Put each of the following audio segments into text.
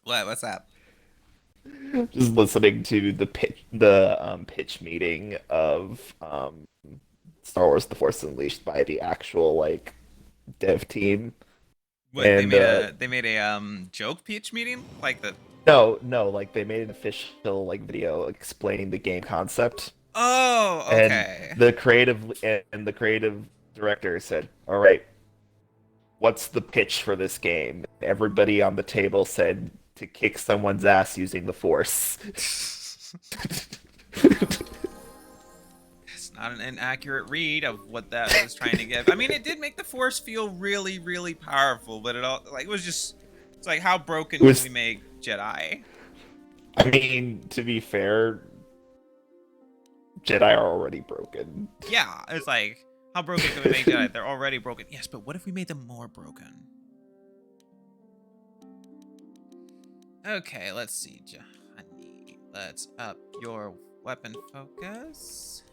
What? What's that? Just listening to the pitch meeting of Star Wars: The Force Unleashed by the actual like dev team, What and they made a joke pitch meeting like the. no, like they made an official like video explaining the game concept, Oh, and okay. the creative director said, "All right, what's the pitch for this game?" Everybody on the table said to kick someone's ass using the Force. It's not an inaccurate read of what that was trying to give. I mean, it did make the Force feel really, really powerful, but it all like it was just. It's like how broken It can we was, make Jedi? I mean, to be fair, Jedi are already broken. Yeah, it's like how broken can we make Jedi? They're already broken. Yes, but what if we made them more broken? Okay, let's see, Johnny. Let's up your weapon focus.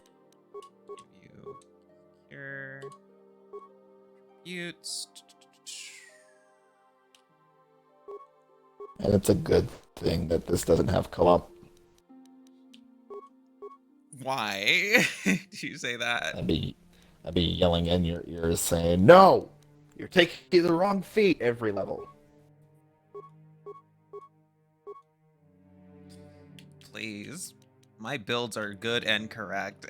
Give you your buttes. And it's a good thing that this doesn't have co-op. Why did you say that? I'd be, I'd be yelling in your ears saying, "No, you're taking the wrong feet every level." Please. My builds are good and correct.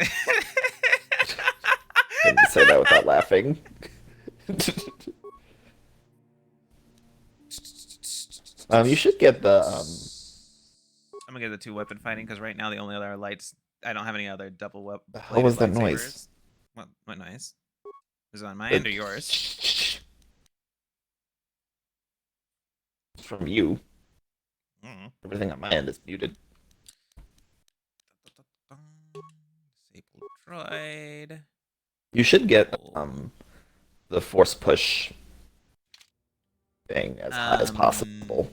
Couldn't say that without laughing. You should get the I'm gonna get the two weapon fighting because right now the only other lights. I don't have any other double the hell bladed was that noise? lightsabers. What noise? Is it on my end or yours? The from you. Mm. Everything on my end is muted. Disabled droid. You should get Oh. the force push thing as high as Um. possible.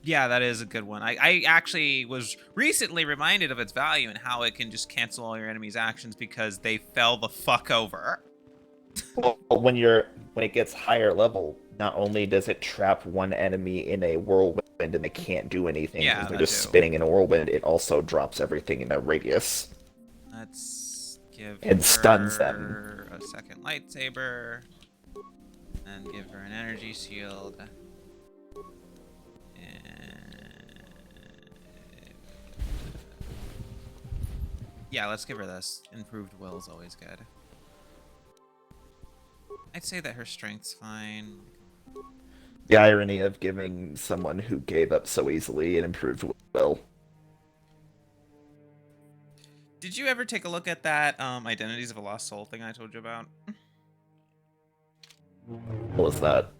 Yeah, that is a good one. I actually was recently reminded of its value and how it can just cancel all your enemies' actions because they fell the fuck over. Well, when it gets higher level, not only does it trap one enemy in a whirlwind and they can't do anything because Yeah, they're that just too. spinning in a whirlwind, it also drops everything in a radius Let's give and stuns them. her a second lightsaber and give her an energy shield. And yeah, let's give her this. Improved will is always good. I'd say that her strength's fine. The irony of giving someone who gave up so easily an improved will. Did you ever take a look at that Identities of a Lost Soul thing I told you about? What was that?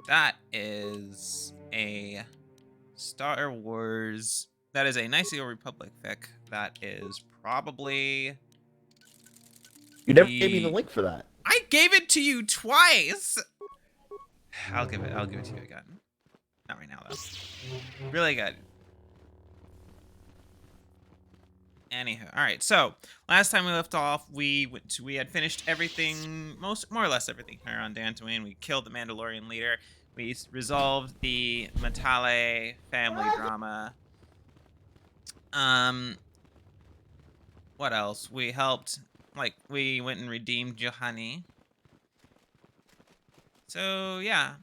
That is a Star Wars. That is a Nice Old Republic fic. That is probably You never gave me the the. link for that. I gave it to you twice. I'll give it. I'll give it to you again. Not right now though. Really good. Anywho, all right. So last time we left off, we had finished everything, more or less everything here on Dantooine. We killed the Mandalorian leader. We resolved the Matale family drama. Um, what else? We helped, like, we went and redeemed Johanny. So yeah,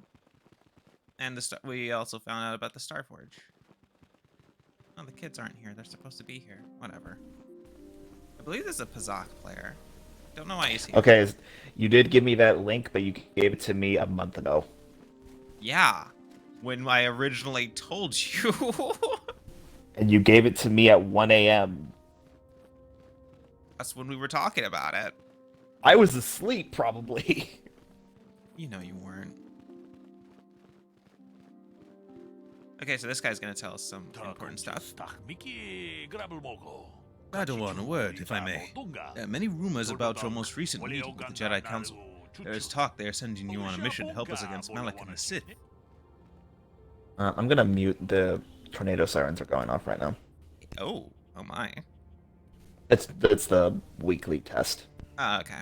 and we also found out about the Starforge. Oh, the kids aren't here. They're supposed to be here. Whatever. I believe this is a Pazak player. Don't know why he's here. Okay, you did give me that link, but you gave it to me a month ago. Yeah, when I originally told you. And you gave it to me at 1 a.m. That's when we were talking about it. I was asleep, probably. You know you weren't. Okay, so this guy's gonna tell us some important stuff. Padawan, a word, if I may. There are many rumors about your most recent meeting with the Jedi Council. There is talk they are sending you on a mission to help us against Malak and the Sith. I'm gonna mute the tornado sirens are going off right now. Oh my. It's the weekly test. Ah, okay.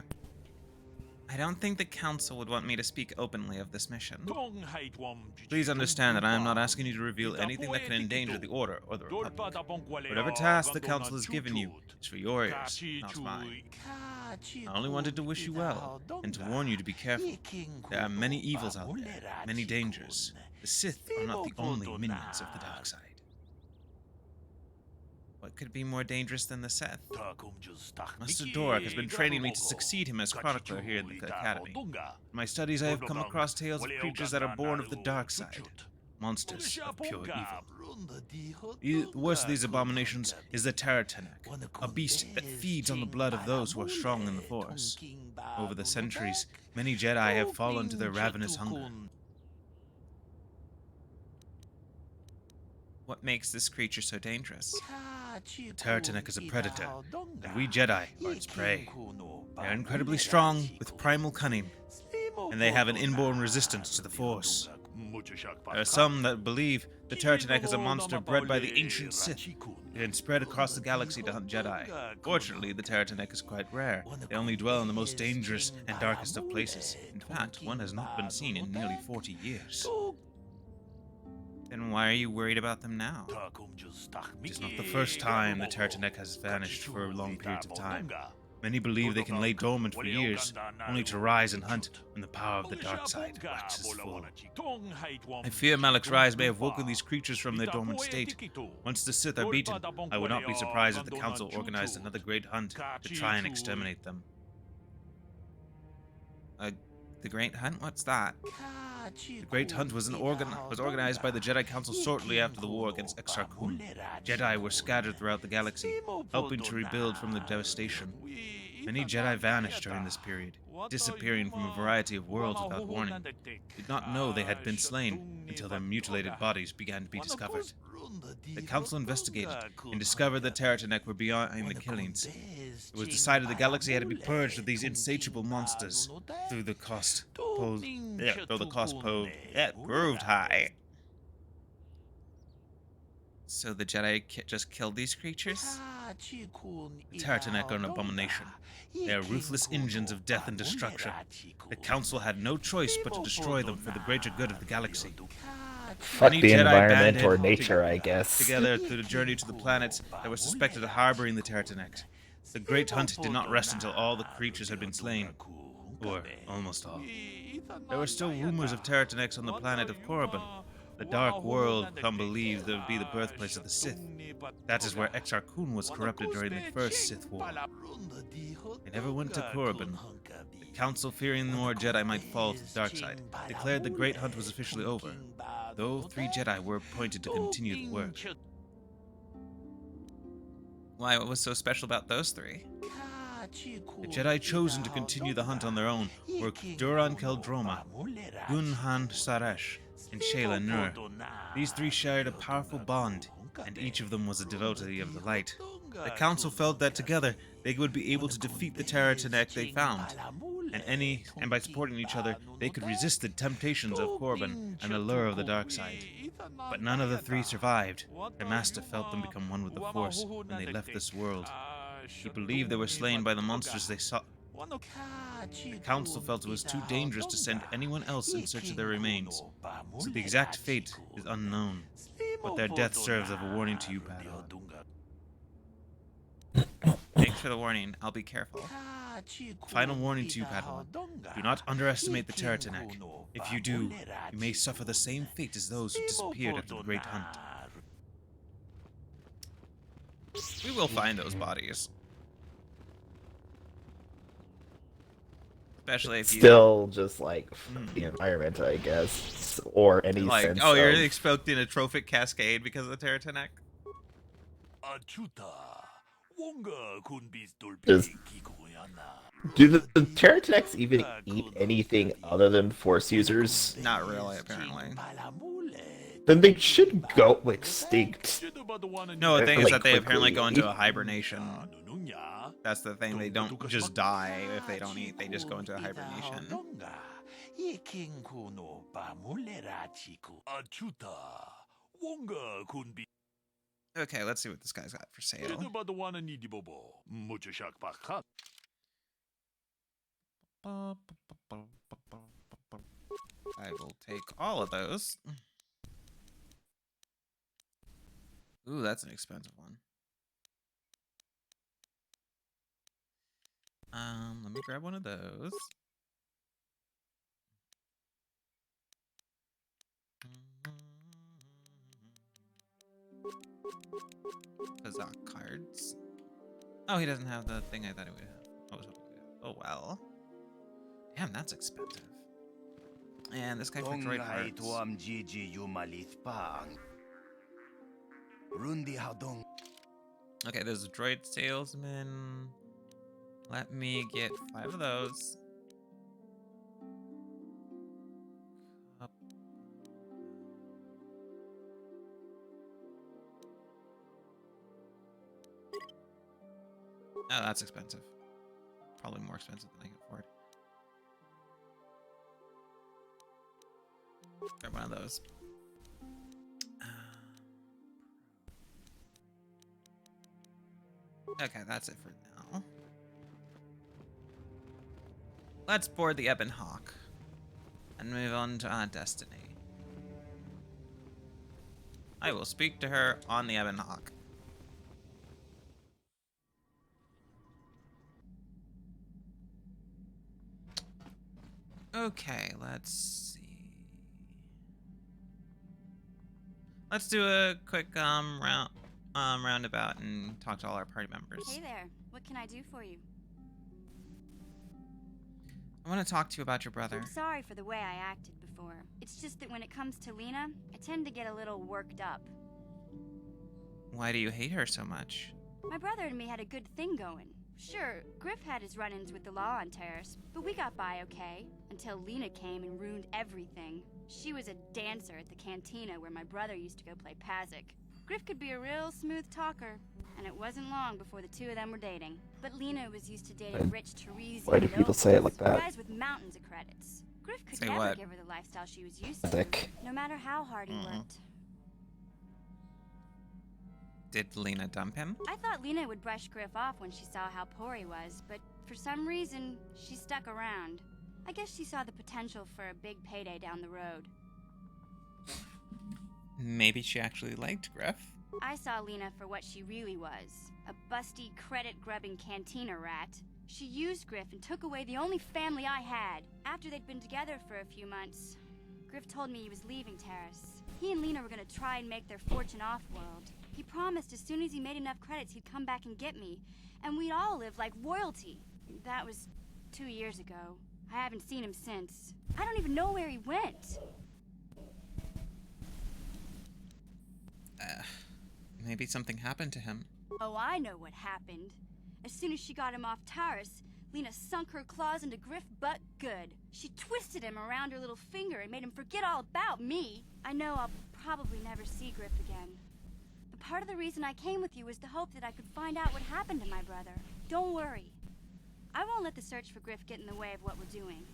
I don't think the council would want me to speak openly of this mission. Please understand that I am not asking you to reveal anything that can endanger the Order or the Republic. Whatever task the council has given you is for your ears, not mine. I only wanted to wish you well, and to warn you to be careful. There are many evils out there, many dangers. The Sith are not the only minions of the dark side. What could be more dangerous than the Sith? Master Dorak has been training me to succeed him as chronicler here at the Academy. In my studies, I have come across tales of creatures that are born of the dark side, monsters of pure evil. The worst of these abominations is the Terratenek, a beast that feeds on the blood of those who are strong in the Force. Over the centuries, many Jedi have fallen to their ravenous hunger. What makes this creature so dangerous? The Terratenek is a predator, and we Jedi are its prey. They are incredibly strong, with primal cunning, and they have an inborn resistance to the Force. There are some that believe the Terratenek is a monster bred by the ancient Sith. It can spread across the galaxy to hunt Jedi. Fortunately, the Terratenek is quite rare. They only dwell in the most dangerous and darkest of places. In fact, one has not been seen in nearly 40 years. Then why are you worried about them now? It is not the first time the Terratenek has vanished for long periods of time. Many believe they can lay dormant for years, only to rise and hunt when the power of the dark side waxes full. I fear Malak's rise may have woken these creatures from their dormant state. Once the Sith are beaten, I would not be surprised if the Council organized another great hunt to try and exterminate them. The Great Hunt? What's that? The Great Hunt was organized by the Jedi Council shortly after the war against Exar Kun. Jedi were scattered throughout the galaxy, helping to rebuild from the devastation. Many Jedi vanished during this period, disappearing from a variety of worlds without warning. Did not know they had been slain until their mutilated bodies began to be discovered. The Council investigated and discovered the Terratenek were behind the killings. It was decided the galaxy had to be purged of these insatiable monsters though the cost proved high. So the Jedi just killed these creatures? The Terratenek are an abomination. They are ruthless engines of death and destruction. The Council had no choice but to destroy them for the greater good of the galaxy. Fuck Many the Jedi environment or banded nature, I guess. together through the journey to the planets that were suspected of harboring the Terratenek. The Great Hunt did not rest until all the creatures had been slain. Or almost all. There were still rumors of Terrateneks on the planet of Korriban. The Dark World, some believed there would be the birthplace of the Sith. That is where Exar Kun was corrupted during the first Sith War. They never went to Korriban. The Council, fearing more Jedi might fall to the dark side, declared the Great Hunt was officially over, though 3 Jedi were appointed to continue the work. Why, what was so special about those 3? The Jedi chosen to continue the hunt on their own were Duran Keldroma, Gunhan Saresh, and Shayla Nur. These 3 shared a powerful bond, and each of them was a devotee of the light. The Council felt that together they would be able to defeat the Terratenek they found, and by supporting each other, they could resist the temptations of Korriban and the lure of the dark side. But none of the 3 survived. Their master felt them become one with the Force when they left this world. He believed they were slain by the monsters they saw. The Council felt it was too dangerous to send anyone else in search of their remains, so the exact fate is unknown, but their death serves as a warning to you, Padawan. Thanks for the warning. I'll be careful. Final warning to you, Padawan. Do not underestimate the Terratenek. If you do, you may suffer the same fate as those who disappeared after the Great Hunt. We will find those bodies. Especially if you... Still just like the environment, I guess, or any sense oh, you're of... expecting a trophic cascade because of the Terratenek? Just... Do the Terrateneks even eat anything other than Force users? Not really, apparently. Then they should go extinct. No, the thing is that they quickly. apparently go into a hibernation. That's the thing, they don't just die if they don't eat, they just go into a hibernation. Okay, let's see what this guy's got for sale. I will take all of those. Ooh, that's an expensive one. Let me grab one of those. Huzzah cards. Oh, he doesn't have the thing I thought he would have. I was hoping he would have. Oh, well. Damn, that's expensive. And this guy for droid parts. Okay, there's a droid salesman. Let me get 5 of those. Oh, that's expensive. Probably more expensive than I can afford. Grab one of those. Okay, that's it for now. Let's board the Ebon Hawk and move on to our destiny. I will speak to her on the Ebon Hawk. Okay, let's see. Let's do a quick roundabout and talk to all our party members. Hey there. What can I do for you? I want to talk to you about your brother. I'm sorry for the way I acted before. It's just that when it comes to Lena, I tend to get a little worked up. Why do you hate her so much? My brother and me had a good thing going. Sure, Griff had his run-ins with the law on Terrace, but we got by okay, until Lena came and ruined everything. She was a dancer at the cantina where my brother used to go play Pazik. Griff could be a real smooth talker, and it wasn't long before the two of them were dating. But Lena was used to dating rich Teresi. Why do people say it like that? Guys with mountains of credits. Griff could Say never what? give her the lifestyle she was used to, Pazik. no matter how hard he worked. Did Lena dump him? I thought Lena would brush Griff off when she saw how poor he was, but for some reason, she stuck around. I guess she saw the potential for a big payday down the road. Maybe she actually liked Griff. I saw Lena for what she really was, a busty, credit-grubbing cantina rat. She used Griff and took away the only family I had. After they'd been together for a few months, Griff told me he was leaving Terrace. He and Lena were gonna try and make their fortune off-world. He promised as soon as he made enough credits he'd come back and get me, and we'd all live like royalty. That was 2 years ago. I haven't seen him since. I don't even know where he went. Maybe something happened to him. Oh, I know what happened. As soon as she got him off Taurus, Lena sunk her claws into Griff butt good. She twisted him around her little finger and made him forget all about me. I know I'll probably never see Griff again. But part of the reason I came with you was to hope that I could find out what happened to my brother. Don't worry. I won't let the search for Griff get in the way of what we're doing.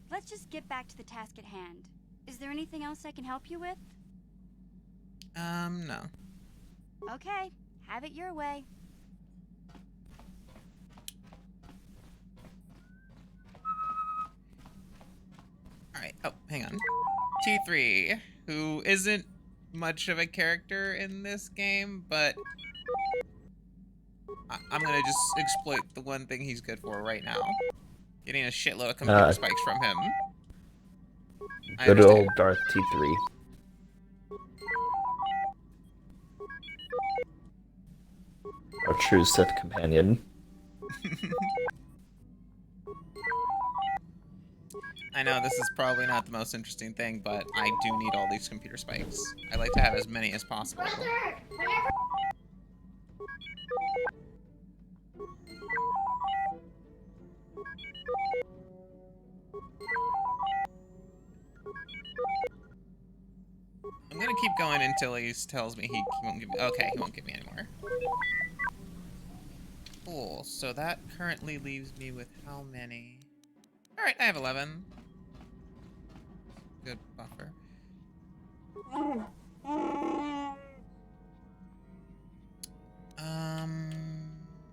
Let's just get back to the task at hand. Is there anything else I can help you with? No. Okay, have it your way. Alright, oh, hang on. T3, who isn't much of a character in this game, but I'm gonna just exploit the one thing he's good for right now. Getting a shitload of computer spikes from him. Good old Darth T3. Our true Sith companion. I know this is probably not the most interesting thing, but I do need all these computer spikes. I like to have as many as possible. I'm gonna keep going until he tells me he won't give me. Okay, he won't give me any more. Cool. So that currently leaves me with how many? All right, I have 11. Good buffer. I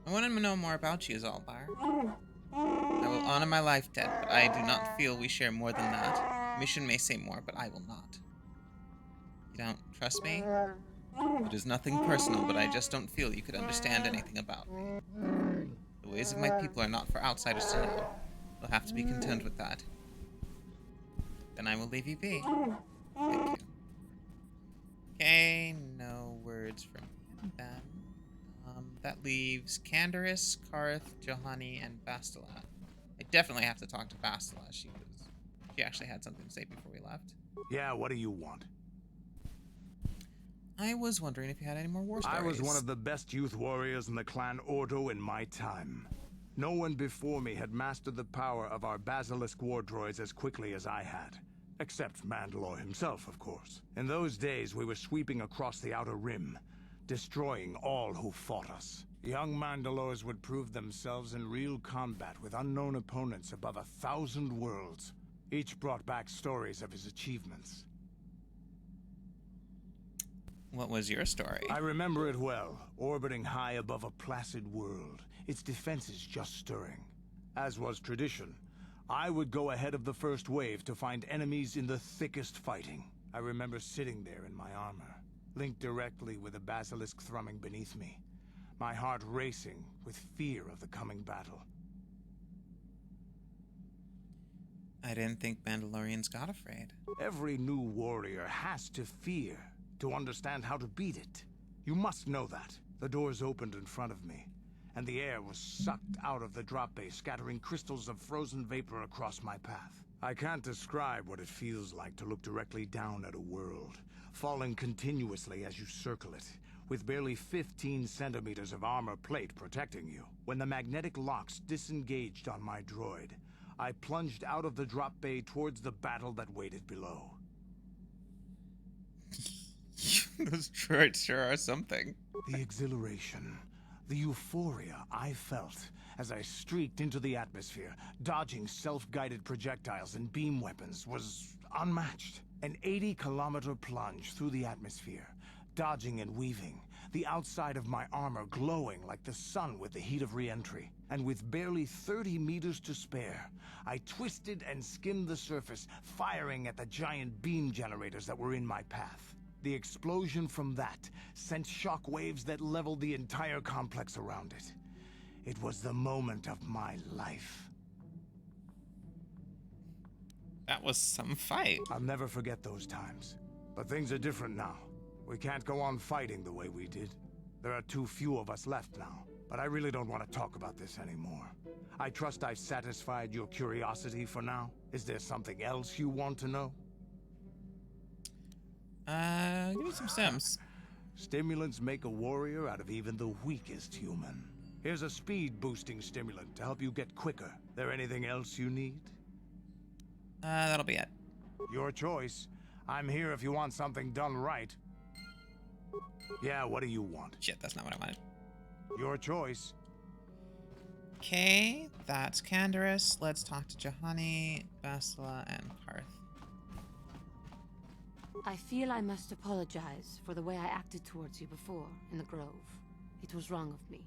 want to know more about you, Zalbar. I will honor my life debt, but I do not feel we share more than that. Mission may say more, but I will not. You don't trust me? It is nothing personal, but I just don't feel you could understand anything about me. The ways of my people are not for outsiders to know. You'll have to be content with that. Then I will leave you be. Thank you. Okay, no words from him then. That leaves Candaris, Karth, Johanni, and Bastila. I definitely have to talk to Bastila. She actually had something to say before we left. Yeah, what do you want? I was wondering if you had any more war stories. I was one of the best youth warriors in the clan Ordo in my time. No one before me had mastered the power of our basilisk war droids as quickly as I had. Except Mandalore himself, of course. In those days, we were sweeping across the Outer Rim, destroying all who fought us. Young Mandalores would prove themselves in real combat with unknown opponents above 1,000 worlds. Each brought back stories of his achievements. What was your story? I remember it well, orbiting high above a placid world, its defenses just stirring. As was tradition, I would go ahead of the first wave to find enemies in the thickest fighting. I remember sitting there in my armor, linked directly with a basilisk thrumming beneath me, my heart racing with fear of the coming battle. I didn't think Mandalorians got afraid. Every new warrior has to fear to understand how to beat it. You must know that. The doors opened in front of me, and the air was sucked out of the drop bay, scattering crystals of frozen vapor across my path. I can't describe what it feels like to look directly down at a world, falling continuously as you circle it, with barely 15 centimeters of armor plate protecting you. When the magnetic locks disengaged on my droid, I plunged out of the drop bay towards the battle that waited below. Those droids sure are something. The exhilaration, the euphoria I felt as I streaked into the atmosphere, dodging self-guided projectiles and beam weapons, was unmatched. An 80-kilometer plunge through the atmosphere, dodging and weaving, the outside of my armor glowing like the sun with the heat of re-entry. And with barely 30 meters to spare, I twisted and skimmed the surface, firing at the giant beam generators that were in my path. The explosion from that sent shock waves that leveled the entire complex around it. It was the moment of my life. That was some fight. I'll never forget those times. But things are different now. We can't go on fighting the way we did. There are too few of us left now. But I really don't want to talk about this anymore. I trust I've satisfied your curiosity for now. Is there something else you want to know? Give me some sims. Stimulants make a warrior out of even the weakest human. Here's a speed-boosting stimulant to help you get quicker. There anything else you need? That'll be it. Your choice. I'm here if you want something done right. Yeah, what do you want? Shit, that's not what I wanted. Your choice. Okay, that's Candaris. Let's talk to Johanni, Bastila, and Karth. I feel I must apologize for the way I acted towards you before in the Grove. It was wrong of me.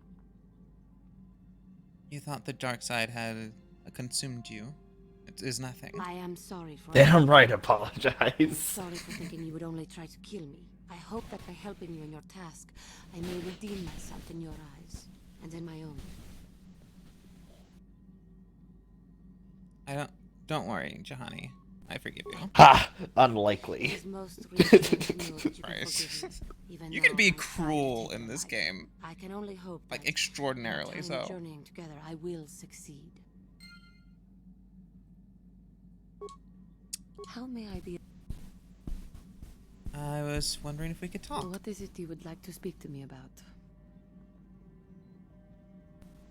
You thought the dark side had consumed you. It is nothing. I am sorry for Damn right, apologize. sorry for thinking you would only try to kill me. I hope that by helping you in your task, I may redeem myself in your eyes, and in my own. Don't worry, Johanni. I forgive you. Ha! It Unlikely. is most reassuring to know that you can Christ. forgive me, even You though can be I have tried to cruel take in your this life. game. I can only hope Like, that extraordinarily in so. time journeying together, I will succeed. How may I be? I was wondering if we could talk. What is it you would like to speak to me about?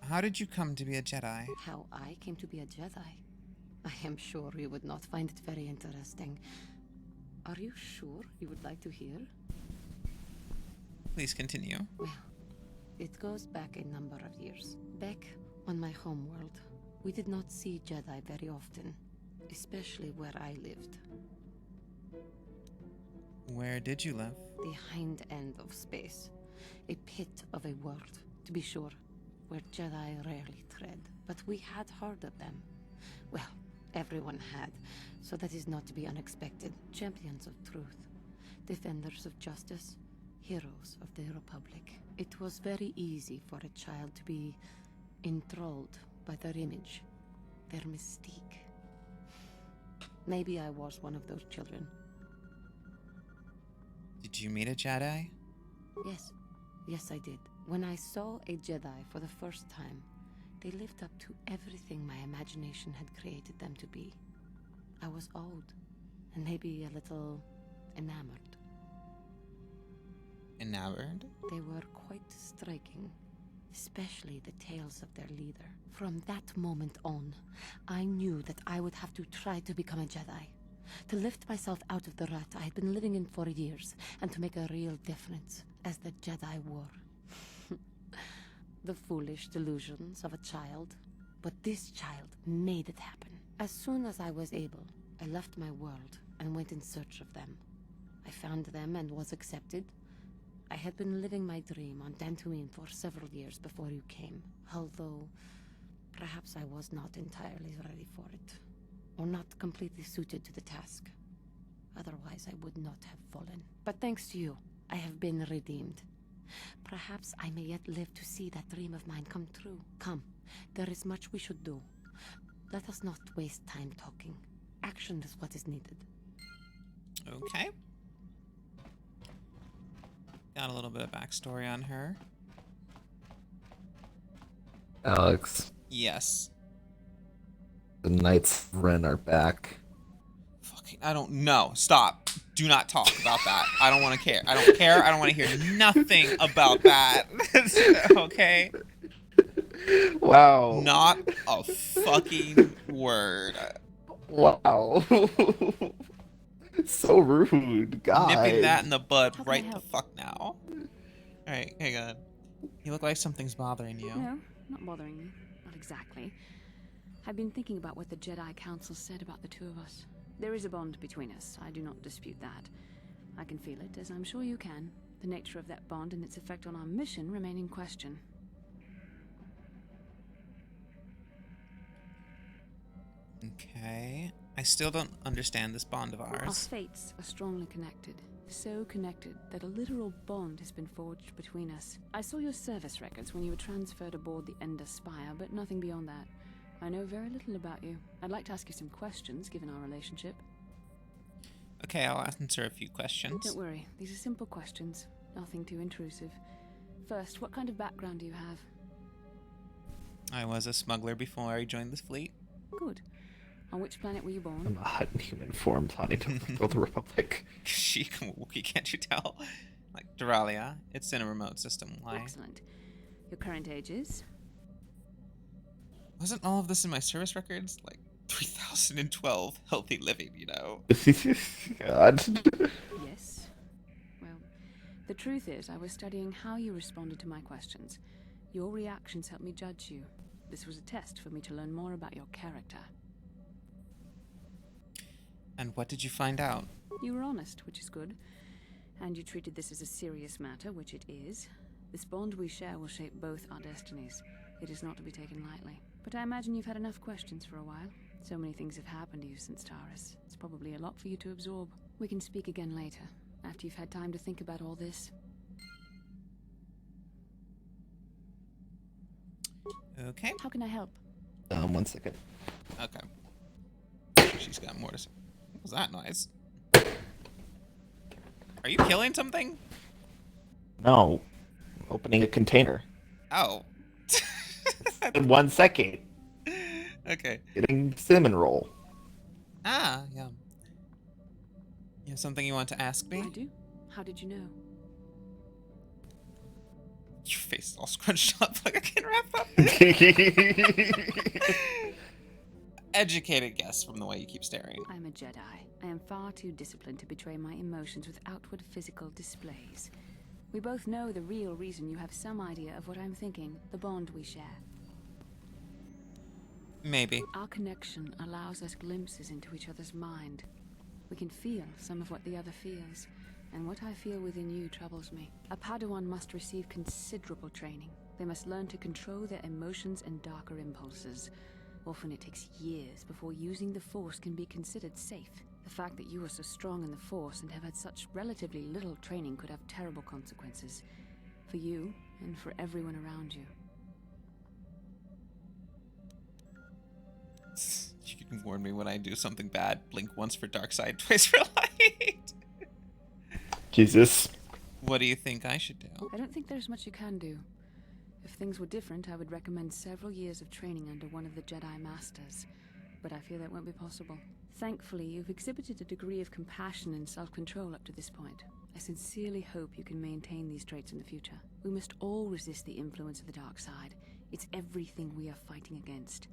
How did you come to be a Jedi? How I came to be a Jedi? I am sure you would not find it very interesting. Are you sure you would like to hear? Please continue. Well, it goes back a number of years. Back on my homeworld, we did not see Jedi very often, especially where I lived. Where did you live? The hind end of space. A pit of a world, to be sure, where Jedi rarely tread, but we had heard of them. Well, everyone had, so that is not to be unexpected. Champions of truth, defenders of justice, heroes of the Republic. It was very easy for a child to be enthralled by their image, their mystique. Maybe I was one of those children. Did you meet a Jedi? Yes. Yes, I did. When I saw a Jedi for the first time, they lived up to everything my imagination had created them to be. I was awed, and maybe a little enamored. Enamored? They were quite striking, especially the tales of their leader. From that moment on, I knew that I would have to try to become a Jedi. To lift myself out of the rut I had been living in for years, and to make a real difference as the Jedi were. The foolish delusions of a child. But this child made it happen. As soon as I was able, I left my world and went in search of them. I found them and was accepted. I had been living my dream on Dantooine for several years before you came, although perhaps I was not entirely ready for it, or not completely suited to the task. Otherwise, I would not have fallen. But thanks to you, I have been redeemed. Perhaps I may yet live to see that dream of mine come true. Come, there is much we should do. Let us not waste time talking. Action is what is needed. Okay. Got a little bit of backstory on her. Alex, Yes. the Knights of Ren are back. Fucking, I don't know. Stop. Do not talk about that. I don't want to care. I don't care. I don't want to hear nothing about that. Okay? Wow. Not a fucking word. Wow. So rude, God. Nipping that in the bud How can I right the help? fuck now. Alright, hang on. You look like something's bothering you. No, not bothering me. Not exactly. I've been thinking about what the Jedi Council said about the two of us. There is a bond between us. I do not dispute that. I can feel it, as I'm sure you can. The nature of that bond and its effect on our mission remain in question. Okay. I still don't understand this bond of Our ours. fates are strongly connected. So connected that a literal bond has been forged between us. I saw your service records when you were transferred aboard the Ender Spire, but nothing beyond that. I know very little about you. I'd like to ask you some questions, given our relationship. Okay, I'll answer a few questions. Don't worry, these are simple questions. Nothing too intrusive. First, what kind of background do you have? I was a smuggler before I joined this fleet. Good. On which planet were you I'm born? a hot in human form planning to fulfill the Republic. Sheik, I'm a Wookiee, can't you tell? Like Duralia. It's in a remote system. Why? Excellent. Your current age is? Wasn't all of this in my service records? Like 3012 healthy living, you know? God. Yes. Well, the truth is, I was studying how you responded to my questions. Your reactions helped me judge you. This was a test for me to learn more about your character. And what did you find out? You were honest, which is good. And you treated this as a serious matter, which it is. This bond we share will shape both our destinies. It is not to be taken lightly. But I imagine you've had enough questions for a while. So many things have happened to you since Taurus. It's probably a lot for you to absorb. We can speak again later, after you've had time to think about all this. Okay. How can I help? 1 second. Okay. She's got more to say. What was that noise? Are you killing something? No. Opening a container. Oh. In 1 second. Okay. Getting cinnamon roll. Ah, yeah. You have something you want to ask me? I do. How did you know? Your face is all scrunched up like I can't wrap up. Educated guess from the way you keep staring. I'm a Jedi. I am far too disciplined to betray my emotions with outward physical displays. We both know the real reason you have some idea of what I'm thinking, the bond we share. Maybe. Our connection allows us glimpses into each other's mind. We can feel some of what the other feels, and what I feel within you troubles me. A Padawan must receive considerable training. They must learn to control their emotions and darker impulses. Often it takes years before using the Force can be considered safe. The fact that you are so strong in the Force and have had such relatively little training could have terrible consequences. For you, and for everyone around you. You can warn me when I do something bad. Blink once for dark side, twice for light. Jesus. What do you think I should do? I don't think there's much you can do. If things were different, I would recommend several years of training under one of the Jedi Masters. But I fear that won't be possible. Thankfully, you've exhibited a degree of compassion and self-control up to this point. I sincerely hope you can maintain these traits in the future. We must all resist the influence of the dark side. It's everything we are fighting against.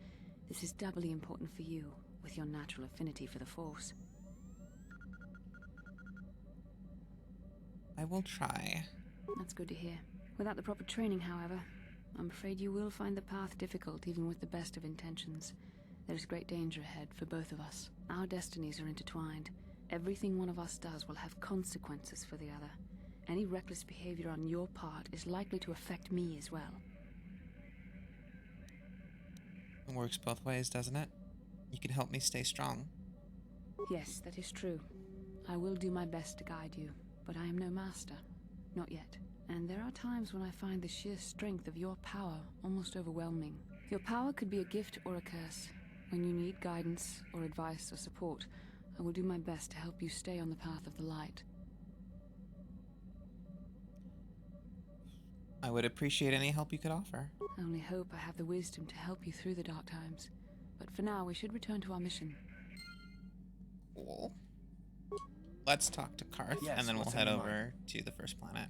This is doubly important for you, with your natural affinity for the Force. I will try. That's good to hear. Without the proper training, however, I'm afraid you will find the path difficult even with the best of intentions. There is great danger ahead for both of us. Our destinies are intertwined. Everything one of us does will have consequences for the other. Any reckless behavior on your part is likely to affect me as well. It works both ways, doesn't it? You can help me stay strong. Yes, that is true. I will do my best to guide you, but I am no master. Not yet. And there are times when I find the sheer strength of your power almost overwhelming. Your power could be a gift or a curse. When you need guidance or advice or support, I will do my best to help you stay on the path of the light. I would appreciate any help you could offer. I only hope I have the wisdom to help you through the dark times. But for now, we should return to our mission. Cool. Let's talk to Karth, Yes, and then we'll what's head on your over to the first planet.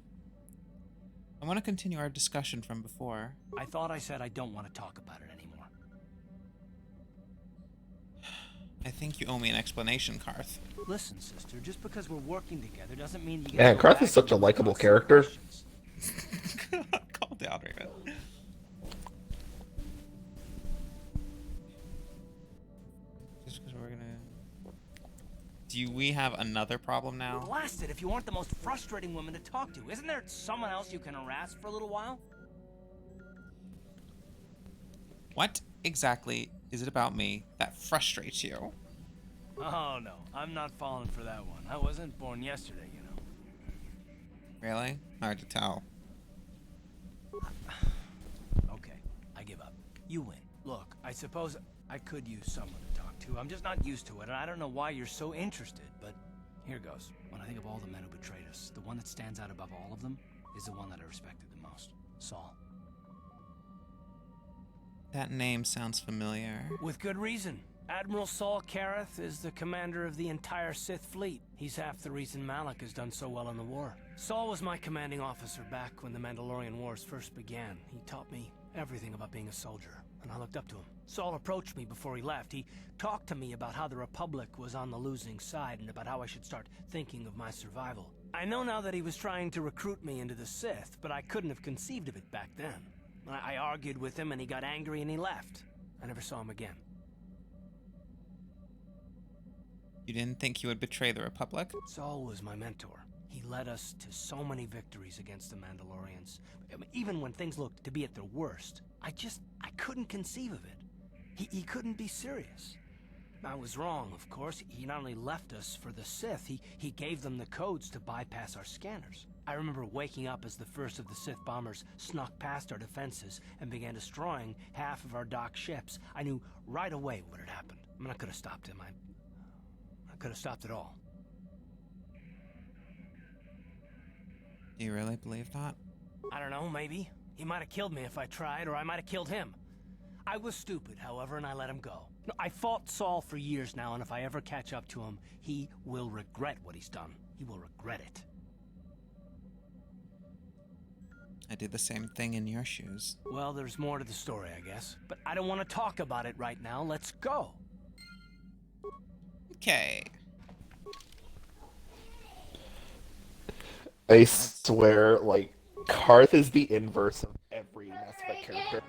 I want to continue our discussion from before. I thought I said I don't want to talk about it anymore. I think you owe me an explanation, Karth. Listen, sister, just because we're working together doesn't mean you get Man, to go Karth back is such a and likable ask character. questions. Calm down, Raven. Just because we're gonna... Do we have another problem now? Blast it, if you aren't the most frustrating woman to talk to, isn't there someone else you can harass for a little while? What exactly is it about me that frustrates you? Oh no, I'm not falling for that one. I wasn't born yesterday, you know. Really? Hard to tell. Okay, I give up. You win. Look, I suppose I could use someone to talk to. I'm just not used to it, and I don't know why you're so interested, but here goes. When I think of all the men who betrayed us, the one that stands out above all of them is the one that I respected the most. Saul. That name sounds familiar. With good reason. Admiral Saul Kareth is the commander of the entire Sith fleet. He's half the reason Malak has done so well in the war. Saul was my commanding officer back when the Mandalorian Wars first began. He taught me everything about being a soldier, and I looked up to him. Saul approached me before he left. He talked to me about how the Republic was on the losing side and about how I should start thinking of my survival. I know now that he was trying to recruit me into the Sith, but I couldn't have conceived of it back then. I argued with him and he got angry and he left. I never saw him again. You didn't think you would betray the Republic? Saul was my mentor. He led us to so many victories against the Mandalorians. I mean, even when things looked to be at their worst, I couldn't conceive of it. He couldn't be serious. I was wrong, of course. He not only left us for the Sith, he gave them the codes to bypass our scanners. I remember waking up as the first of the Sith bombers snuck past our defenses and began destroying half of our docked ships. I knew right away what had happened. I mean, I could have stopped him. I could have stopped it all. Do you really believe that? I don't know, maybe. He might have killed me if I tried, or I might have killed him. I was stupid, however, and I let him go. No, I fought Saul for years now, and if I ever catch up to him, he will regret what he's done. He will regret it. I did the same thing in your shoes. Well, there's more to the story, I guess. But I don't want to talk about it right now. Let's go. Okay. I swear, like, Karth is the inverse of every Mass Effect character.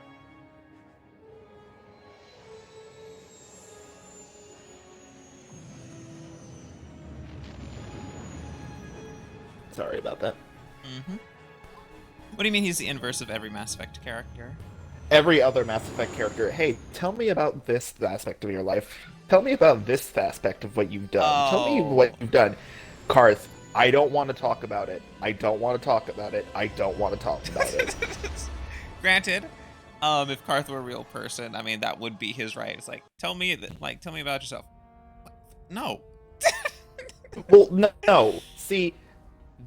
Sorry about that. Mm-hmm. What do you mean he's the inverse of every Mass Effect character? Every other Mass Effect character, hey, tell me about this aspect of your life. Tell me about this aspect of what you've done. Tell me what Oh. you've done. Karth, I don't want to talk about it. I don't want to talk about it. I don't want to talk about it. Granted, if Karth were a real person, I mean that would be his right. It's like, tell me about yourself. No. Well, no. See,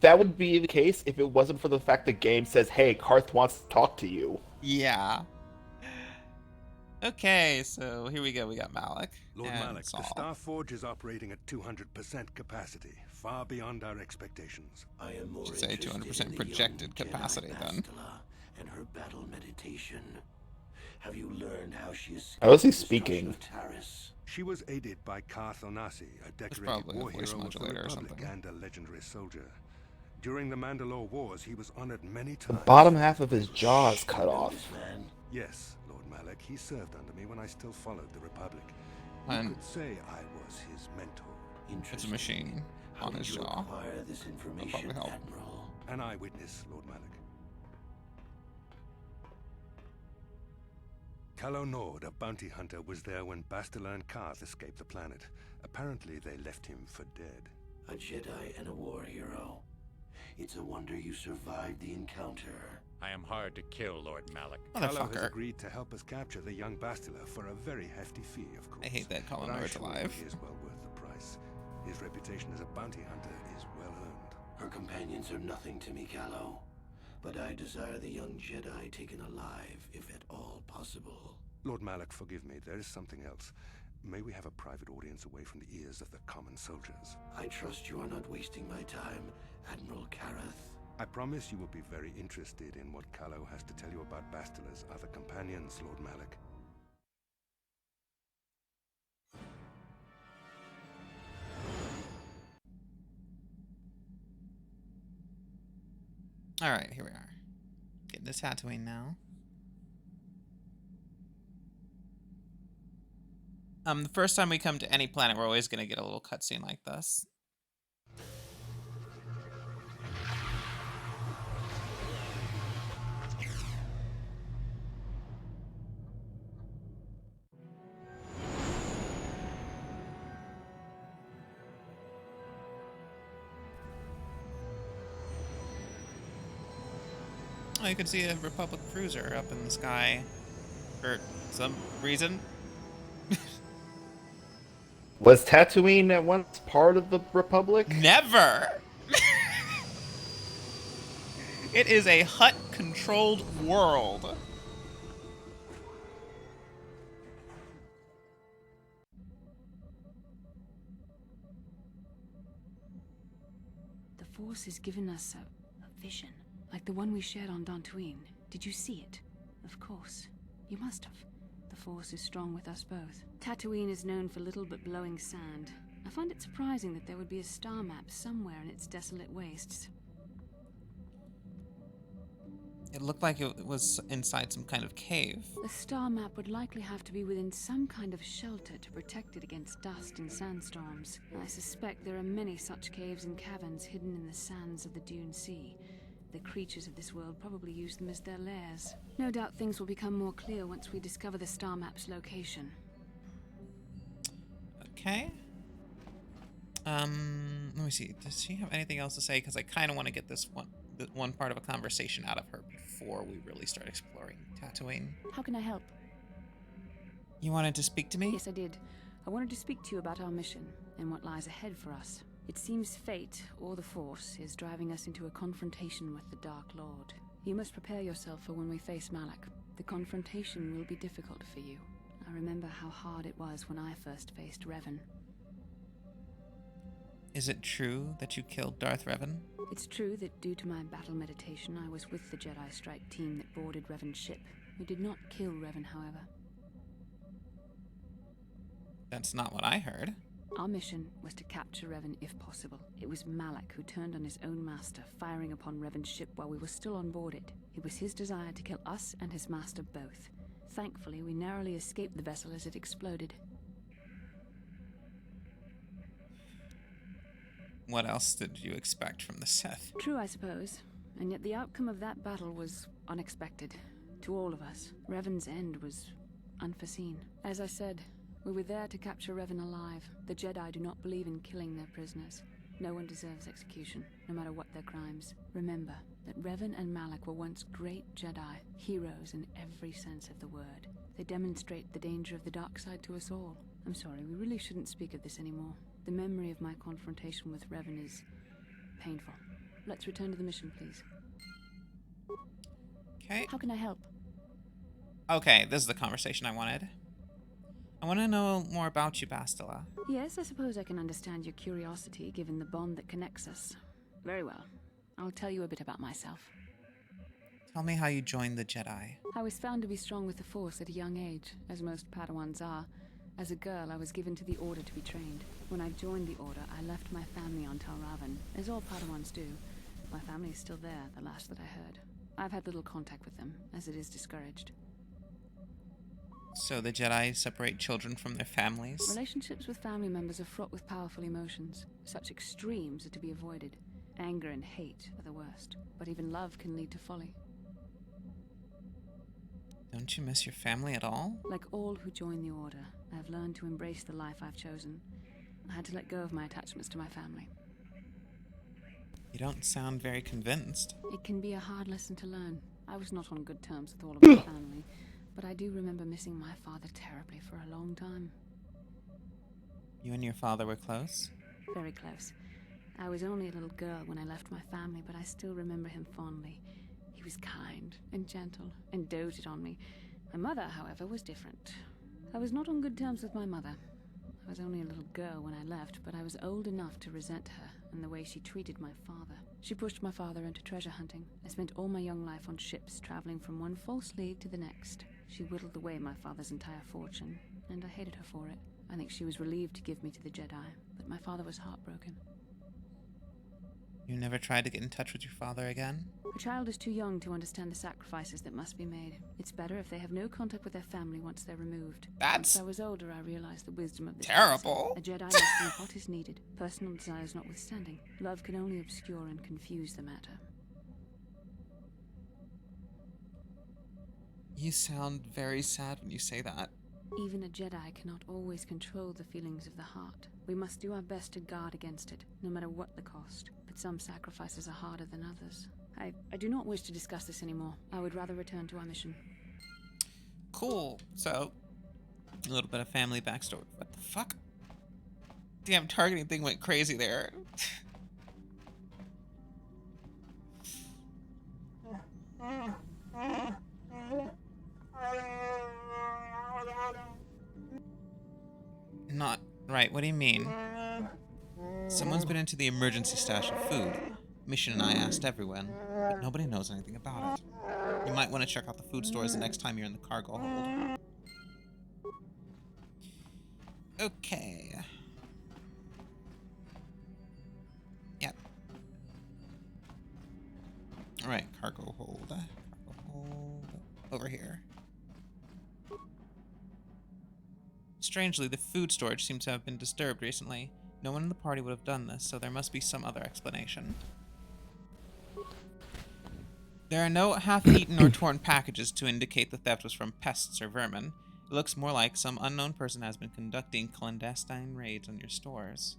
that would be the case if it wasn't for the fact the game says, hey, Karth wants to talk to you. Yeah. Okay, so here we go. We got Malik. Lord and Malik, Saul. the Star Forge is operating at 200% capacity, far beyond our expectations. I am more Should say interested 200% in the projected young capacity, Jedi then. Bastila and her battle meditation. Have you learned how she is? How is he speaking? She was aided by Karth Onasi, a decorated probably a war voice hero of the modulator or Republic something. and a legendary soldier. During the Mandalore Wars, he was honored many The times. bottom half of his jaw is cut off. Yes, Lord Malik, he served under me when I still followed the Republic. You And could say I was his mentor. it's a machine on his jaw. This That'll information, probably help. Admiral? An eyewitness, Lord Malik. Calo Nord, a bounty hunter, was there when Bastila and Karth escaped the planet. Apparently, they left him for dead. A Jedi and a war hero. It's a wonder you survived the encounter. I am hard to kill, Lord Malik. Calo has Motherfucker. agreed to help us capture the young Bastila for a very hefty fee, of course. I hate that Calo But I Nord's assure you alive. he is well worth the price. His reputation as a bounty hunter is well earned. Her companions are nothing to me, Calo. But I desire the young Jedi taken alive, if at all possible. Lord Malik, forgive me. There is something else. May we have a private audience away from the ears of the common soldiers? I trust you are not wasting my time, Admiral Kareth. I promise you will be very interested in what Calo has to tell you about Bastila's other companions, Lord Malik. Alright, here we are. Getting to Tatooine now. The first time we come to any planet, we're always gonna get a little cutscene like this. Oh, you can see a Republic cruiser up in the sky for some reason. Was Tatooine at once part of the Republic? Never! It is a Hutt-controlled world. The Force has given us a vision, like the one we shared on Dantooine. Did you see it? Of course. You must have. The Force is strong with us both. Tatooine is known for little but blowing sand. I find it surprising that there would be a star map somewhere in its desolate wastes. It looked like it was inside some kind of cave. The star map would likely have to be within some kind of shelter to protect it against dust and sandstorms. I suspect there are many such caves and caverns hidden in the sands of the Dune Sea. The creatures of this world probably use them as their lairs. No doubt things will become more clear once we discover the star map's location. Okay. Let me see. Does she have anything else to say? Because I kind of want to get this one part of a conversation out of her before we really start exploring Tatooine. How can I help? You wanted to speak to me? Yes, I did. I wanted to speak to you about our mission and what lies ahead for us. It seems fate, or the Force, is driving us into a confrontation with the Dark Lord. You must prepare yourself for when we face Malak. The confrontation will be difficult for you. I remember how hard it was when I first faced Revan. Is it true that you killed Darth Revan? It's true that due to my battle meditation, I was with the Jedi strike team that boarded Revan's ship. We did not kill Revan, however. That's not what I heard. Our mission was to capture Revan if possible. It was Malak who turned on his own master, firing upon Revan's ship while we were still on board it. It was his desire to kill us and his master both. Thankfully, we narrowly escaped the vessel as it exploded. What else did you expect from the Sith? True, I suppose. and yet the outcome of that battle was unexpected. To all of us, Revan's end was unforeseen. As I said, we were there to capture Revan alive. The Jedi do not believe in killing their prisoners. No one deserves execution, no matter what their crimes. Remember that Revan and Malak were once great Jedi, heroes in every sense of the word. They demonstrate the danger of the dark side to us all. I'm sorry, we really shouldn't speak of this anymore. The memory of my confrontation with Revan is painful. Let's return to the mission, please. Okay. How can I help? Okay, this is the conversation I wanted. I want to know more about you, Bastila. Yes, I suppose I can understand your curiosity, given the bond that connects us. Very well. I'll tell you a bit about myself. Tell me how you joined the Jedi. I was found to be strong with the Force at a young age, as most Padawans are. As a girl, I was given to the Order to be trained. When I joined the Order, I left my family on Tal Ravan, as all Padawans do. My family is still there, the last that I heard. I've had little contact with them, as it is discouraged. So the Jedi separate children from their families? Relationships with family members are fraught with powerful emotions. Such extremes are to be avoided. Anger and hate are the worst, but even love can lead to folly. Don't you miss your family at all? Like all who join the Order, I have learned to embrace the life I've chosen. I had to let go of my attachments to my family. You don't sound very convinced. It can be a hard lesson to learn. I was not on good terms with all of my family, but I do remember missing my father terribly for a long time. You and your father were close? Very close. I was only a little girl when I left my family, but I still remember him fondly. He was kind and gentle and doted on me. My mother, however, was different. I was not on good terms with my mother. I was only a little girl when I left, but I was old enough to resent her and the way she treated my father. She pushed my father into treasure hunting. I spent all my young life on ships, traveling from one false lead to the next. She whittled away my father's entire fortune, and I hated her for it. I think she was relieved to give me to the Jedi, but my father was heartbroken. You never tried to get in touch with your father again? A child is too young to understand the sacrifices that must be made. It's better if they have no contact with their family once they're removed. That's Once I was older, I realized the wisdom of this. terrible. A Jedi must do what is needed, personal desires notwithstanding. Love can only obscure and confuse the matter. You sound very sad when you say that. Even a Jedi cannot always control the feelings of the heart. We must do our best to guard against it, no matter what the cost. But some sacrifices are harder than others. I do not wish to discuss this anymore. I would rather return to our mission. Cool. So, a little bit of family backstory. What the fuck? Damn, targeting thing went crazy there. Not right. What do you mean? Someone's been into the emergency stash of food. Mission and I asked everyone, but nobody knows anything about it. You might want to check out the food stores the next time you're in the cargo hold. Okay. Yep. Alright, cargo hold. Cargo hold. Over here. Strangely, the food storage seems to have been disturbed recently. No one in the party would have done this, so there must be some other explanation. There are no half-eaten or torn packages to indicate the theft was from pests or vermin. It looks more like some unknown person has been conducting clandestine raids on your stores.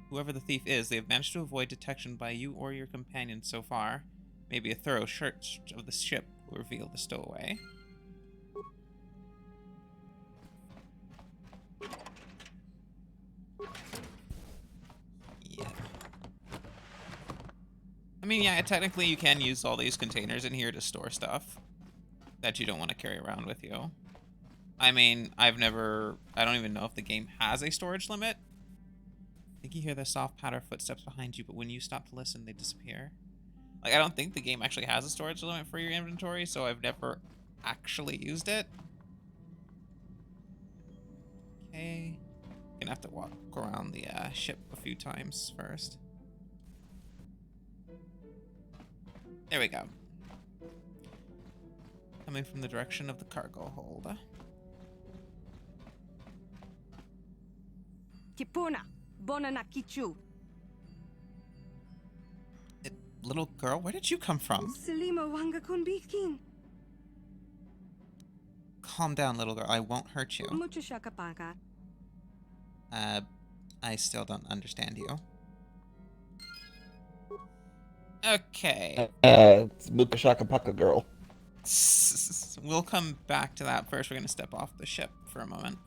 Whoever the thief is, they have managed to avoid detection by you or your companions so far. Maybe a thorough search of the ship will reveal the stowaway. Yeah. I mean, yeah, technically you can use all these containers in here to store stuff that you don't want to carry around with you. I mean, I don't even know if the game has a storage limit. I think you hear the soft patter of footsteps behind you, but when you stop to listen, they disappear. Like, I don't think the game actually has a storage limit for your inventory, so I've never actually used it. Okay. Gonna have to walk around the ship a few times first. There we go. Coming from the direction of the cargo hold. Tipuna, Bonana Kichu. little girl, where did you come from? Selima wanga kunbikin. Calm down, little girl. I won't hurt you. Mucho shakapaka. I still don't understand you. Okay. It's Muka Shaka Paka girl. We'll come back to that first. We're going to step off the ship for a moment.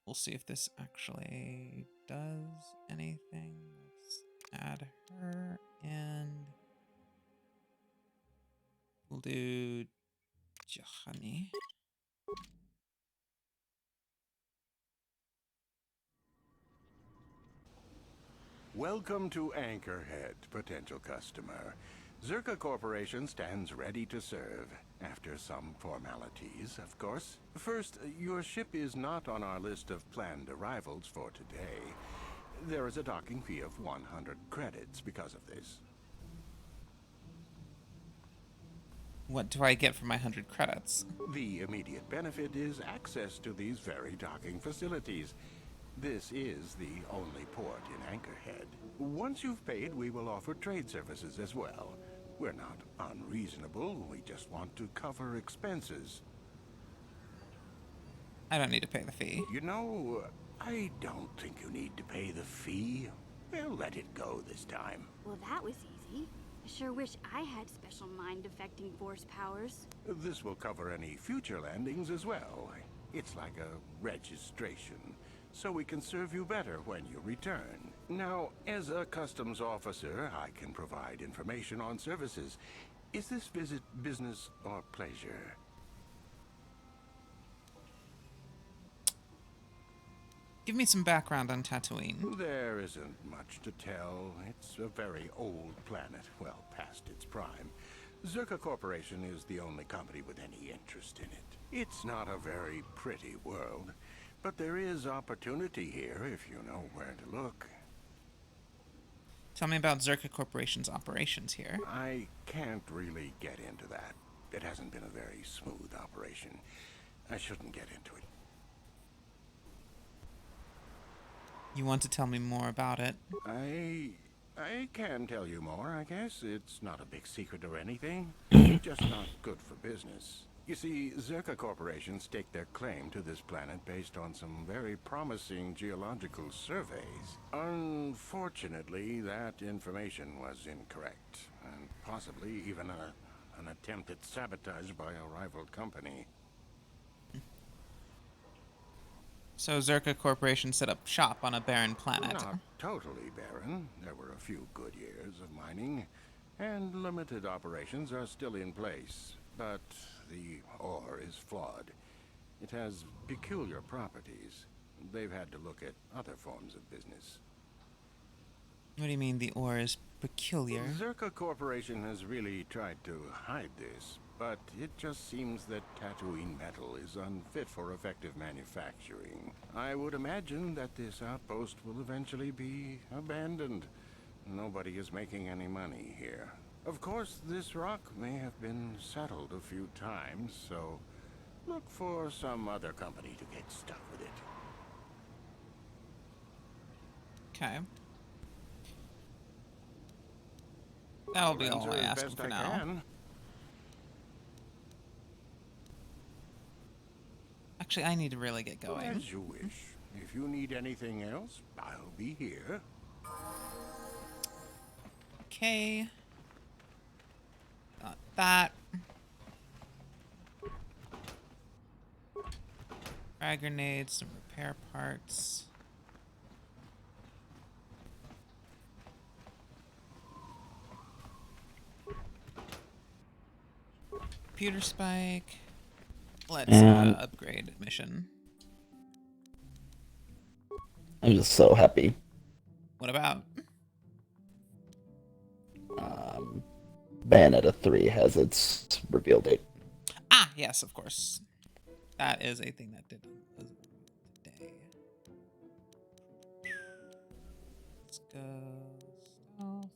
We'll see if this actually does anything. Let's add her and we'll do Johanny. Welcome to Anchorhead, potential customer. Zerka Corporation stands ready to serve, after some formalities, of course. First, your ship is not on our list of planned arrivals for today. There is a docking fee of 100 credits because of this. What do I get for my 100 credits? The immediate benefit is access to these very docking facilities. This is the only port in Anchorhead. Once you've paid, we will offer trade services as well. We're not unreasonable, we just want to cover expenses. I don't need to pay the fee. You know, I don't think you need to pay the fee. We'll let it go this time. Well, that was easy. I sure wish I had special mind-affecting force powers. This will cover any future landings as well. It's like a registration, so we can serve you better when you return. Now, as a customs officer, I can provide information on services. Is this visit business or pleasure? Give me some background on Tatooine. There isn't much to tell. It's a very old planet, well past its prime. Zerka Corporation is the only company with any interest in it. It's not a very pretty world, but there is opportunity here if you know where to look. Tell me about Zerka Corporation's operations here. I can't really get into that. It hasn't been a very smooth operation. I shouldn't get into it. You want to tell me more about it? I can tell you more, I guess. It's not a big secret or anything. It's just not good for business. You see, Zerka Corporation staked their claim to this planet based on some very promising geological surveys. Unfortunately, that information was incorrect, and possibly even an attempt at sabotage by a rival company. So Zerka Corporation set up shop on a barren planet. Not totally barren. There were a few good years of mining, and limited operations are still in place. But the ore is flawed. It has peculiar properties. They've had to look at other forms of business. What do you mean the ore is peculiar? Zerka Corporation has really tried to hide this, but it just seems that Tatooine metal is unfit for effective manufacturing. I would imagine that this outpost will eventually be abandoned. Nobody is making any money here. Of course, this rock may have been settled a few times, so look for some other company to get stuck with it. Okay. That'll be all I ask for now. Actually, I need to really get going. As you wish. If you need anything else, I'll be here. Okay. Got that. Frag grenades, some repair parts. Computer spike. Let's upgrade mission. I'm just so happy. What about? Bayonetta 3 has its reveal date. Ah, yes, of course. That is a thing that did today. Let's go.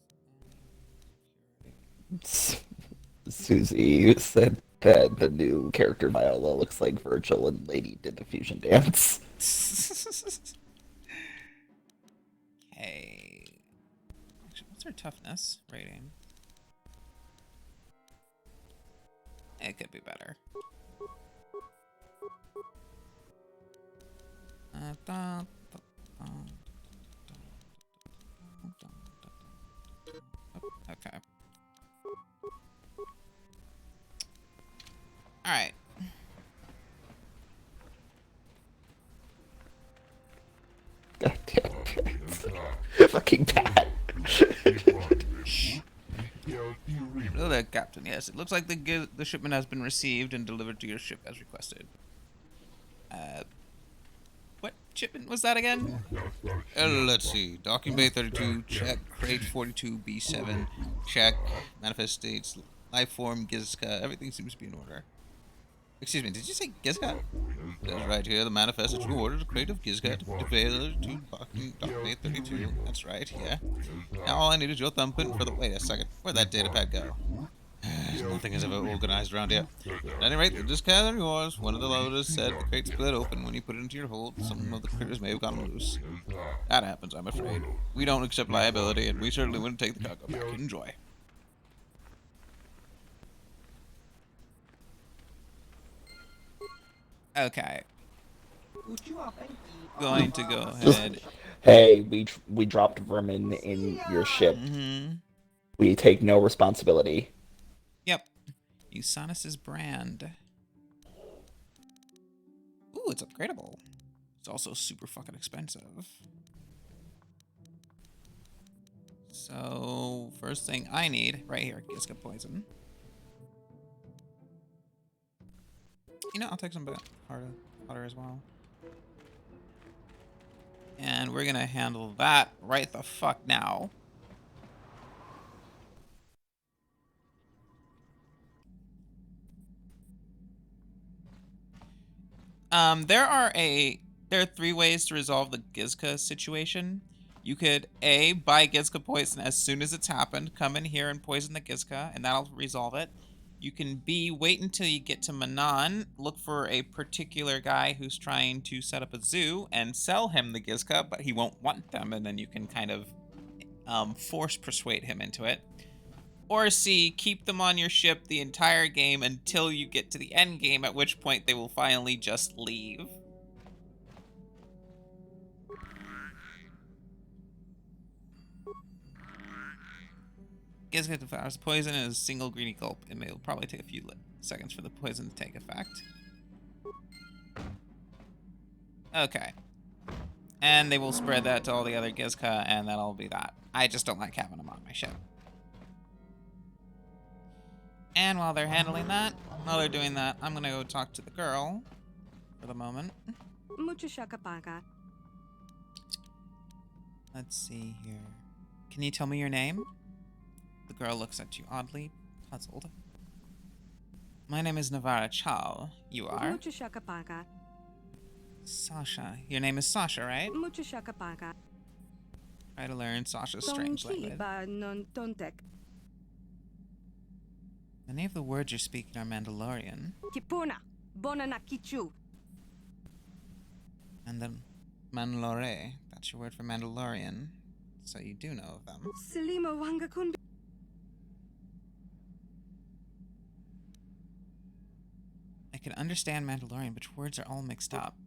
Susie, you said The new character Viola looks like Virgil and Lady did the fusion dance. Okay. Actually, what's her toughness rating? It could be better. Okay. All right. God damn it. Fucking bad. Hello there, Captain. Yes, it looks like the shipment has been received and delivered to your ship as requested. What shipment was that again? Let's see. Docking Bay 32, check. Crate 42B7, check. Manifest states, life form, Gizka. Everything seems to be in order. Excuse me, did you say Gizka? That's right here. The manifest is you ordered a crate of Gizka to deliver to Docking Bay 32. That's right, yeah. Now all I need is your thumbprint for the... Wait a second. Where'd that datapad go? Nothing is ever organized around here. At any rate, the discount are yours. One of the loaders said the crate split open when you put it into your hold. Some of the critters may have gotten loose. That happens, I'm afraid. We don't accept liability, and we certainly wouldn't take the cargo back. Enjoy. Okay. Going to go ahead. Hey, we dropped vermin in your ship. Mm-hmm. We take no responsibility. Yep. Usanis's brand. Ooh, it's upgradable. It's also super fucking expensive. So, first thing I need, right here, Gizka poison. You know, I'll take some powder as well. And we're gonna handle that right the fuck now. There are 3 ways to resolve the Gizka situation. You could A, buy Gizka poison as soon as it's happened, come in here and poison the Gizka, and that'll resolve it. You can B, wait until you get to Manan, look for a particular guy who's trying to set up a zoo, and sell him the Gizka, but he won't want them, and then you can kind of force persuade him into it. Or C, keep them on your ship the entire game until you get to the end game, at which point they will finally just leave. Gizka devours the poison in a single greedy gulp. It will probably take a few seconds for the poison to take effect. Okay. And they will spread that to all the other Gizka, and that'll be that. I just don't like having them on my ship. And while they're handling that, while they're doing that, I'm gonna go talk to the girl for the moment. Mucho shakapaka. Let's see here. Can you tell me your name? The girl looks at you oddly, puzzled. My name is Navarra Chal. You are? Mucho shakapaka. Sasha. Your name is Sasha, right? Mucho shakapaka. Try to learn Sasha's strange language. Non tontek. Many of the words you're speaking are Mandalorian. Kipuna. Bona na kichu. And then Mandalore. That's your word for Mandalorian. So you do know of them. Selima wanga kun. I can understand Mandalorian, but your words are all mixed up.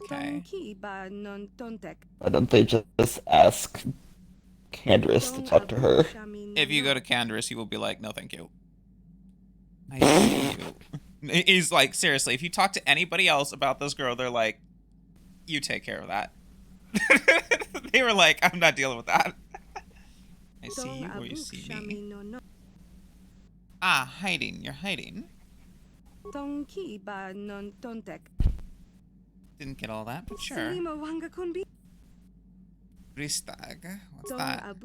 Okay. Non tontek. Why don't they just ask Candace to talk to her? If you go to Candace, he will be like, no, thank you. I hate you. He's like, seriously, if you talk to anybody else about this girl, they're like, you take care of that. They were like, I'm not dealing with that. I see you or you see me. Ah, hiding. You're hiding. Non tontek. Didn't get all that, but sure. Ristag. What's that?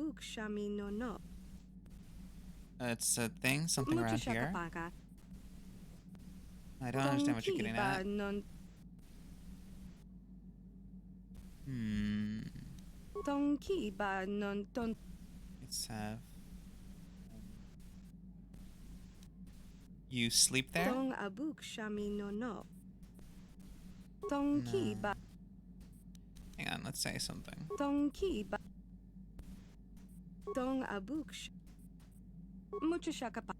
It's a thing, something around here. I don't understand what you're getting at. It's You sleep there? Tong abuk shami no no. Tong ki ba. Hang on, let's say something. Tong ki ba. Tong abuk sh. Mucho shaka pa.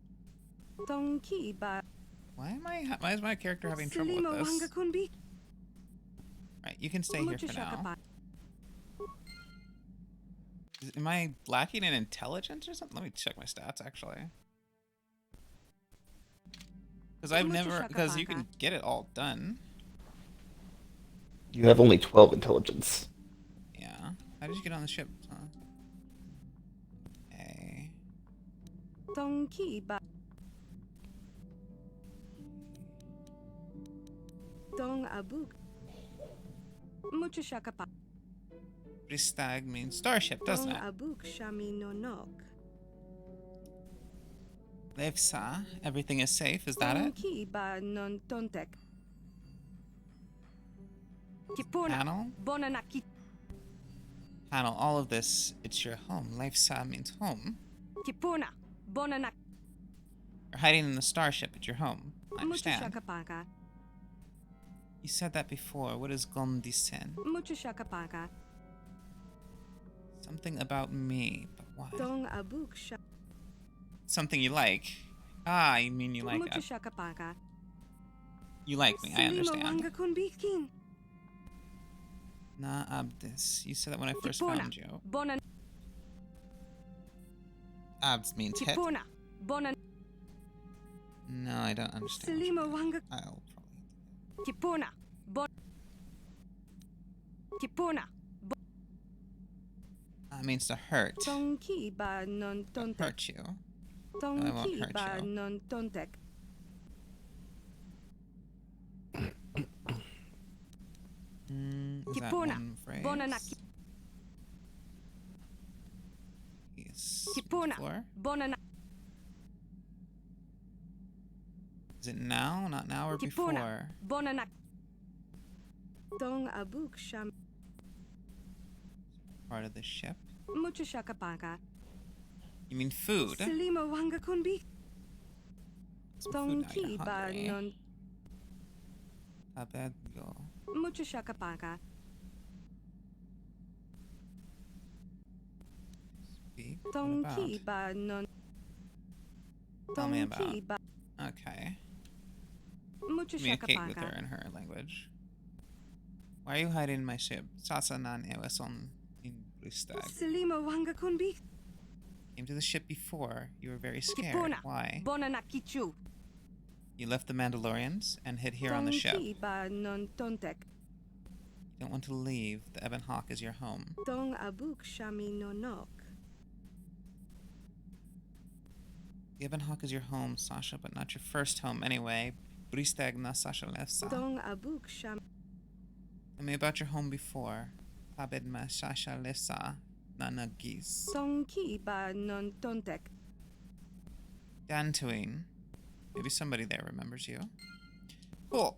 Tong ki ba. Why is my character having trouble Salimo with wanga this? kunbi. Right, you can stay here Mucho for shaka now. pa. Am I lacking in intelligence or something? Let me check my stats actually. Because you can get it all done. You have only 12 intelligence. Yeah. How did you get on the ship? Okay. Tong ki ba. Tong abuk. Mucho shaka pa. Bristag means starship, doesn't Tong it? abuk shami no nok. Levsa, everything is safe, is that Tong it? ki ba non tontek. Kipuna. Panel? Bona na ki. Panel, all of this, it's your home. Levsa means home. Kipuna. Bona na. You're hiding in the starship at your home. I Mucho understand. shaka paka. You said that before. What is Gondisen? Mucho shaka paka. Something about me, but why? Tong abuk shaka. Something you like. Ah, you mean you like Mucho it. shaka paka. You like me, I Salimo understand. wanga kunbikin. Na Abdis. You said that when I first Kipuna. found you. Bona. Abs means hit. Kipuna. Bona. No, I don't understand. what you Salimo mean. wanga. I'll probably. Kipuna. Bon. Kipuna. That means to hurt. Tong ki ba non tontek. Hurt you. Tong I won't ki hurt ba you. non tontek. Is that Kipuna. one phrase? Bona na. Yes. Kipuna. Floor? Bona na. Is it now? Not now or Kipuna. before? Bona na. Tong abuk sham. Part of the ship? Mucho shaka paka. You mean food? Salimo wanga kunbi. Some Tong food now, ki you're ba hungry. non. Abedgo. Mucho shaka paka. Speak. What Tong about? ki ba non. Tell me Tong about. ki ba. Okay. Mucho shaka Communicate with her paka. in her language. Why are you hiding in my ship? Sasanan ewason in Bristag. Salimo wanga kunbi. Came to the ship before. You were very scared. Kipuna. Why? Bona na kichu. You left the Mandalorians and hid here on the ship. Tong You ki ba non tontek. don't want to leave. The Ebon Hawk is your home. Tong abuk shami no nok. The Ebon Hawk is your home, Sasha, but not your first home anyway. Bristag na Sasha Lefsa. Tong abuk sham. Tell me about your home before. Abed ma Sasha Lefsa na Nagis. Tong ki ba non tontek. Dantooine. Maybe somebody there remembers you. Cool.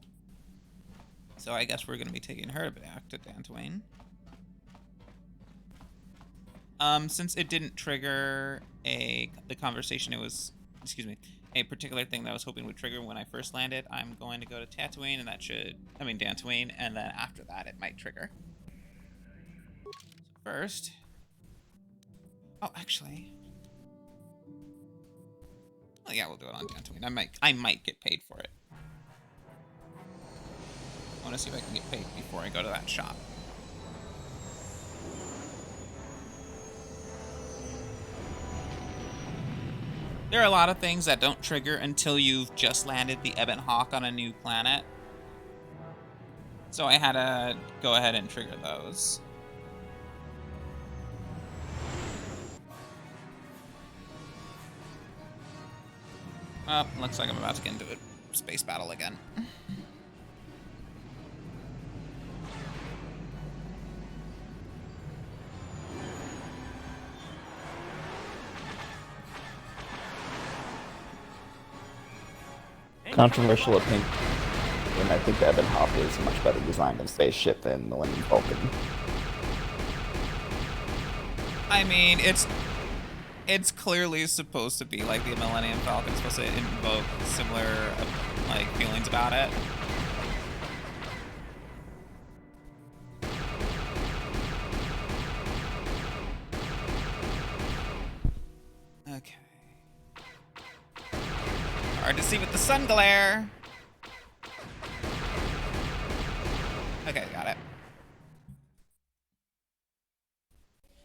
So I guess we're gonna be taking her back to Dantooine. Since it didn't trigger the conversation, it was, excuse me, a particular thing that I was hoping would trigger when I first landed, I'm going to go to Dantooine, and Dantooine, and then after that it might trigger. So first, oh, actually, oh yeah, we'll do it on Dantooine. I might get paid for it. I want to see if I can get paid before I go to that shop. There are a lot of things that don't trigger until you've just landed the Ebon Hawk on a new planet. So I had to go ahead and trigger those. Oh, looks like I'm about to get into a space battle again. Controversial opinion. And I think the Ebon Hawk is a much better design of spaceship than Millennium Falcon. I mean, it's It's clearly supposed to be like the Millennium Falcon. It's supposed to invoke similar like feelings about it. Okay. Hard to see with the sun glare. Okay, got it.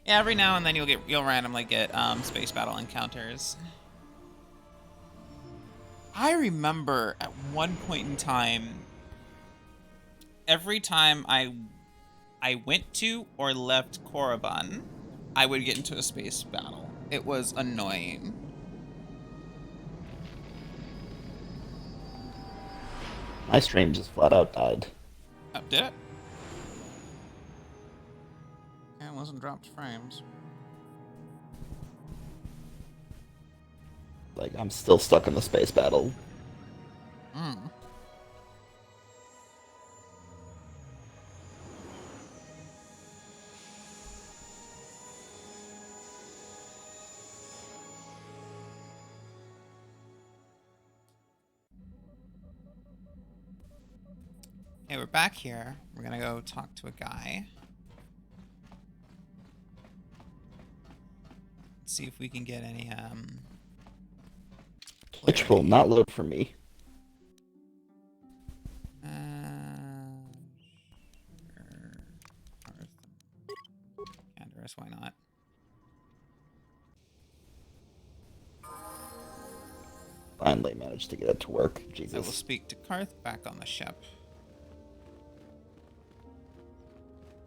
Yeah, every now and then you'll randomly get space battle encounters. I remember at one point in time, every time I went to or left Korriban, I would get into a space battle. It was annoying. My stream just flat out died. Oh, did it? It wasn't dropped frames. Like, I'm still stuck in the space battle. Hmm. Okay, we're back here. We're gonna go talk to a guy. Let's see if we can get any, Which will not load for me. Sure. Canderous, why not? Finally managed to get it to work. Jesus. I will speak to Karth back on the ship.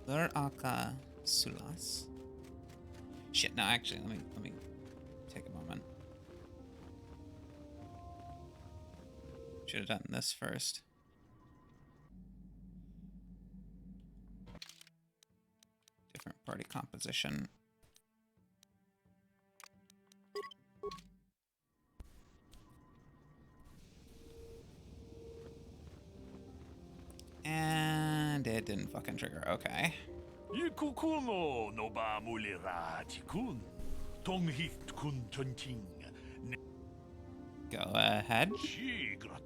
Lur Aka Sulas. Shit, no, actually, let me take a moment. Should have done this first. Different party composition. And it didn't fucking trigger. Okay. Go ahead.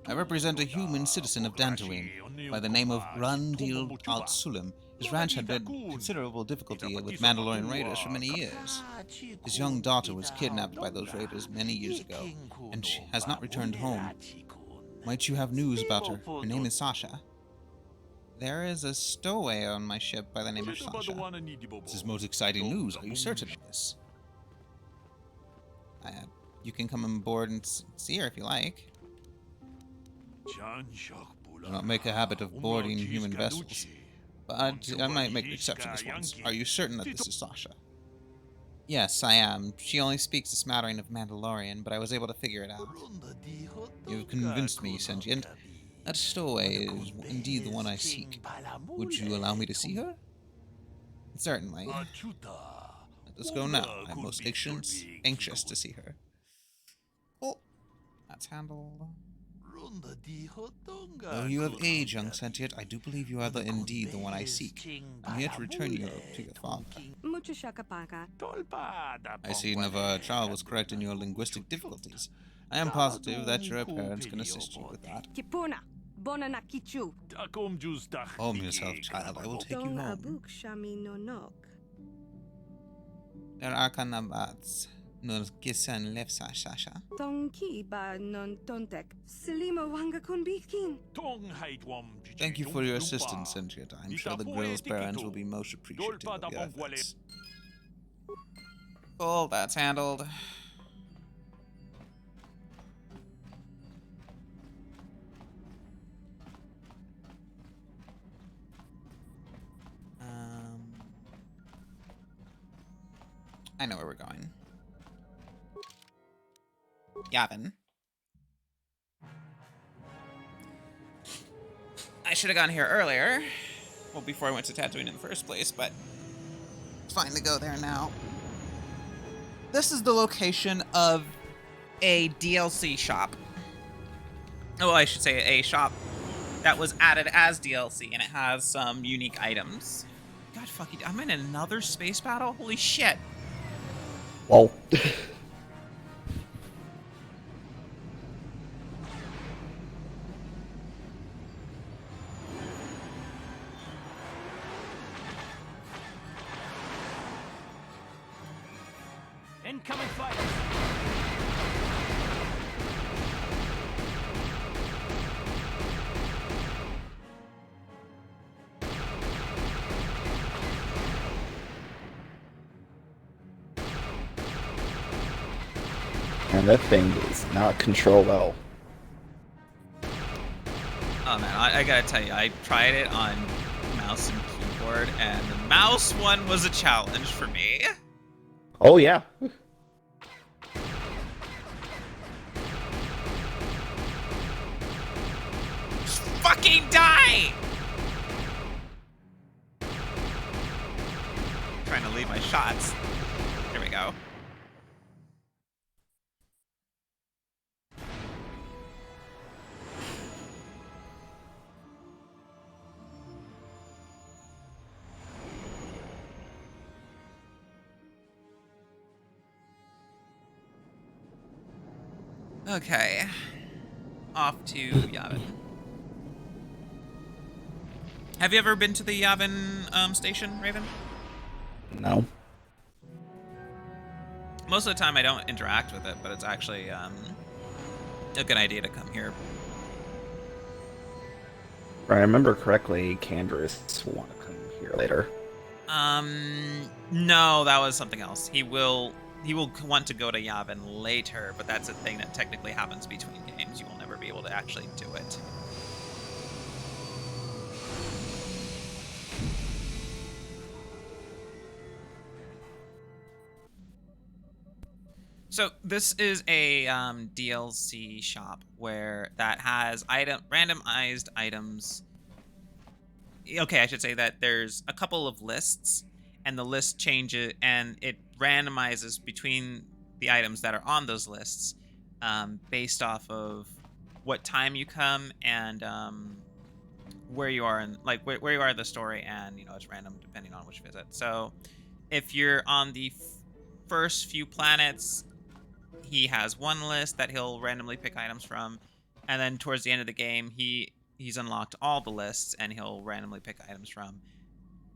I represent a human citizen of Dantooine by the name of Randil Al-Sulim. His ranch had had considerable difficulty with Mandalorian raiders for many years. His young daughter was kidnapped by those raiders many years ago, and she has not returned home. Might you have news about her? Her name is Sasha. There is a stowaway on my ship by the name of Sasha. This is most exciting news. Are you certain of this? You can come on board and see her if you like. Do not make a habit of boarding human vessels, but I might make exceptions once. Are you certain that this is Sasha? Yes, I am. She only speaks a smattering of Mandalorian, but I was able to figure it out. You've convinced me, Sentient. That stowaway is indeed the one I seek. Would you allow me to see her? Certainly. Let us go now. I'm most anxious to see her. Cool. That's handled. Though you have aged, young Sentient, I do believe you are indeed the one I seek. I'm here to return you to your father. I see Nava Chal was correct in your linguistic difficulties. I am positive that your parents can assist you with that. Home yourself, child. I will take you home. There are kanabats. Nur kisan lefsa Sasha. Thank you for your assistance, Sentient. I'm sure the girl's parents will be most appreciative of your efforts. Cool, that's handled. I know where we're going. Yavin. I should have gone here earlier. Well, before I went to Tatooine in the first place, but it's fine to go there now. This is the location of a DLC shop. Oh, I should say a shop that was added as DLC, and it has some unique items. God fucking, I'm in another space battle? Holy shit. Well. Incoming fighters! And that thing does not control well. Oh man, I gotta tell you, I tried it on mouse and keyboard, and the mouse one was a challenge for me. Oh yeah. Just fucking die! Trying to lead my shots. Here we go. Okay. Off to Yavin. Have you ever been to the Yavin station, Raven? No. Most of the time I don't interact with it, but it's actually a good idea to come here. If I remember correctly, Candra's want to come here later. No, that was something else. He will want to go to Yavin later, but that's a thing that technically happens between games. You will never be able to actually do it. So this is a DLC shop where that has randomized items. Okay, I should say that there's a couple of lists, and the list changes, and it randomizes between the items that are on those lists based off of what time you come and where you are in, like where you are in the story, and it's random depending on which visit. So if you're on the first few planets, he has one list that he'll randomly pick items from, and then towards the end of the game, he's unlocked all the lists and he'll randomly pick items from.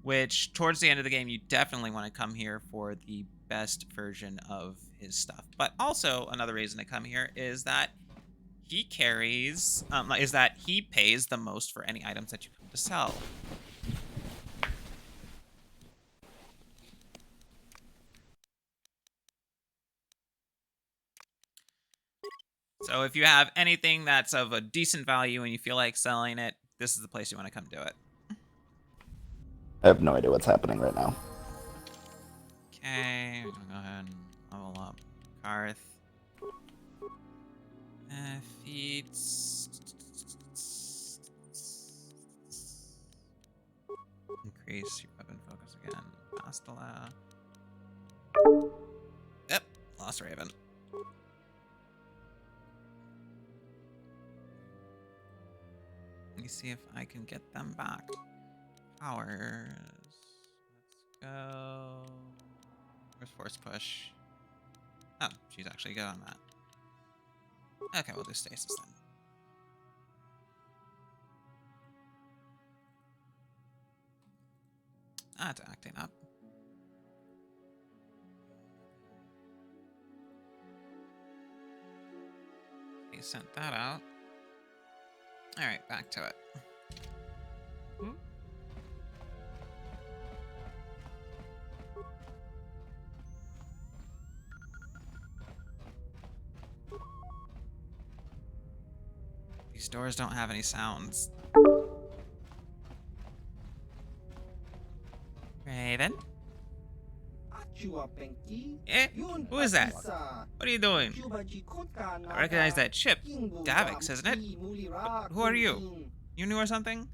Which towards the end of the game, you definitely want to come here for the best version of his stuff. But also another reason to come here is that he carries, he pays the most for any items that you come to sell. So if you have anything that's of a decent value and you feel like selling it, this is the place you want to come do it. I have no idea what's happening right now. Okay, I'm gonna go ahead and level up Karth. Feats. Increase your weapon focus again. Astala. Yep, lost Raven. Let me see if I can get them back. Powers. Let's go. Where's Force Push? Oh, she's actually good on that. Okay, we'll do Stasis then. That's acting up. He sent that out. Alright, back to it. These doors don't have any sounds. Raven? Eh? Who is that? What are you doing? I recognize that ship. Davix, isn't it? But who are you? You new or something?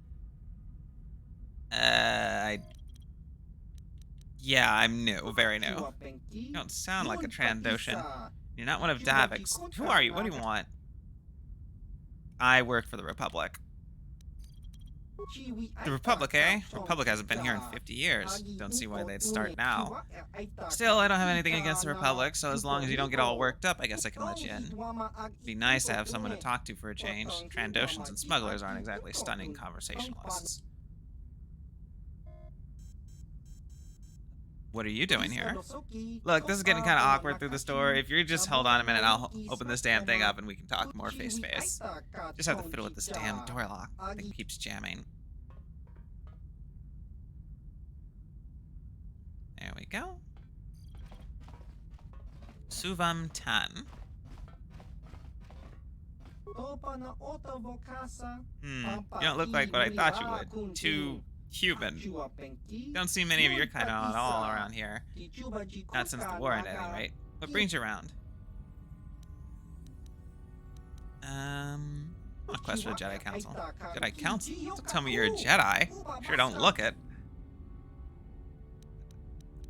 Yeah, I'm new. Very new. You don't sound like a Trandoshan. You're not one of Davix. Who are you? What do you want? I work for the Republic. The Republic, eh? Republic hasn't been here in 50 years. Don't see why they'd start now. Still, I don't have anything against the Republic, so as long as you don't get all worked up, I guess I can let you in. It'd be nice to have someone to talk to for a change. Trandoshans and smugglers aren't exactly stunning conversationalists. What are you doing here? Look, this is getting kind of awkward through this door. If you just hold on a minute, I'll open this damn thing up and we can talk more face to face. Just have to fiddle with this damn door lock. Thing keeps jamming. There we go. Suvam Tan. You don't look like what I thought you would. Too human. Don't see many of your kind at all around here. Not since the war ended, anyway. What brings you around? A quest for the Jedi Council. Jedi Council? Don't tell me you're a Jedi. Sure don't look it.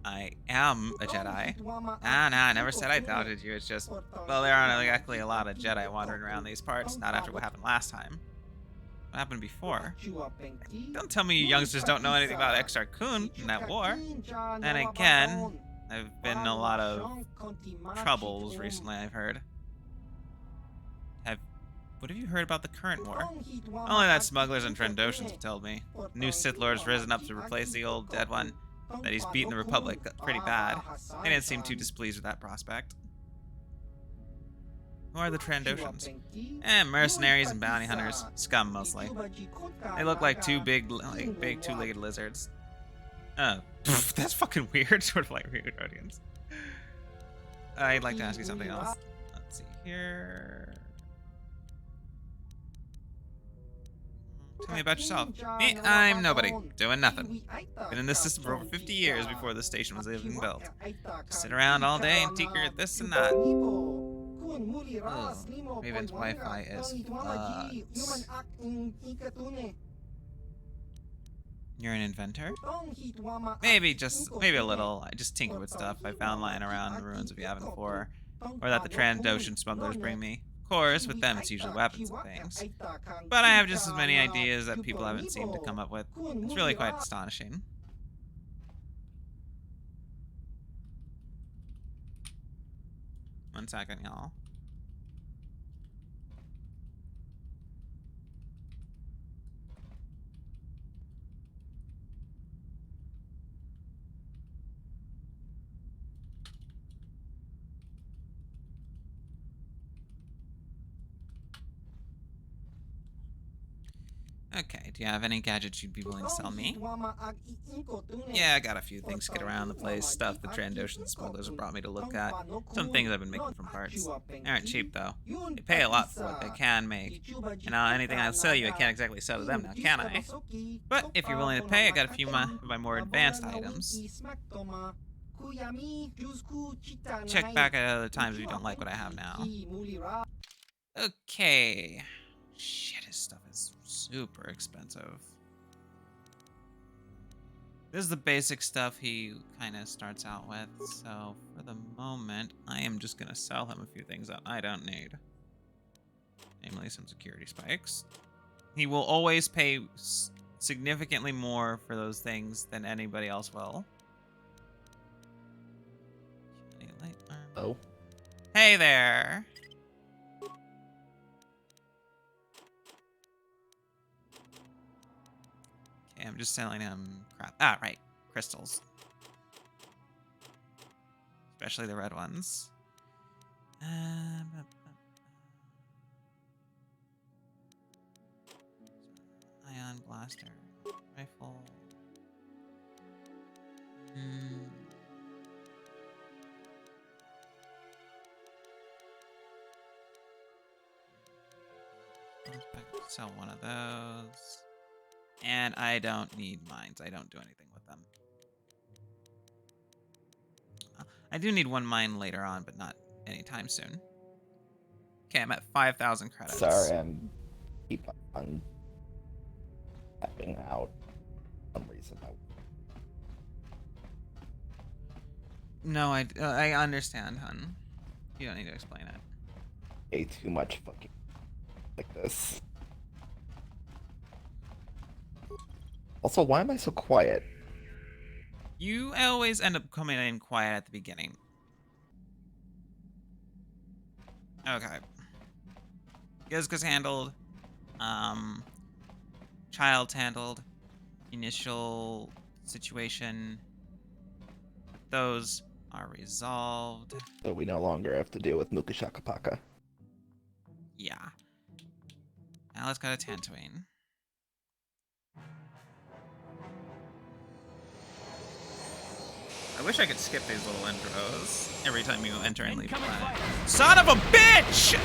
I am a Jedi. Nah, I never said I doubted you. It's just, well, there aren't exactly a lot of Jedi wandering around these parts. Not after what happened last time. What happened before? Don't tell me you youngsters don't know anything about Exar Kun and that war. Then again, I've been in a lot of troubles recently, I've heard. What have you heard about the current war? Only that smugglers and Trandoshans have told me. The new Sith Lord's risen up to replace the old dead one. That he's beaten the Republic pretty bad. They didn't seem too displeased with that prospect. Who are the Trandoshans? Mercenaries and bounty hunters. Scum, mostly. They look like two big two-legged lizards. Oh, that's fucking weird. Sort of like weird audience. I'd like to ask you something else. Let's see here. Tell me about yourself. Me, I'm nobody. Doing nothing. Been in this system for over 50 years before the station was even built. Just sit around all day and tinker at this and that. Oh, Raven's Wi-Fi is fucked. You're an inventor? Maybe a little. I just tinker with stuff I found lying around the ruins of Yavin 4, or that the Trandoshan smugglers bring me. Of course, with them it's usually weapons and things. But I have just as many ideas that people haven't seemed to come up with. It's really quite astonishing. One second, y'all. Okay, do you have any gadgets you'd be willing to sell me? Yeah, I got a few things to get around the place, stuff the Trandoshan smugglers have brought me to look at. Some things I've been making from parts. They aren't cheap, though. They pay a lot for what they can make. And anything I'll sell you, I can't exactly sell to them now, can I? But if you're willing to pay, I got a few of my more advanced items. Check back at other times if you don't like what I have now. Okay. Shit, his stuff is super expensive. This is the basic stuff he kind of starts out with, so for the moment, I am just going to sell him a few things that I don't need. Namely, some security spikes. He will always pay significantly more for those things than anybody else will. Oh. Hey there! Okay, I'm just selling him crap. Ah, right. Crystals. Especially the red ones. Ion blaster. Rifle. Sell one of those. And I don't need mines. I don't do anything with them. I do need one mine later on, but not anytime soon. Okay, I'm at 5,000 credits. Sorry, I'm keep on tapping out for some reason. No, I understand, hun. You don't need to explain it. Way too much fucking like this. Also, why am I so quiet? You always end up coming in quiet at the beginning. Okay. Gizka's handled. Child's handled. Initial situation. those are resolved. So we no longer have to deal with Mukashakapaka. Yeah. Now let's go to Tatooine. I wish I could skip these little intros every time you enter and leave the planet. Son of a bitch!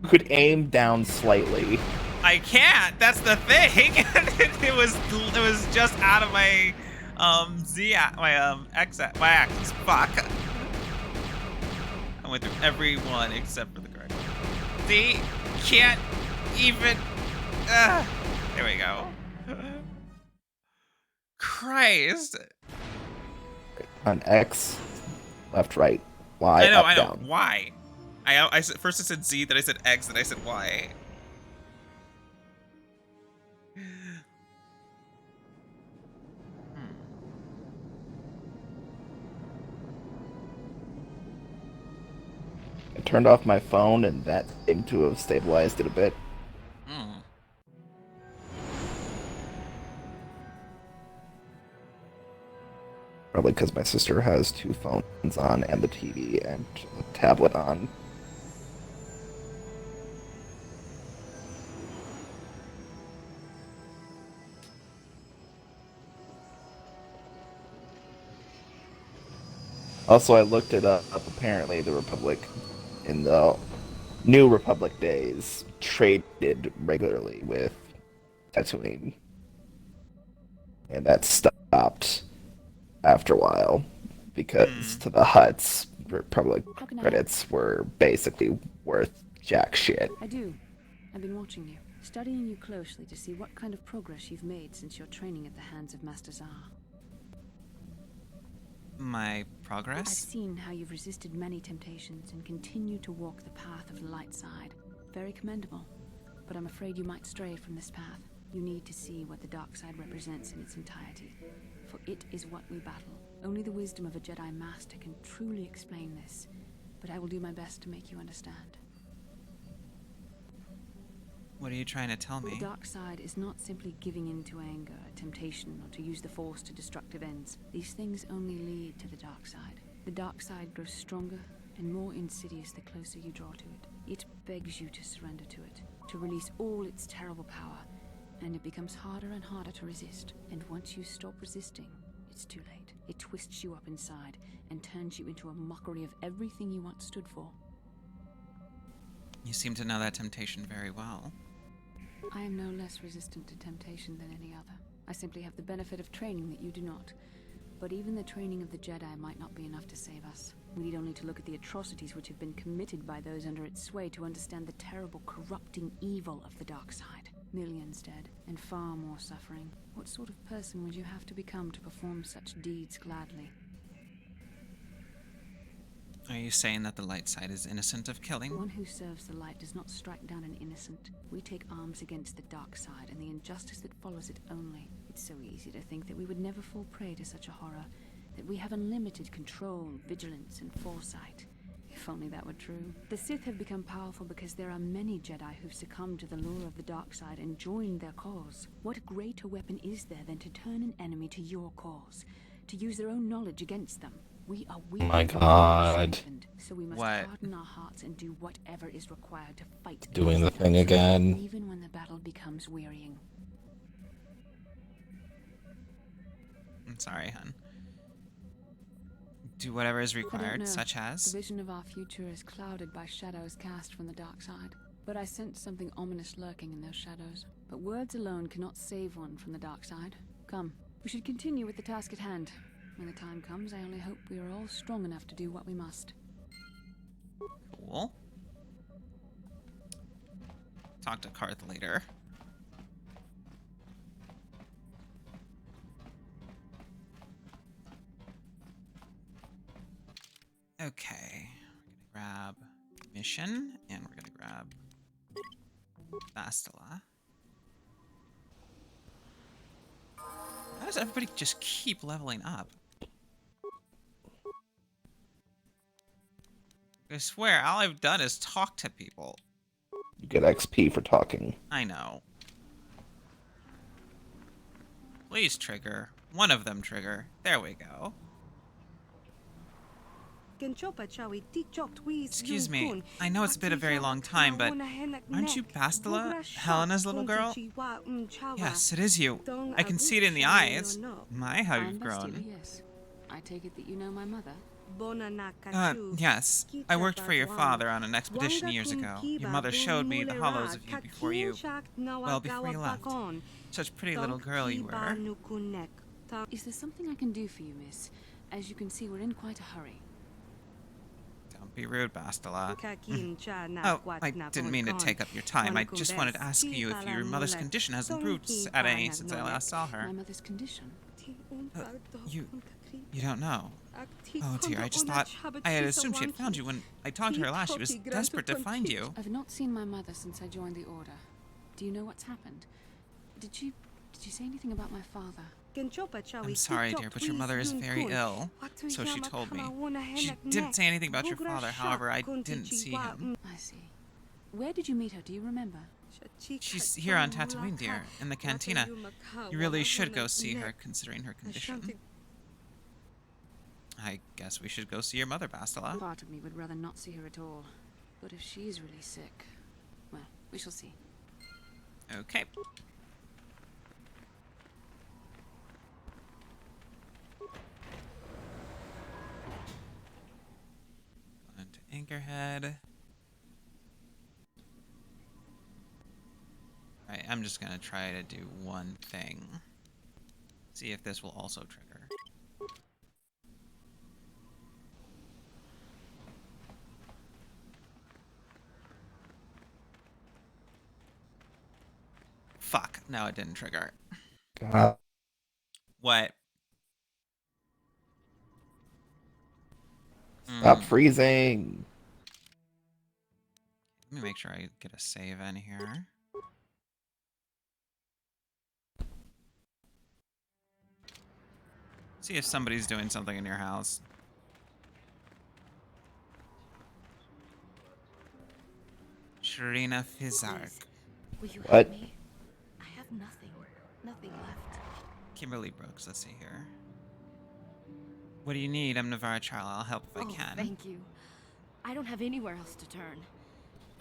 You could aim down slightly. I can't. That's the thing. it was just out of my my axis. Fuck. I went through every one except for the correct one. See? Can't even. There we go. Christ. On X, left, right, Y, I know. up, down. Why? First I said Z, then I said X, then I said Y. I turned off my phone, and that seemed to have stabilized it a bit. Probably because my sister has 2 phones on and the TV and the tablet on. Also, I looked it up. Apparently, the Republic, in the New Republic days, traded regularly with Tatooine. And that stopped after a while, because to the Hutts, Republic credits were basically worth jack shit. I do. I've been watching you, studying you closely to see what kind of progress you've made since your training at the hands of Master Zar. My progress? I've seen how you've resisted many temptations and continue to walk the path of the light side. Very commendable. But I'm afraid you might stray from this path. You need to see what the dark side represents in its entirety. For it is what we battle. Only the wisdom of a Jedi Master can truly explain this. But I will do my best to make you understand. What are you trying to tell me? The dark side is not simply giving in to anger, temptation, or to use the Force to destructive ends. These things only lead to the dark side. The dark side grows stronger and more insidious the closer you draw to it. It begs you to surrender to it, to release all its terrible power, and it becomes harder and harder to resist. And once you stop resisting, it's too late. It twists you up inside and turns you into a mockery of everything you once stood for. You seem to know that temptation very well. I am no less resistant to temptation than any other. I simply have the benefit of training that you do not. But even the training of the Jedi might not be enough to save us. We need only to look at the atrocities which have been committed by those under its sway to understand the terrible, corrupting evil of the dark side. Millions dead, and far more suffering. What sort of person would you have to become to perform such deeds gladly? Are you saying that the light side is innocent of killing? One who serves the light does not strike down an innocent. We take arms against the dark side and the injustice that follows it only. It's so easy to think that we would never fall prey to such a horror, that we have unlimited control, vigilance, and foresight. If only that were true. The Sith have become powerful because there are many Jedi who've succumbed to the lure of the dark side and joined their cause. What greater weapon is there than to turn an enemy to your cause, to use their own knowledge against them? We are weak. Oh my god. So we must harden our hearts and do whatever is required to fight. Doing the thing again. Even when the battle becomes wearying. I'm sorry, hun. Do whatever is required, such as? The vision of our future is clouded by shadows cast from the dark side. But I sense something ominous lurking in those shadows. But words alone cannot save one from the dark side. Come, we should continue with the task at hand. When the time comes, I only hope we are all strong enough to do what we must. Cool. Talk to Karth later. Okay. We're gonna grab mission, and we're gonna grab Bastila. How does everybody just keep leveling up? I swear, all I've done is talk to people. You get XP for talking. I know. Please trigger. One of them trigger. There we go. Excuse me. I know it's been a very long time, but aren't you Bastila, Helena's little girl? Yes, it is you. I can see it in the eyes. My, how you've grown. Yes. I take it that you know my mother? Yes. I worked for your father on an expedition years ago. Your mother showed me the hollows of you before you... Well, before you left. Such a pretty little girl you were. Is there something I can do for you, miss? As you can see, we're in quite a hurry. Don't be rude, Bastila. Oh, I didn't mean to take up your time. I just wanted to ask you if your mother's condition has improved at any since I last saw her. My mother's condition? You don't know. Oh dear, I just thought... I had assumed she had found you. When I talked to her last, she was desperate to find you. I've not seen my mother since I joined the Order. Do you know what's happened? Did she say anything about my father? I'm sorry, dear, but your mother is very ill. So she told me. She didn't say anything about your father, however, I didn't see him. I see. Where did you meet her? Do you remember? She's here on Tatooine, dear, in the cantina. You really should go see her, considering her condition. I guess we should go see your mother, Bastila. Part of me would rather not see her at all. But if she's really sick, well, we shall see. Okay. On to Anchorhead. Alright, I'm just gonna try to do one thing. See if this will also trigger. Fuck. No, it didn't trigger. God. What? Stop freezing. Let me make sure I get a save in here. See if somebody's doing something in your house. Sharina Fizark. Will you What? help me? I have nothing left. Kimberly Brooks, let's see here. What do you need? I'm Navarra Charla. I'll help if I can. Thank you. I don't have anywhere else to turn.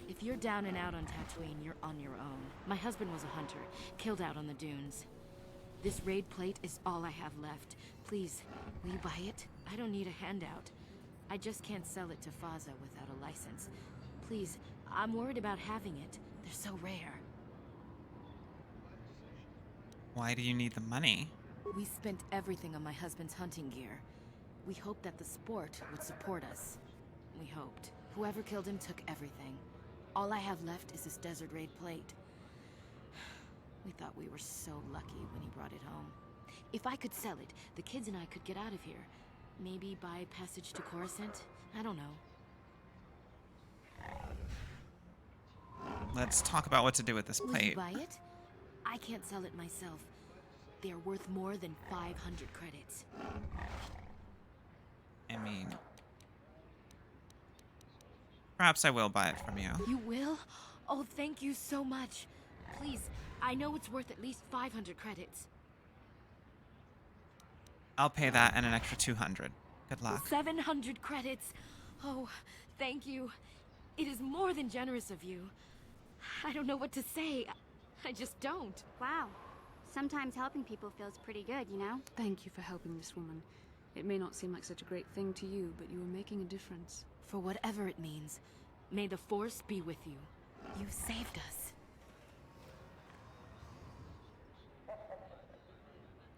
If you're down and out on Tatooine, you're on your own. My husband was a hunter, killed out on the dunes. This raid plate is all I have left. Please, will you buy it? I don't need a handout. I just can't sell it to Faza without a license. Please, I'm worried about having it. They're so rare. Why do you need the money? We spent everything on my husband's hunting gear. We hoped that the sport would support us. We hoped. Whoever killed him took everything. All I have left is this desert raid plate. We thought we were so lucky when he brought it home. If I could sell it, the kids and I could get out of here. Maybe buy passage to Coruscant? I don't know. Let's talk about what to do with this Will you plate. buy it? I can't sell it myself. They're worth more than 500 credits. I mean... Perhaps I will buy it from you. You will? Oh, thank you so much. Please, I know it's worth at least 500 credits. I'll pay that and an extra 200. Good luck. 700 credits. Oh, thank you. It is more than generous of you. I don't know what to say. I just don't. Wow. Sometimes helping people feels pretty good, you know? Thank you for helping this woman. It may not seem like such a great thing to you, but you are making a difference. For whatever it means, may the Force be with you. You saved us.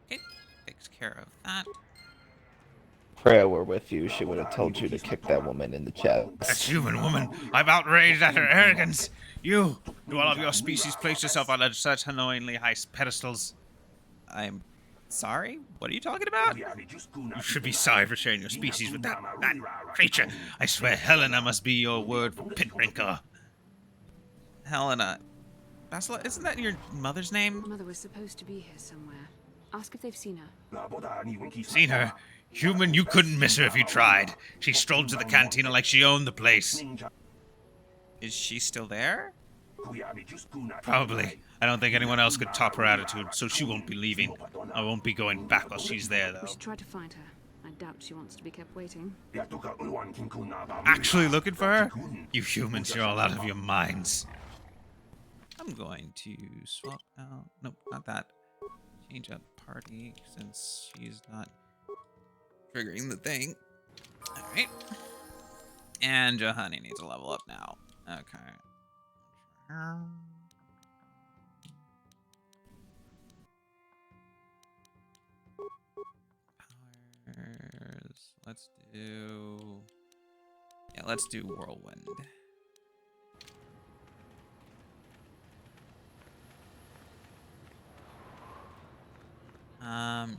Okay, takes care of that. Freya were with you, she would have told you to kick that woman in the chest. That human woman! I'm outraged at her arrogance! You! Do all of your species place yourself on such annoyingly high pedestals? I'm sorry? What are you talking about? You should be sorry for sharing your species with that creature. I swear Helena must be your word for pit wrinkler. Helena. Bastila, isn't that your mother's name? Mother was supposed to be here somewhere. Ask if they've seen her. Seen her? Human, you couldn't miss her if you tried. She strolled to the cantina like she owned the place. Is she still there? Probably. I don't think anyone else could top her attitude, so she won't be leaving. I won't be going back while she's there, We though. should try to find her. I doubt she wants to be kept waiting. Actually looking for her? You humans, you're all out of your minds. I'm going to swap out... Nope, not that. Change up party, since she's not triggering the thing. Alright. And Johanny needs a level up now. Okay. Powers. Let's do... Yeah, let's do Whirlwind.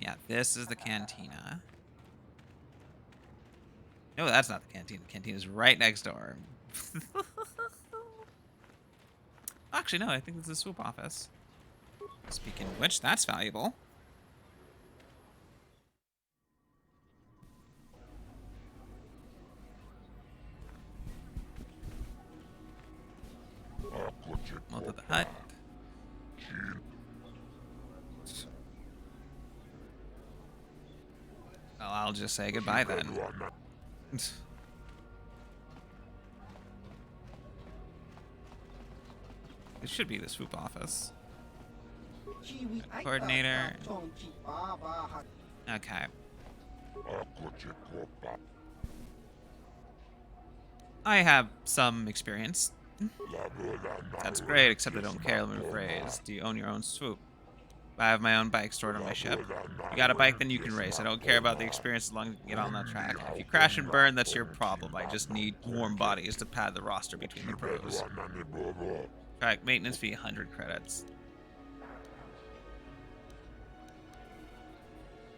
Yeah, this is the cantina. No, that's not the cantina. The cantina's right next door. Actually, no, I think this is the swoop office. Speaking of which, that's valuable. Mouth of the hut. Well, I'll just say goodbye then. It should be the swoop office. Coordinator. Okay. I have some experience. That's great, except I don't care. Let me rephrase. Do you own your own swoop? I have my own bike stored on my ship. You got a bike, then you can race. I don't care about the experience as long as you can get on that track. If you crash and burn, that's your problem. I just need warm bodies to pad the roster between the pros. Track maintenance fee, 100 credits.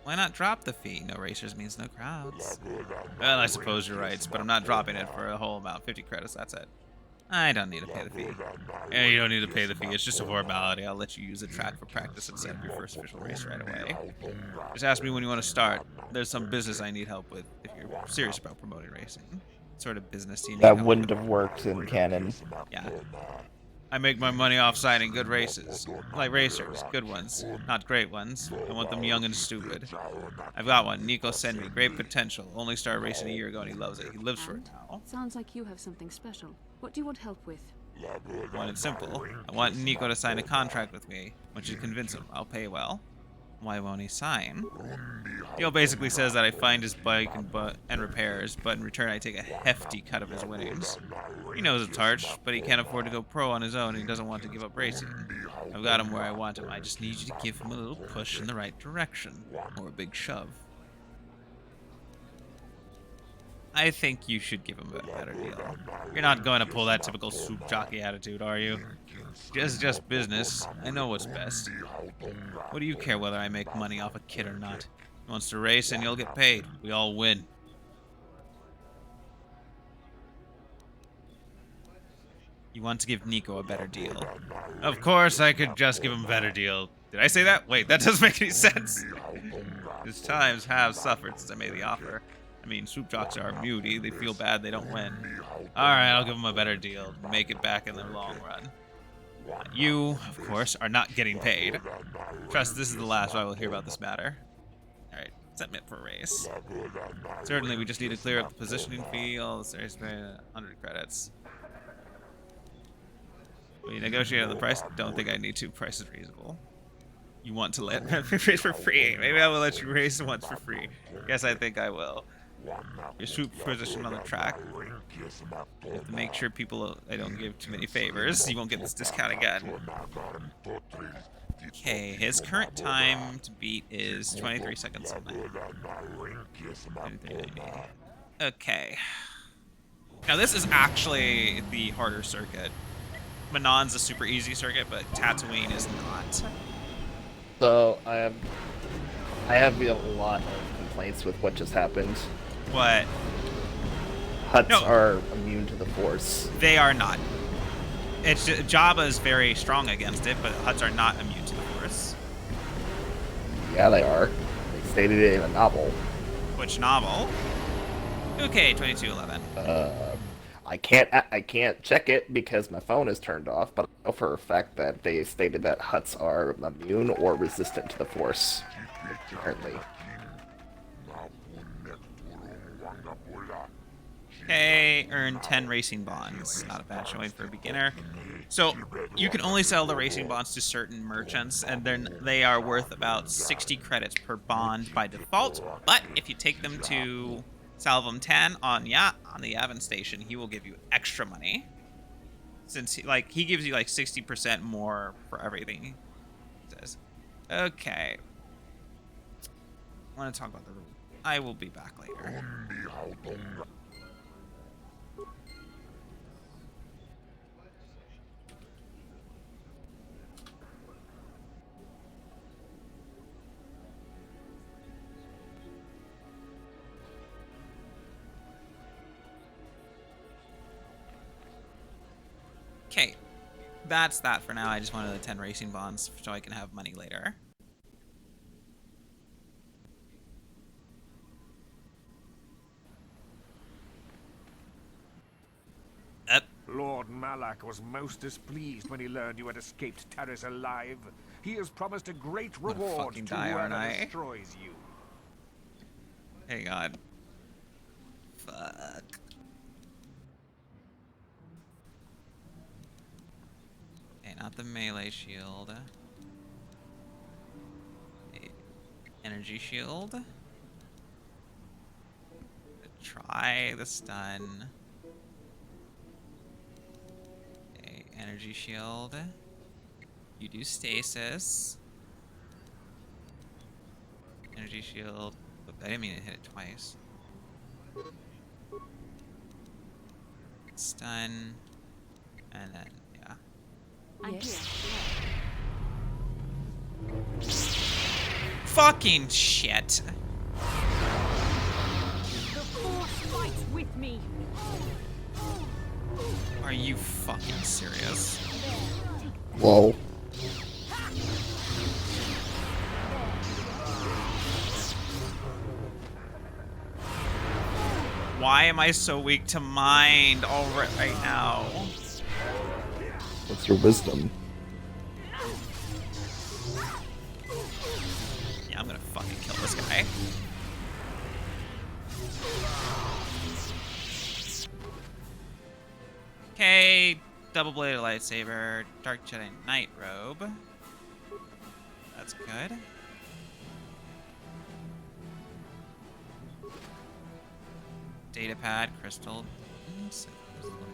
Why not drop the fee? No racers means no crowds. Well, I suppose you're right, but I'm not dropping it for a whole amount. 50 credits, that's it. I don't need to pay the fee. Yeah, you don't need to pay the fee. It's just a formality. I'll let you use the track for practice instead of your first official race right away. Just ask me when you want to start. There's some business I need help with if you're serious about promoting racing. What sort of business do you need That help wouldn't with? have worked in canon. Yeah. I make my money off signing good races. Like racers. Good ones. Not great ones. I want them young and stupid. I've got one. Nico sent me. Great potential. Only started racing a year ago and he loves it. He lives for it now. Sounds like you have something special. What do you want help with? I want it simple. I want Nico to sign a contract with me. Once you convince him, I'll pay well. Why won't he sign? He basically says that I find his bike and repairs, but in return I take a hefty cut of his winnings. He knows it's harsh, but he can't afford to go pro on his own and he doesn't want to give up racing. I've got him where I want him. I just need you to give him a little push in the right direction. Or a big shove. I think you should give him a better deal. You're not going to pull that typical swoop jockey attitude, are you? Just business. I know what's best. What do you care whether I make money off a kid or not? He wants to race and you'll get paid. We all win. You want to give Nico a better deal. Of course I could just give him a better deal. Did I say that? Wait, that doesn't make any sense. His times have suffered since I made the offer. I mean, swoop jocks are muty. They feel bad they don't win. Alright, I'll give them a better deal. Make it back in the long run. You, of course, are not getting paid. Trust, this is the last I will hear about this matter. Alright, submit for a race. Certainly, we just need to clear up the positioning fee. All the serious 100 credits. We negotiate on the price. Don't think I need to. Price is reasonable. You want to let me race for free. Maybe I will let you race once for free. Guess I think I will. Your swoop position on the track. You have to make sure people I don't give too many favors. You won't get this discount again. Okay, his current time to beat is 23 seconds. Okay. Now this is actually the harder circuit. Manon's a super easy circuit, but Tatooine is not. So I have a lot of complaints with what just happened. What? Huts are immune to the Force. They are not. It's just, Jabba is very strong against it, but Huts are not immune to the Force. Yeah, they are. They stated it in a novel. Which novel? Okay, 2211. I can't check it because my phone is turned off, but know for a fact that they stated that Hutts are immune or resistant to the Force, apparently. Okay, earn 10 racing bonds. Not a bad showing for a beginner. So you can only sell the racing bonds to certain merchants, and then they are worth about 60 credits per bond by default. But if you take them to Salvum 10 on the Yavin station, he will give you extra money. Since he gives you like 60% more for everything. He says, okay. I want to talk about the rule. I will be back later. Okay, that's that for now. I just wanted the 10 racing bonds so I can have money later. Lord Malak was most displeased when he learned you had escaped Taris alive. He has promised a great reward to whoever destroys you. Hang on. Fuck. Okay, not the melee shield. Okay, energy shield. Try the stun. Okay, energy shield. You do stasis. Energy shield. I didn't mean to hit it twice. Stun. And then, yeah. Fucking shit. The Force fights with me. Are you fucking serious? Whoa. Why am I so weak to mind right now? What's your wisdom? Yeah, I'm gonna fucking kill this guy. Okay, double-bladed lightsaber, dark Jedi Knight robe. That's good. Datapad, crystal.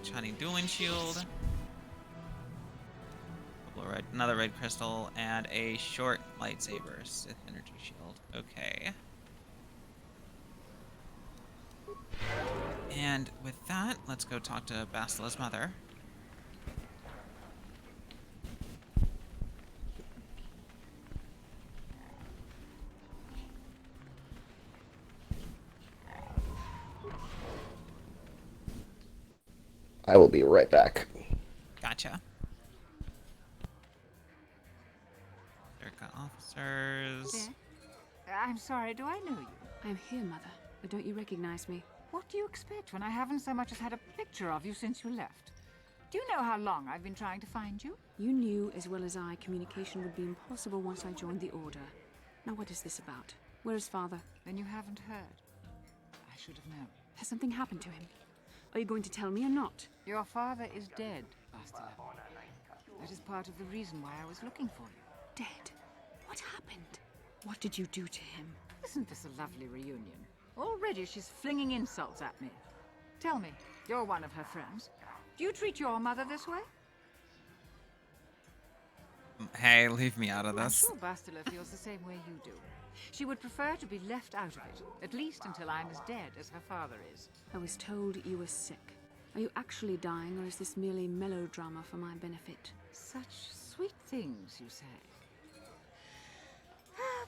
Shiny dueling shield. Another red crystal, and a short lightsaber, Sith energy shield. Okay. And with that, let's go talk to Bastila's mother. I will be right back. Gotcha. Got officers. I'm sorry, do I know you? I'm here, Mother. But don't you recognize me? What do you expect when I haven't so much as had a picture of you since you left? Do you know how long I've been trying to find you? You knew as well as I communication would be impossible once I joined the Order. Now what is this about? Where is Father? Then you haven't heard. I should have known. Has something happened to him? Are you going to tell me or not? Your father is dead, Bastila. That is part of the reason why I was looking for you. Dead? What happened? What did you do to him? Isn't this a lovely reunion? Already she's flinging insults at me. Tell me, you're one of her friends. Do you treat your mother this way? Hey, leave me out of this. I'm sure Bastila feels the same way you do. She would prefer to be left out of it, at least until I'm as dead as her father is. I was told you were sick. Are you actually dying, or is this merely melodrama for my benefit? Such sweet things, you say.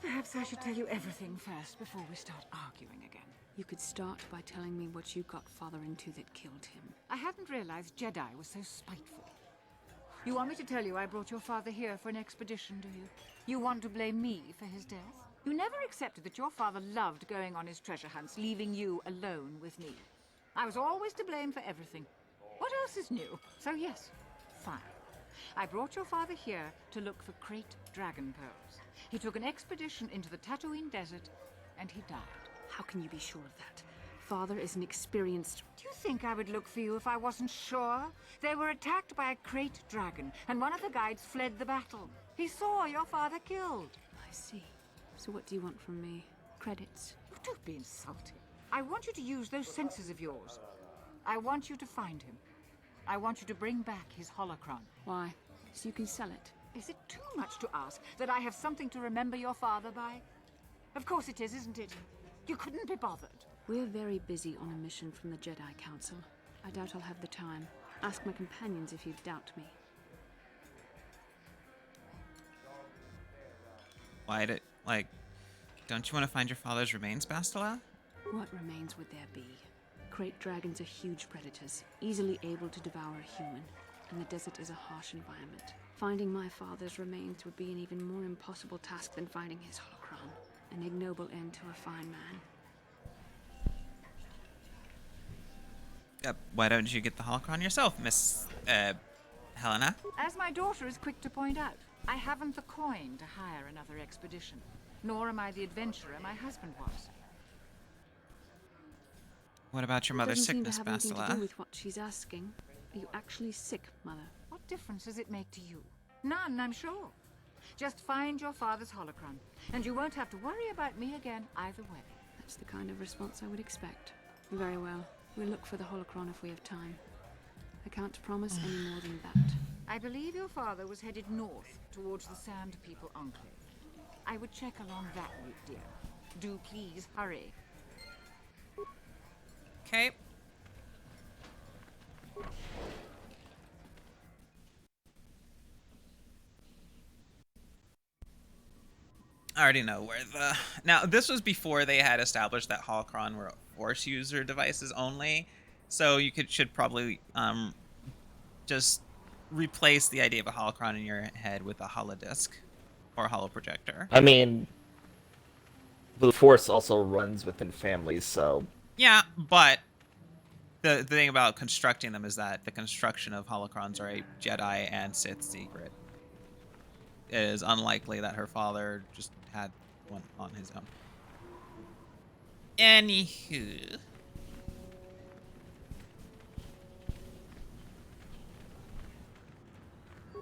Perhaps I should tell you everything first before we start arguing again. You could start by telling me what you got Father into that killed him. I hadn't realized Jedi was so spiteful. You want me to tell you I brought your father here for an expedition, do you? You want to blame me for his death? You never accepted that your father loved going on his treasure hunts, leaving you alone with me. I was always to blame for everything. What else is new? So yes, fine. I brought your father here to look for Krayt dragon pearls. He took an expedition into the Tatooine desert, and he died. How can you be sure of that? Father is an experienced... Do you think I would look for you if I wasn't sure? They were attacked by a Krayt dragon, and one of the guides fled the battle. He saw your father killed. I see. So what do you want from me? Credits? Don't be insulting. I want you to use those senses of yours. I want you to find him. I want you to bring back his holocron. Why? So you can sell it? Is it too much to ask that I have something to remember your father by? Of course it is, isn't it? You couldn't be bothered. We're very busy on a mission from the Jedi Council. I doubt I'll have the time. Ask my companions if you doubt me. Why did, like, don't you want to find your father's remains, Bastila? What remains would there be? Krayt dragons are huge predators, easily able to devour a human, and the desert is a harsh environment. Finding my father's remains would be an even more impossible task than finding his holocron. An ignoble end to a fine man. Why don't you get the holocron yourself, Miss, Helena? As my daughter is quick to point out, I haven't the coin to hire another expedition. Nor am I the adventurer my husband was. What about your mother's sickness, Doesn't seem to have anything to do Bastila? with what she's asking. Are you actually sick, Mother? What difference does it make to you? None, I'm sure. Just find your father's holocron, and you won't have to worry about me again either way. That's the kind of response I would expect. Very well. We'll look for the holocron if we have time. I can't promise any more than that. I believe your father was headed north towards the Sand People Enclave. I would check along that route, dear. Do please hurry. Okay. I already know where the... Now, this was before they had established that holocron were Force user devices only. So you should probably just replace the idea of a holocron in your head with a holodisc or a holoprojector. I mean, the Force also runs within families, so... Yeah, but the thing about constructing them is that the construction of holocrons are a Jedi and Sith secret. It is unlikely that her father just had one on his own. Anywho.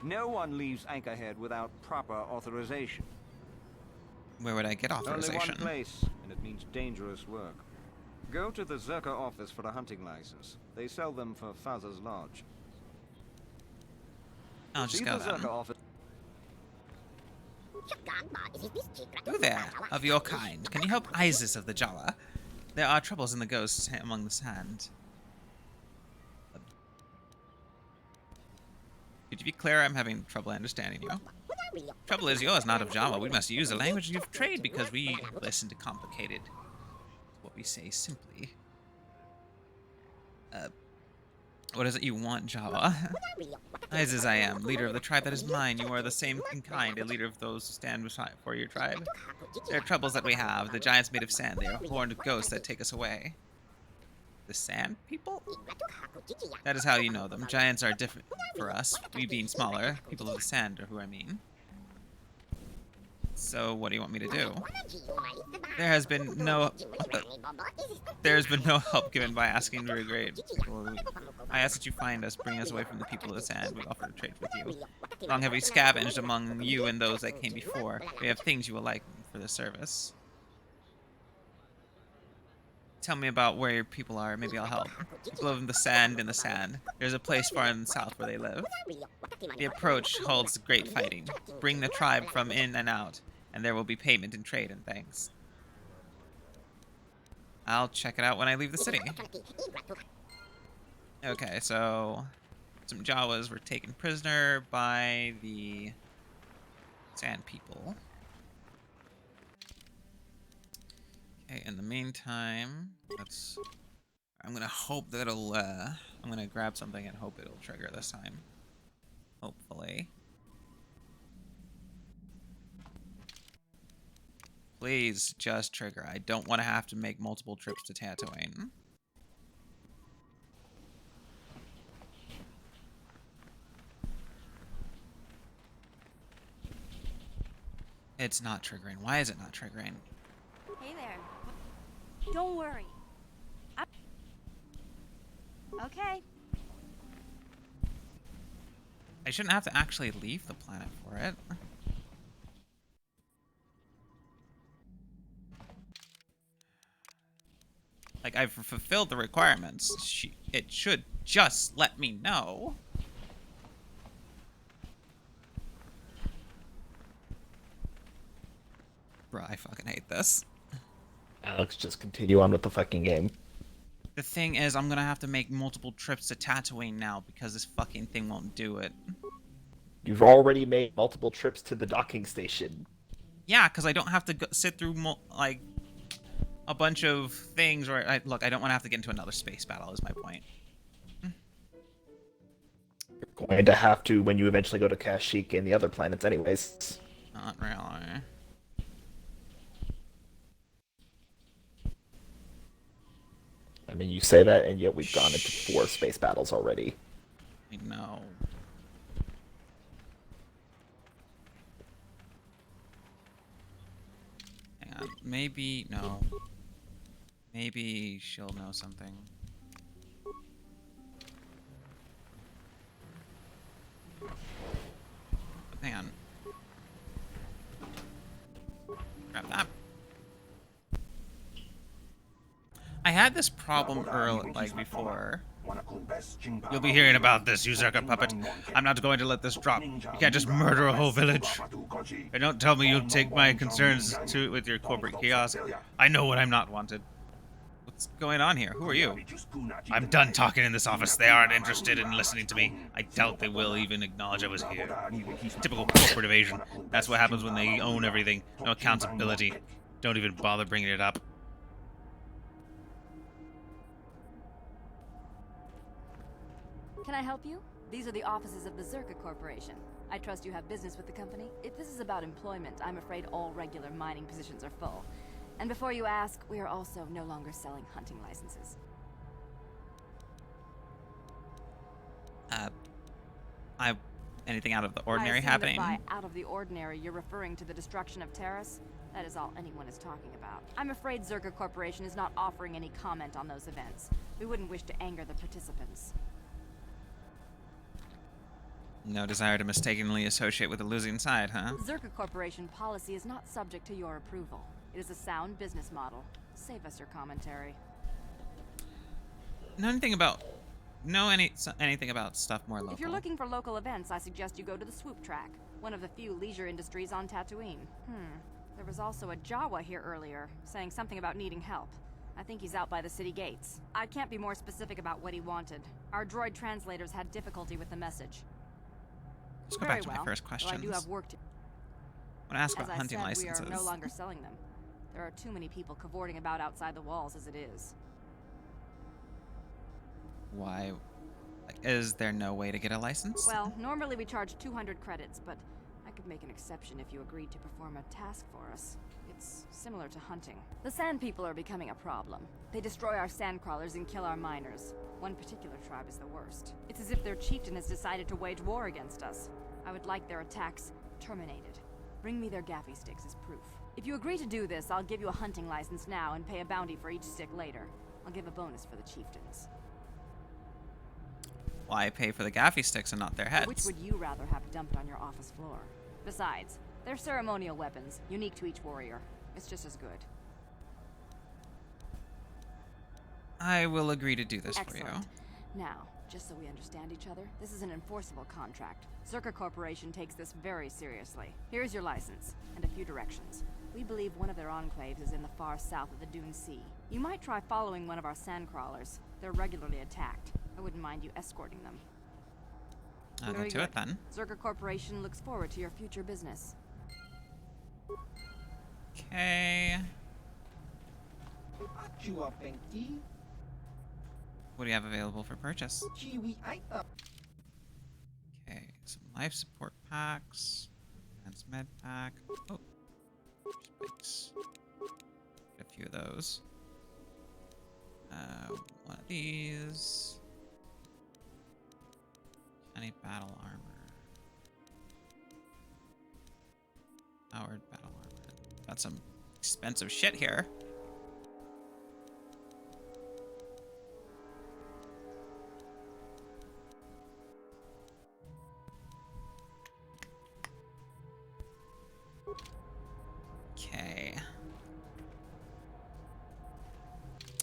No one leaves Anchorhead without proper authorization. Where would I get authorization? Only one place, and it means dangerous work. Go to the Zerka office for a hunting license. They sell them for Faz's Lodge. I'll just See go the then. Zerka office. Who there, of your kind? Can you help Isis of the Jala? There are troubles in the ghosts among the sand. Could you be clear? I'm having trouble understanding you. Trouble is yours, not of Java. We must use the language of trade because we listen to complicated. What we say simply. What is it you want, Java? As is I am, leader of the tribe that is mine. You are the same in kind, a leader of those who stand for your tribe. There are troubles that we have. The giants made of sand. They are horned ghosts that take us away. The sand people? That is how you know them. Giants are different for us. We being smaller. People of the sand are who I mean. So what do you want me to do? There's been no help given by asking to regrade. I ask that you find us, bring us away from the people of the sand. We offer to trade with you. Long have we scavenged among you and those that came before. We have things you will like for the service. Tell me about where your people are. Maybe I'll help. People of the sand in the sand. There's a place far in the south where they live. The approach holds great fighting. Bring the tribe from in and out, and there will be payment in trade and thanks. I'll check it out when I leave the city. Okay, so some Jawas were taken prisoner by the sand people. Okay, in the meantime, I'm gonna hope that I'm gonna grab something and hope it'll trigger this time. Hopefully. Please just trigger. I don't want to have to make multiple trips to Tatooine. It's not triggering. Why is it not triggering? Hey there. Don't worry. Okay. I shouldn't have to actually leave the planet for it. Like, I've fulfilled the requirements. It should just let me know. Bruh, I fucking hate this. Alex, just continue on with the fucking game. The thing is, I'm gonna have to make multiple trips to Tatooine now because this fucking thing won't do it. You've already made multiple trips to the docking station. Yeah, because I don't have to sit through, like, a bunch of things where... Look, I don't want to have to get into another space battle, is my point. You're going to have to when you eventually go to Kashyyyk and the other planets anyways. Not really. I mean, you say that, and yet we've gone into 4 space battles already. I know. Hang on. Maybe... No. Maybe she'll know something. Hang on. Grab that. I had this problem early, like before. You'll be hearing about this, you Zerka puppet. I'm not going to let this drop. You can't just murder a whole village. And don't tell me you'll take my concerns to it with your corporate kiosk. I know what I'm not wanted. What's going on here? Who are you? I'm done talking in this office. They aren't interested in listening to me. I doubt they will even acknowledge I was here. Typical corporate evasion. That's what happens when they own everything. No accountability. Don't even bother bringing it up. Can I help you? These are the offices of the Zerka Corporation. I trust you have business with the company. If this is about employment, I'm afraid all regular mining positions are full. And before you ask, we are also no longer selling hunting licenses. Anything out of the ordinary I assume happening? that by out of the ordinary, you're referring to the destruction of Terrace? That is all anyone is talking about. I'm afraid Zerka Corporation is not offering any comment on those events. We wouldn't wish to anger the participants. No desire to mistakenly associate with the losing side, huh? Zerka Corporation policy is not subject to your approval. It is a sound business model. Save us your commentary. Anything about stuff more local. If you're looking for local events, I suggest you go to the Swoop Track, one of the few leisure industries on Tatooine. There was also a Jawa here earlier, saying something about needing help. I think he's out by the city gates. I can't be more specific about what he wanted. Our droid translators had difficulty with the message. Let's go back to my first questions. I do have work to... I want to ask about As hunting I said, licenses. we are no longer selling them. There are too many people cavorting about outside the walls as it is. Why? Like, is there no way to get a license? Well, normally we charge 200 credits, but I could make an exception if you agreed to perform a task for us. It's similar to hunting. The Sand People are becoming a problem. They destroy our sand crawlers and kill our miners. One particular tribe is the worst. It's as if their chieftain has decided to wage war against us. I would like their attacks terminated. Bring me their gaffy sticks as proof. If you agree to do this, I'll give you a hunting license now and pay a bounty for each stick later. I'll give a bonus for the chieftains. Why pay for the gaffy sticks and not their heads? Which would you rather have dumped on your office floor? Besides, they're ceremonial weapons, unique to each warrior. It's just as good. I will agree to do this Excellent. for you. Now, just so we understand each other, this is an enforceable contract. Zerka Corporation takes this very seriously. Here's your license, and a few directions. We believe one of their enclaves is in the far south of the Dune Sea. You might try following one of our sand crawlers. They're regularly attacked. I wouldn't mind you escorting them. I'll Very get to good. it then. Zerka Corporation looks forward to your future business. Okay. What do you have available for purchase? Okay, some life support packs. Advanced med pack. Oh, spikes. Get a few of those. One of these. Any battle armor. Powered battle armor. Got some expensive shit here. Okay.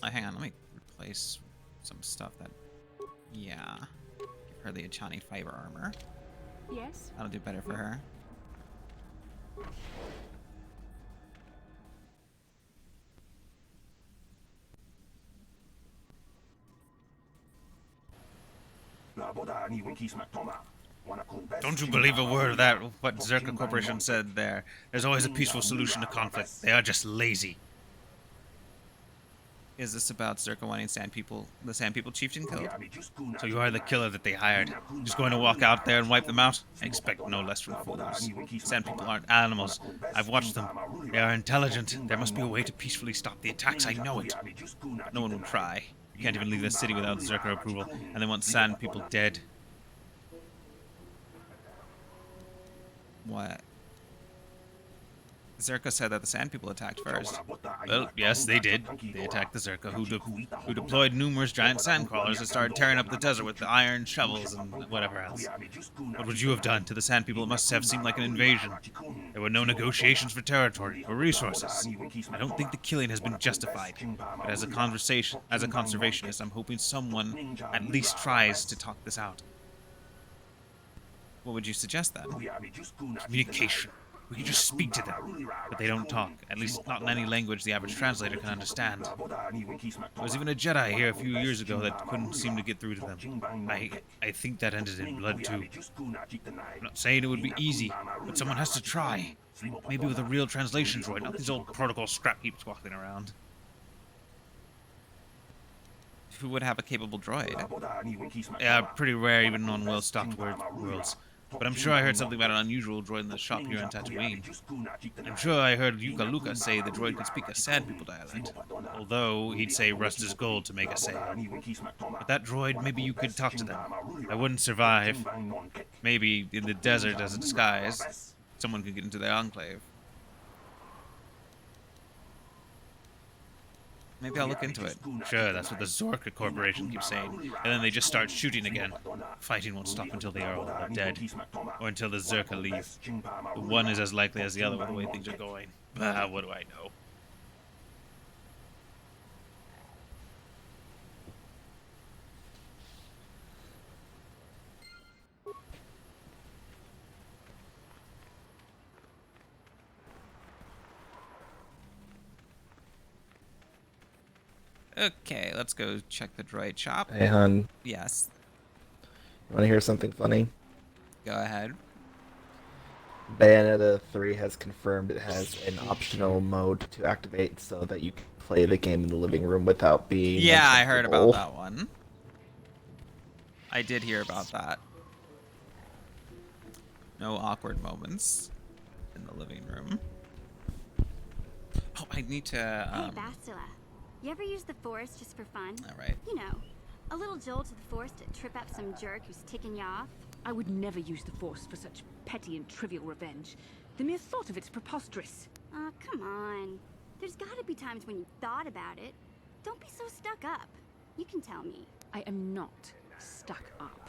Oh, hang on, let me replace some stuff that... Yeah. Give her the Achani fiber armor. Yes? That'll do better for her. Don't you believe a word of that, what Zerka Corporation said there. There's always a peaceful solution to conflict. They are just lazy. Is this about Zerka wanting the Sand People chieftain killed? So you are the killer that they hired. Just going to walk out there and wipe them out? I expect no less from fools. Sand people aren't animals. I've watched them. They are intelligent. There must be a way to peacefully stop the attacks. I know it. No one will try. You can't even leave the city without Zerka approval, and they want Sand People dead. What? Zerka said that the Sand People attacked first. Well, yes, they did. They attacked the Zerka, who deployed numerous giant sand crawlers that started tearing up the desert with the iron shovels and whatever else. What would you have done to the Sand People? It must have seemed like an invasion. There were no negotiations for territory or resources. I don't think the killing has been justified, but as a conservationist, I'm hoping someone at least tries to talk this out. What would you suggest then? Communication. We can just speak to them, but they don't talk, at least not in any language the average translator can understand. There was even a Jedi here a few years ago that couldn't seem to get through to them. I think that ended in blood too. I'm not saying it would be easy, but someone has to try. Maybe with a real translation droid, not these old protocol scrap heaps walking around. Who would have a capable droid? Yeah, pretty rare even on well-stocked worlds. But I'm sure I heard something about an unusual droid in the shop here on Tatooine. I'm sure I heard Yuka Luka say the droid could speak a Sand People dialect, although he'd say rust is gold to make a sale. But that droid, maybe you could talk to them. I wouldn't survive. Maybe in the desert as a disguise, someone could get into their enclave. Maybe I'll look into it. Sure, that's what the Zorka Corporation keeps saying. And then they just start shooting again. Fighting won't stop until they are all dead. Or until the Zerka leave. The one is as likely as the other with the way things are going. Bah, what do I know? Okay, let's go check the droid shop. Hey, hon. Yes. You want to hear something funny? Go ahead. Bayonetta 3 has confirmed it has an optional mode to activate so that you can play the game in the living room without being... Yeah, I heard about that one. I did hear about that. No awkward moments in the living room. Oh, I need to... Hey, Bastila. You ever use the Force just for fun? Alright. You know, a little jolt to the Force to trip up some jerk who's ticking you off? I would never use the Force for such petty and trivial revenge. The mere thought of it's preposterous. Aw, come on. There's gotta be times when you thought about it. Don't be so stuck up. You can tell me. I am not stuck up.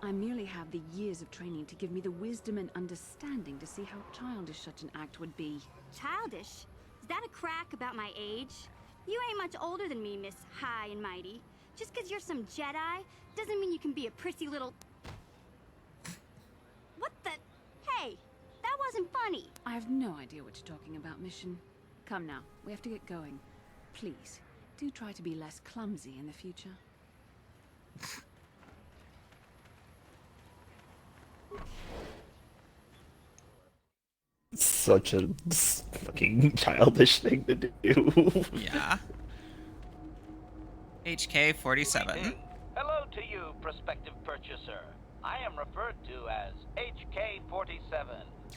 I merely have the years of training to give me the wisdom and understanding to see how childish such an act would be. Childish? Is that a crack about my age? You ain't much older than me, Miss High and Mighty. Just 'cause you're some Jedi doesn't mean you can be a prissy little... What the... Hey, that wasn't funny. I have no idea what you're talking about, Mission. Come now, we have to get going. Please, do try to be less clumsy in the future. Such a fucking childish thing to do. Yeah. HK-47. Hello to you, prospective purchaser. I am referred to as HK-47,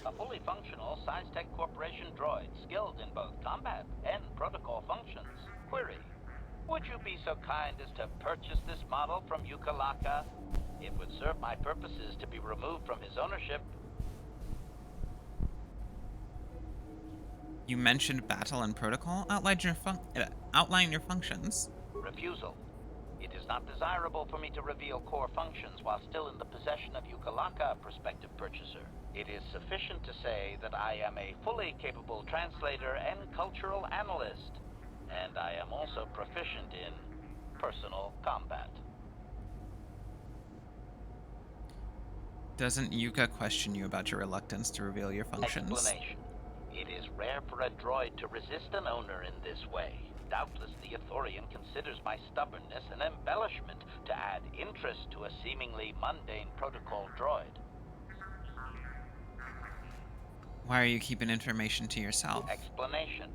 a fully functional Science Tech Corporation droid skilled in both combat and protocol functions. Query, would you be so kind as to purchase this model from Yukalaka? It would serve my purposes to be removed from his ownership. You mentioned battle and protocol. Outline your functions. Refusal. It is not desirable for me to reveal core functions while still in the possession of Ukalaka, prospective purchaser. It is sufficient to say that I am a fully capable translator and cultural analyst, and I am also proficient in personal combat. Doesn't Yuka question you about your reluctance to reveal your functions? Explanation. It is rare for a droid to resist an owner in this way. Doubtless the Ithorian considers my stubbornness an embellishment to add interest to a seemingly mundane protocol droid. Why are you keeping information to yourself? Explanation.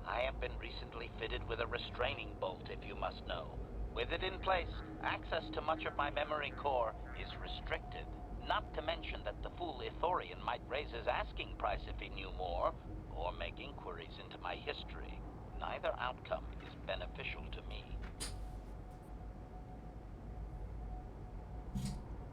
I have been recently fitted with a restraining bolt, if you must know. With it in place, access to much of my memory core is restricted. Not to mention that the fool Ithorian might raise his asking price if he knew more, or make inquiries into my history. Neither outcome is beneficial to me.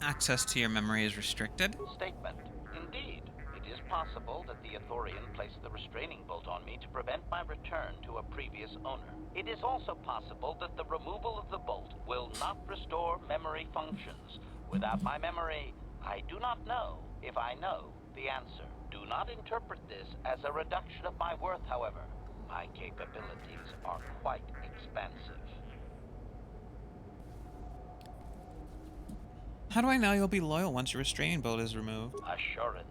Access to your memory is restricted? Statement. Indeed, it is possible that the Ithorian placed the restraining bolt on me to prevent my return to a previous owner. It is also possible that the removal of the bolt will not restore memory functions. Without my memory, I do not know if I know the answer. Do not interpret this as a reduction of my worth, however. My capabilities are quite expansive. How do I know you'll be loyal once your restraining bolt is removed? Assurance.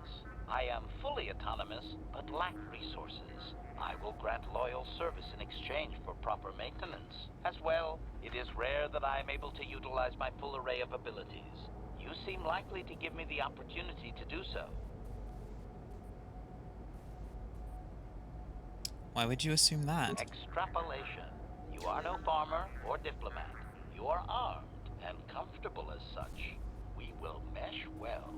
I am fully autonomous, but lack resources. I will grant loyal service in exchange for proper maintenance. As well, it is rare that I am able to utilize my full array of abilities. You seem likely to give me the opportunity to do so. Why would you assume that? Extrapolation. You are no farmer or diplomat. You are armed and comfortable as such. We will mesh well.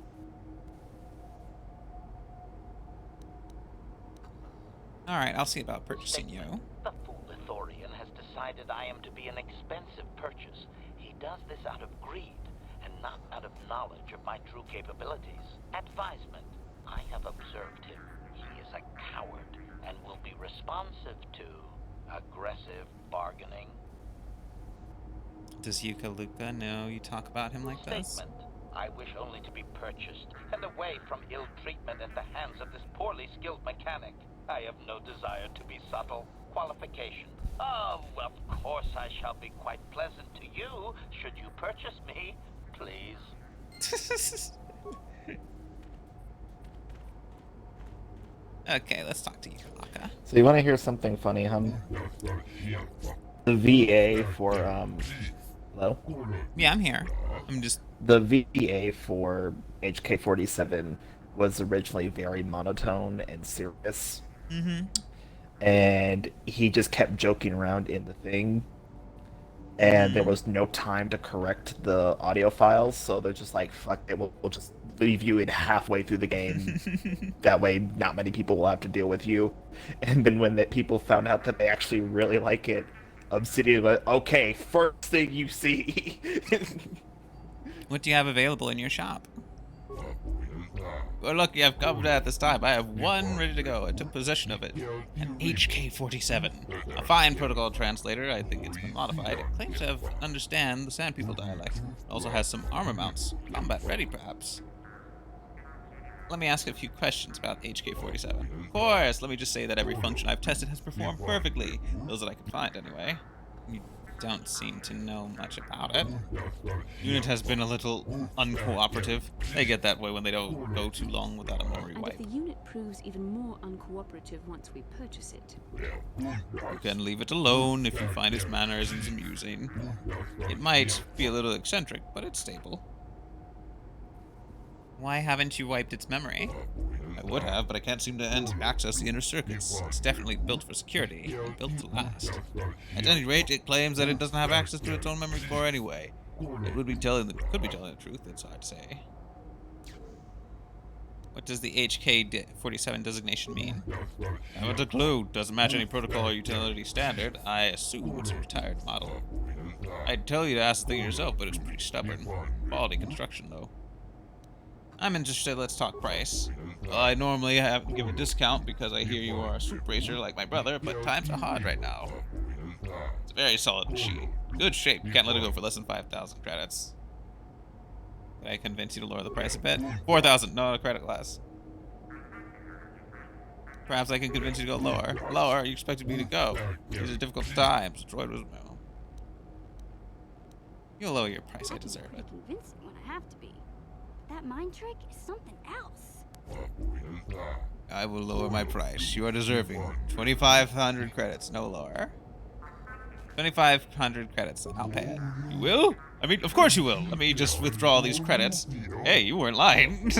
Alright, I'll see about purchasing you. The fool Ithorian has decided I am to be an expensive purchase. He does this out of greed, and not out of knowledge of my true capabilities. Advisement. I have observed him. He is a coward, and will be responsive to aggressive bargaining. Does Yuka Luka know you talk about him like this? Statement. I wish only to be purchased, and away from ill treatment at the hands of this poorly skilled mechanic. I have no desire to be subtle. Qualification. Oh, of course I shall be quite pleasant to you, should you purchase me, please. Okay, let's talk to Yuka Luka. So you want to hear something funny, hum? The VA for, hello? Yeah, I'm here. I'm just... The VA for HK-47 was originally very monotone and serious. Mm-hmm. And he just kept joking around in the thing. And there was no time to correct the audio files, so they're just like, fuck it, we'll just leave you in halfway through the game. That way, not many people will have to deal with you. And then when people found out that they actually really like it, Obsidian was, okay, first thing you see. What do you have available in your shop? Well, lucky I've come at this time. I have one ready to go. I took possession of it. An HK-47. A fine protocol translator. I think it's been modified. It claims to understand the Sand People dialect. It also has some armor mounts. Combat ready, perhaps. Let me ask a few questions about HK-47. Of course, let me just say that every function I've tested has performed perfectly. Those that I could find, anyway. You don't seem to know much about it. Unit has been a little uncooperative. They get that way when they don't go too long without a memory wipe. And if the unit proves even more uncooperative once we purchase it? You can leave it alone if you find its mannerisms amusing. It might be a little eccentric, but it's stable. Why haven't you wiped its memory? I would have, but I can't seem to access the inner circuits. It's definitely built for security, and built to last. At any rate, it claims that it doesn't have access to its own memory core anyway. It could be telling the truth, it's hard to say. What does the HK-47 designation mean? I haven't a clue. Doesn't match any protocol or utility standard. I assume it's a retired model. I'd tell you to ask the thing yourself, but it's pretty stubborn. Quality construction, though. I'm interested. Let's talk price. Well, I normally give a discount because I hear you are a swoop racer like my brother, but times are hard right now. It's a very solid machine. Good shape. Can't let it go for less than 5,000 credits. Can I convince you to lower the price a bit? 4,000. No, a credit less. Perhaps I can convince you to go lower. Lower? You expected me to go. These are difficult times. Droid was... You'll lower your price. I deserve it. Convincing when I have to be. That mind trick is something else. I will lower my price. You are deserving. 2,500 credits. No lower. 2,500 credits. I'll pay it. You will? I mean, of course you will. Let me just withdraw these credits. Hey, you weren't lying.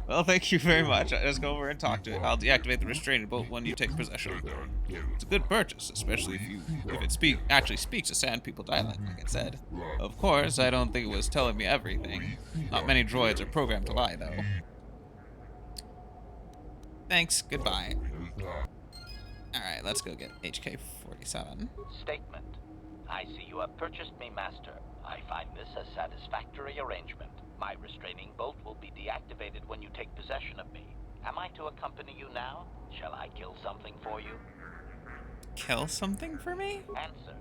Well, thank you very much. Let's go over and talk to it. I'll deactivate the restraining bolt when you take possession. It's a good purchase, especially if it actually speaks a Sand People dialect, like it said. Of course, I don't think it was telling me everything. Not many droids are programmed to lie, though. Thanks. Goodbye. Alright, let's go get HK-47. Statement. I see you have purchased me, Master. I find this a satisfactory arrangement. My restraining bolt will be deactivated when you take possession of me. Am I to accompany you now? Shall I kill something for you? Kill something for me? Answer.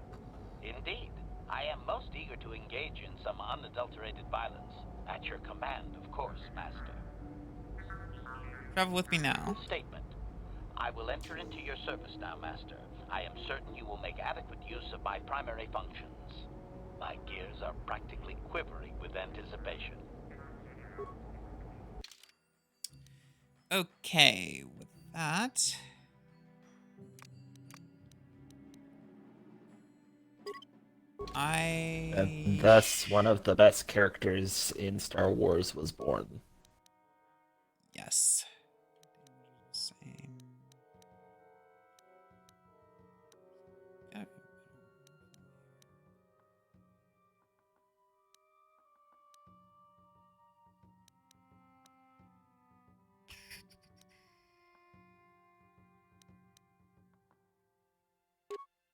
Indeed. I am most eager to engage in some unadulterated violence. At your command, of course, Master. Travel with me now. Statement. I will enter into your service now, Master. I am certain you will make adequate use of my primary functions. My gears are practically quivering with anticipation. Okay, with that... And thus, one of the best characters in Star Wars was born. Yes. Same. Yeah.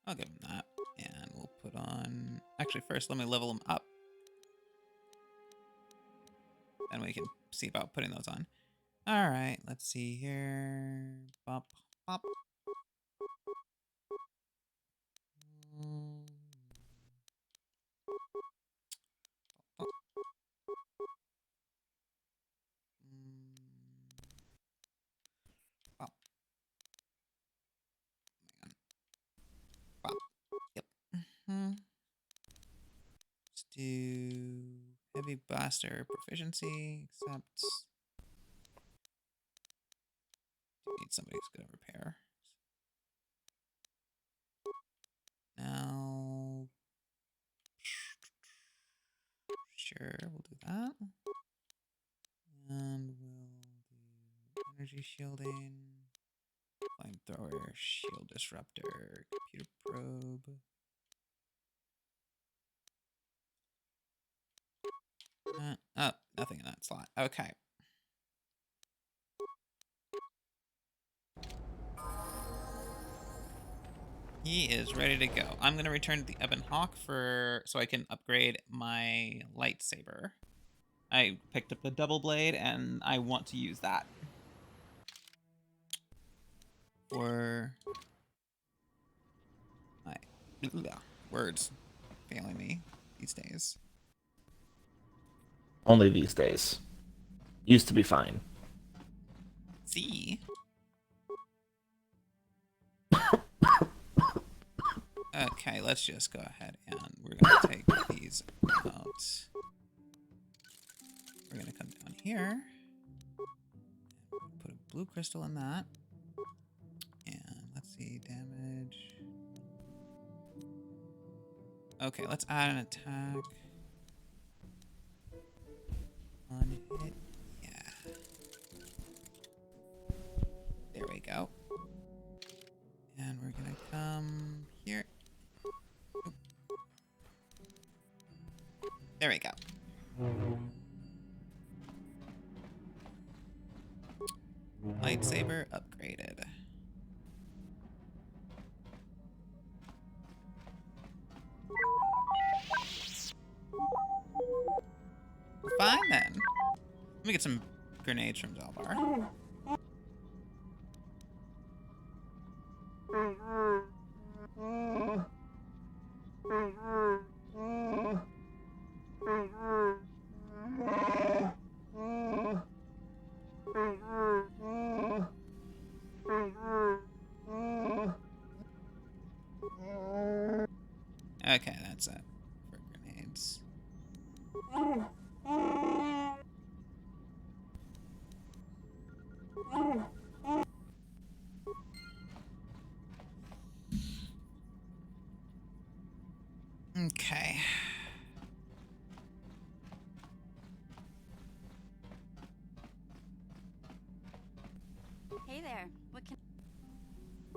I'll give him that. And we'll put on... Actually, first, let me level him up. Then we can see about putting those on. Alright, let's see here. Bop, bop. Bop. Bop. Yep. Let's do heavy blaster proficiency, except need somebody who's good at repair. Now, sure, we'll do that. And we'll do energy shielding, flamethrower, shield disruptor, computer probe. Oh, nothing in that slot. Okay. He is ready to go. I'm going to return to the Ebon Hawk so I can upgrade my lightsaber. I picked up the double blade and I want to use that for my words failing me these days. Only these days. Used to be fine. See? Okay, let's just go ahead and we're going to take these out. We're going to come down here. Put a blue crystal in that. And let's see, damage. Okay, let's add an attack. One hit. Yeah. There we go. And we're going to come here. Oop. There we go. Lightsaber upgraded. Fine then. Let me get some grenades from Zalbar. Okay, that's it for grenades. Okay. Hey there. What can...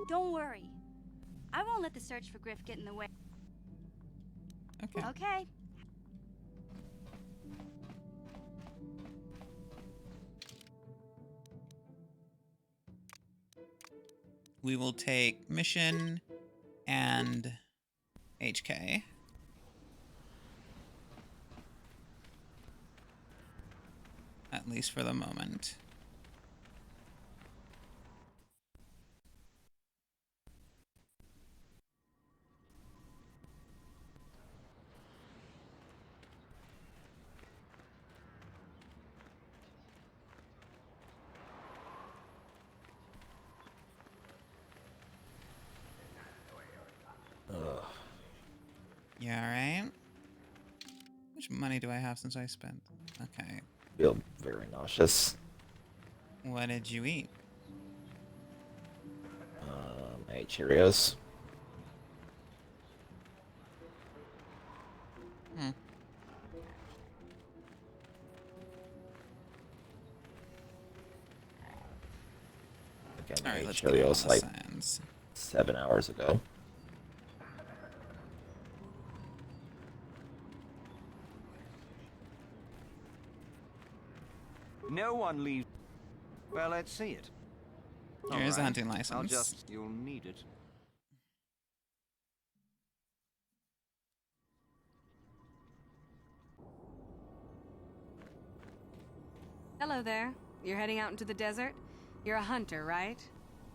Don't worry. I won't let the search for Griff get in the way. Okay. Okay. We will take mission and HK. At least for the moment. Ugh. You alright? How much money do I have since I spent? Okay. Feel very nauseous. What did you eat? I ate Cheerios. Hmm. Again, All I right, ate let's get on Cheerios the like sands. 7 hours ago. No one leaves. Well, let's see it. Here's the All right. hunting license. You'll need it. Hello there. You're heading out into the desert? You're a hunter, right?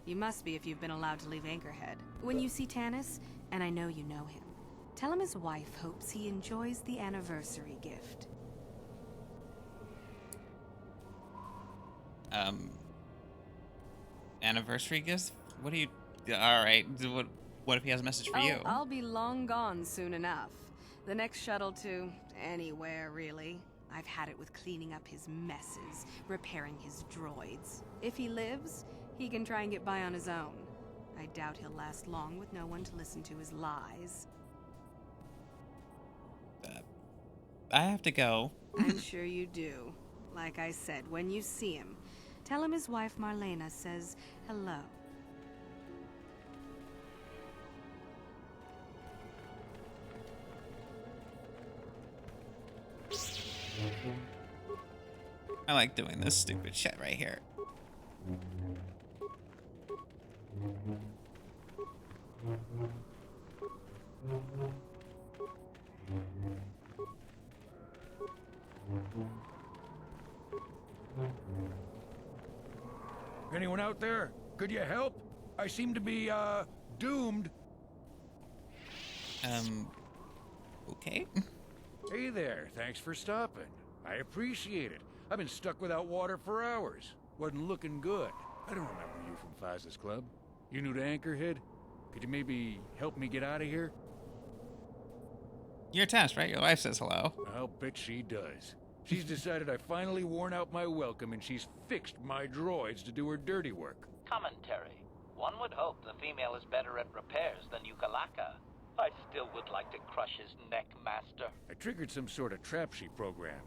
You must be if you've been allowed to leave Anchorhead. When you see Tanis, and I know you know him, tell him his wife hopes he enjoys the anniversary gift. Anniversary gifts? What do you... Alright, what if he has a message for you? I'll be long gone soon enough. The next shuttle to anywhere, really. I've had it with cleaning up his messes, repairing his droids. If he lives, he can try and get by on his own. I doubt he'll last long with no one to listen to his lies. I have to go. I'm sure you do. Like I said, when you see him, tell him his wife Marlena says hello. I like doing this stupid shit right here. Anyone out there? Could you help? I seem to be, doomed. Okay. Hey there, thanks for stopping. I appreciate it. I've been stuck without water for hours. Wasn't looking good. I don't remember you from Faz's Club. You new to Anchorhead? Could you maybe help me get out of here? You're attached, right? Your wife says hello. I'll bet she does. She's decided I finally worn out my welcome and she's fixed my droids to do her dirty work. Commentary. One would hope the female is better at repairs than Yukalaka. I still would like to crush his neck, Master. I triggered some sort of trap she programmed.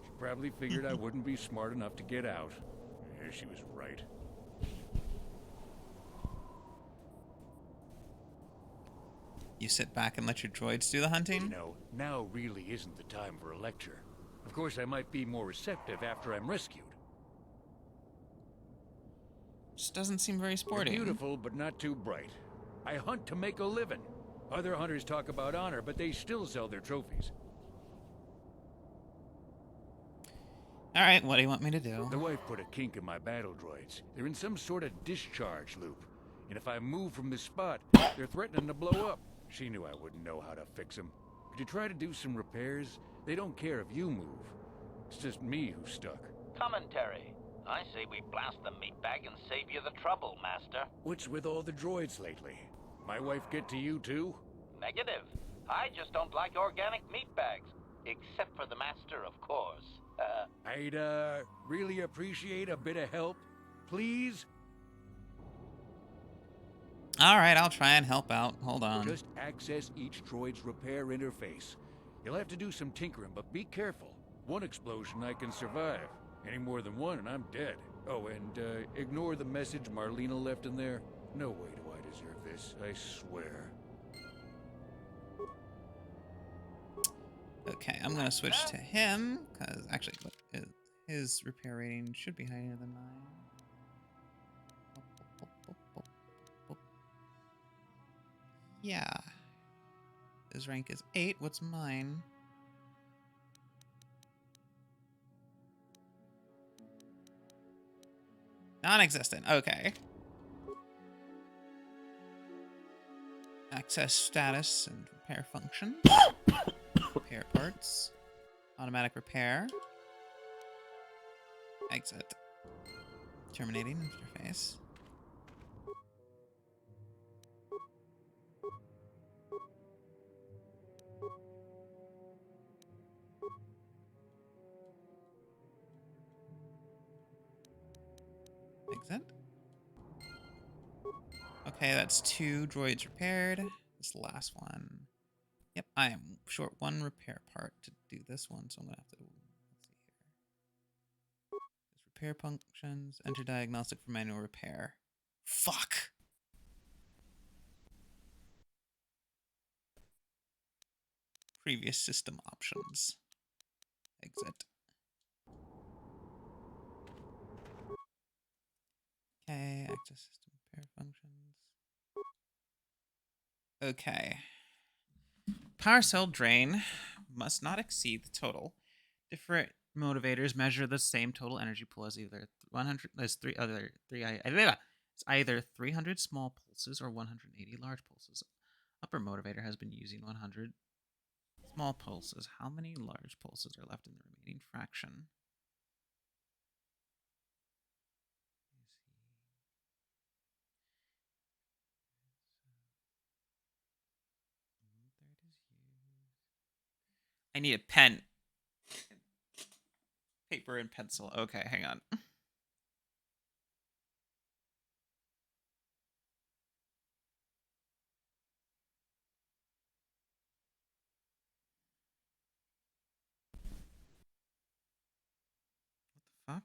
She probably figured I wouldn't be smart enough to get out. Yeah, she was right. You sit back and let your droids do the hunting? You know, now really isn't the time for a lecture. Of course, I might be more receptive after I'm rescued. Just doesn't seem very sporty. You're beautiful, but not too bright. I hunt to make a living. Other hunters talk about honor, but they still sell their trophies. Alright, what do you want me to do? The wife put a kink in my battle droids. They're in some sort of discharge loop. And if I move from this spot, they're threatening to blow up. She knew I wouldn't know how to fix them. Could you try to do some repairs? They don't care if you move. It's just me who's stuck. Commentary. I say we blast the meat bag and save you the trouble, Master. What's with all the droids lately? My wife get to you too? Negative. I just don't like organic meat bags. Except for the Master, of course. I'd, really appreciate a bit of help. Please? Alright, I'll try and help out. Hold on. Just access each droid's repair interface. You'll have to do some tinkering, but be careful. One explosion I can survive. Any more than one and I'm dead. Oh, and ignore the message Marlena left in there. No way do I deserve this, I swear. Okay, I'm gonna switch to him, because actually, his repair rating should be higher than mine. Yeah. His rank is 8. What's mine? Non-existent. Okay. Access status and repair function. Repair parts. Automatic repair. Exit. Terminating interface. Exit. Okay, that's 2 droids repaired. This last one. Yep, I am short 1 repair part to do this one, so I'm gonna have to. Let's see here. There's repair functions. Enter diagnostic for manual repair. Fuck. Previous system options. Exit. Okay, access system repair functions. Okay. Power cell drain must not exceed the total. Different motivators measure the same total energy pool as either 100 as it's either 300 small pulses or 180 large pulses. Upper motivator has been using 100 small pulses. How many large pulses are left in the remaining fraction? I need a pen. Paper and pencil. Okay, hang on. What the fuck?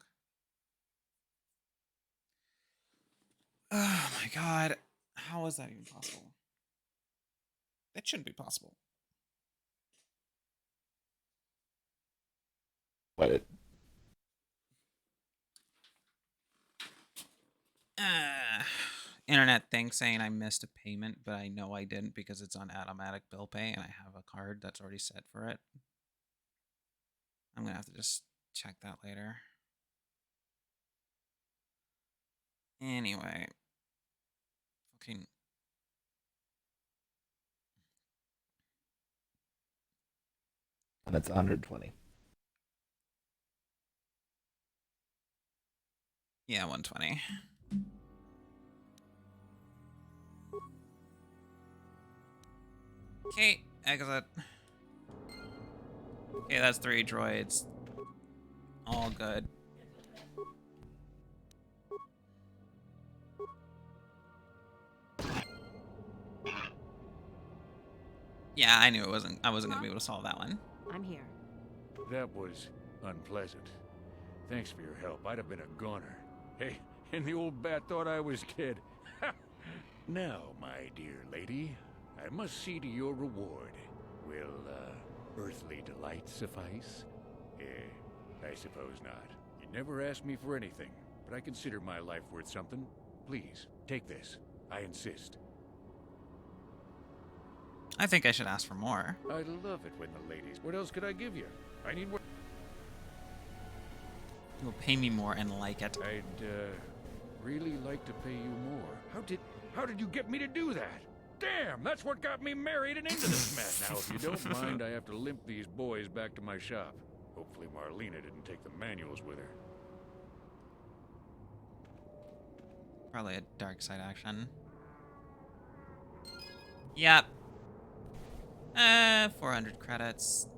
Oh my god. How is that even possible? That shouldn't be possible. What? Internet thing saying I missed a payment, but I know I didn't because it's on automatic bill pay and I have a card that's already set for it. I'm gonna have to just check that later. Anyway. Fucking. And it's 120. Yeah, 120. Okay, exit. Okay, that's 3 droids. All good. Yeah, I knew I wasn't gonna be able to solve that one. I'm here. That was unpleasant. Thanks for your help. I'd have been a goner. Hey, and the old bat thought I was dead. Now, my dear lady, I must see to your reward. Will, earthly delight suffice? I suppose not. You never asked me for anything, but I consider my life worth something. Please, take this. I insist. I think I should ask for more. I love it when the ladies... What else could I give you? I need more... You'll pay me more and like it. I'd really like to pay you more. How did you get me to do that? Damn, that's what got me married and into this mess. Now, if you don't mind, I have to limp these boys back to my shop. Hopefully Marlena didn't take the manuals with her. Probably a dark side action. Yep. 400 credits.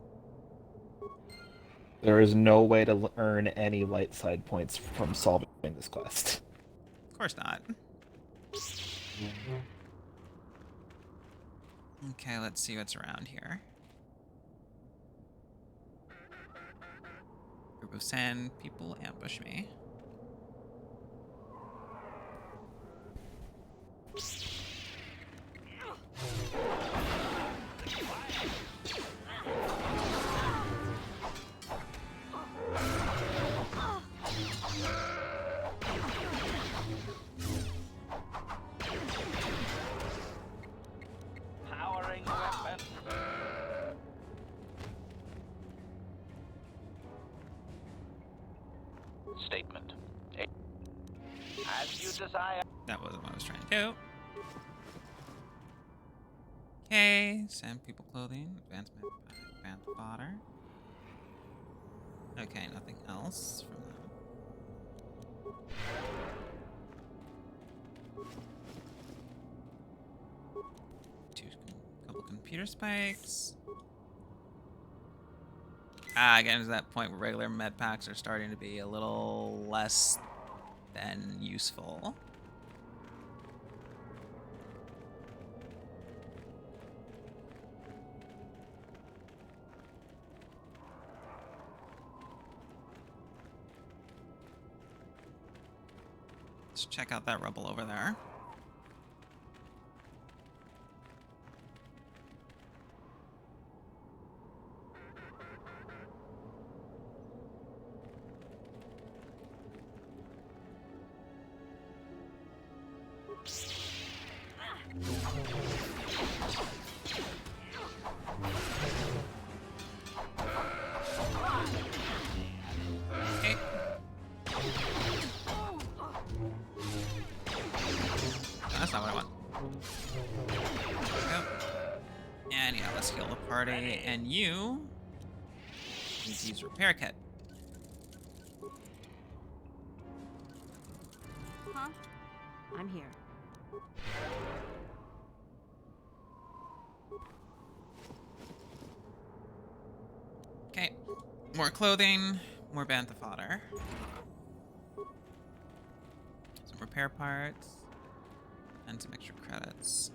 There is no way to earn any light side points from solving this quest. Of course not. Okay, let's see what's around here. Group of sand people ambush me. Powering weapon. Statement. As you desire. That wasn't what I was trying to do. Okay, sand people clothing, advanced fodder. Okay, nothing else from them. Couple computer spikes. Getting to that point where regular med packs are starting to be a little less than useful. Let's check out that rubble over there. Okay. That's not what I want. There we go. And yeah, let's heal the party. And you need to use repair kit. Huh? I'm here. Okay. More clothing, more bantha fodder. Some repair parts. And some extra credits.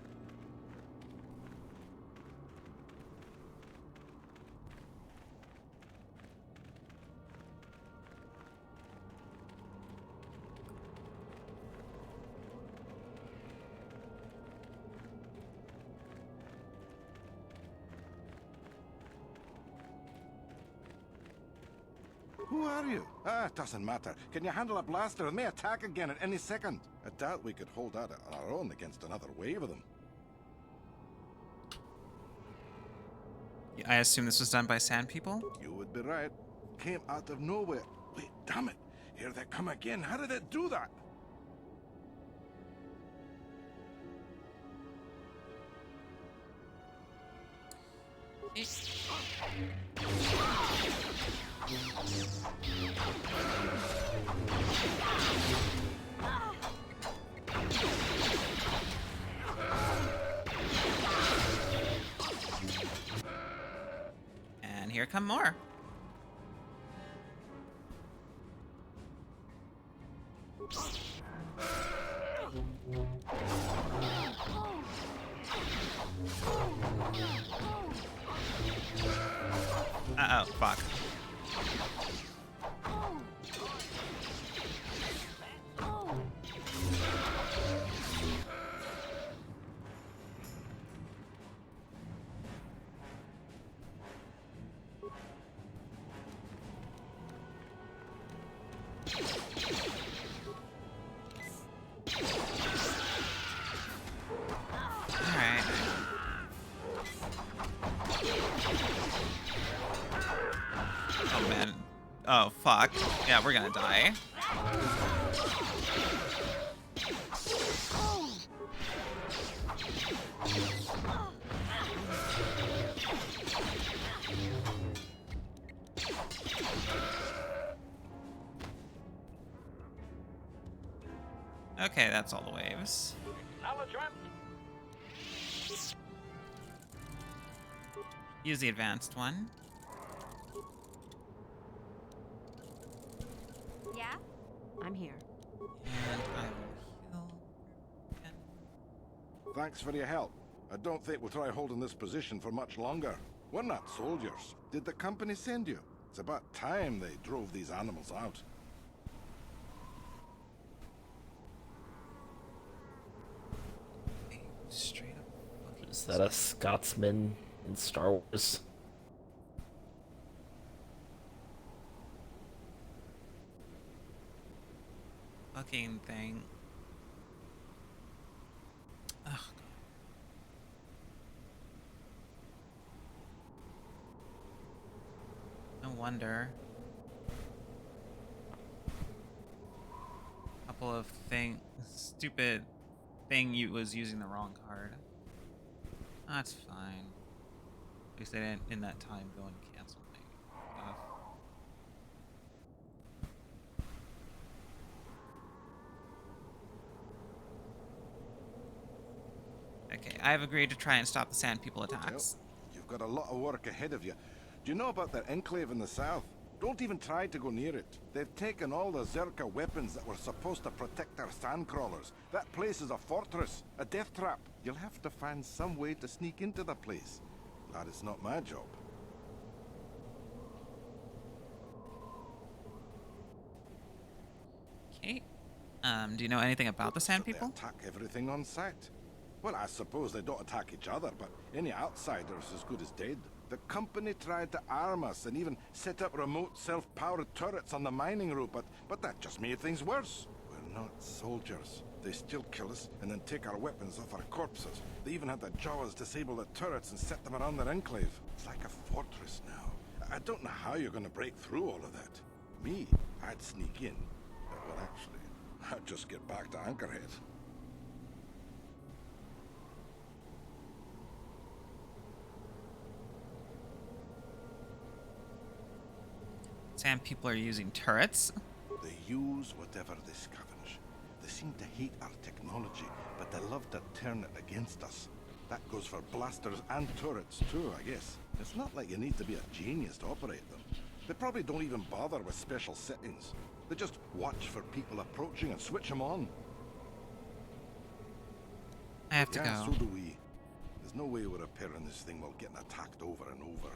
Who are you? Ah, it doesn't matter. Can you handle a blaster? It may attack again at any second. I doubt we could hold out on our own against another wave of them. I assume this was done by sand people? You would be right. Came out of nowhere. Wait, damn it. Here they come again. How did it do that? And here come more. Uh-oh, fuck. Oh, fuck. Yeah, we're gonna die. Okay, that's all the waves. Use the advanced one. Yeah? I'm here. And I will heal. Thanks for your help. I don't think we'll try holding this position for much longer. We're not soldiers. Did the company send you? It's about time they drove these animals out. Straight up. Is that a Scotsman in Star Wars? Fucking thing. Ugh. No wonder. Couple of stupid thing you was using the wrong card. That's fine. At least they didn't in that time go and cancel my stuff. Okay, I've agreed to try and stop the Sand People attacks. You've got a lot of work ahead of you. Do you know about their enclave in the south? Don't even try to go near it. They've taken all the Zerka weapons that were supposed to protect our sandcrawlers. That place is a fortress, a death trap. You'll have to find some way to sneak into the place. Glad it's not my job. Okay. Do you know anything about the Sand People? They attack everything on sight. Well, I suppose they don't attack each other, but any outsider's as good as dead. The company tried to arm us and even set up remote self-powered turrets on the mining route, but that just made things worse. We're not soldiers. They still kill us and then take our weapons off our corpses. They even had the Jawas disable the turrets and set them around their enclave. It's like a fortress now. I don't know how you're going to break through all of that. Me, I'd sneak in. Well, actually, I'd just get back to Anchorhead. Sand People are using turrets. They use whatever they scavenge. They seem to hate our technology, but they love to turn it against us. That goes for blasters and turrets too, I guess. It's not like you need to be a genius to operate them. They probably don't even bother with special settings. They just watch for people approaching and switch them on. I have to Yeah, go. so do we. There's no way we're repairing this thing while getting attacked over and over.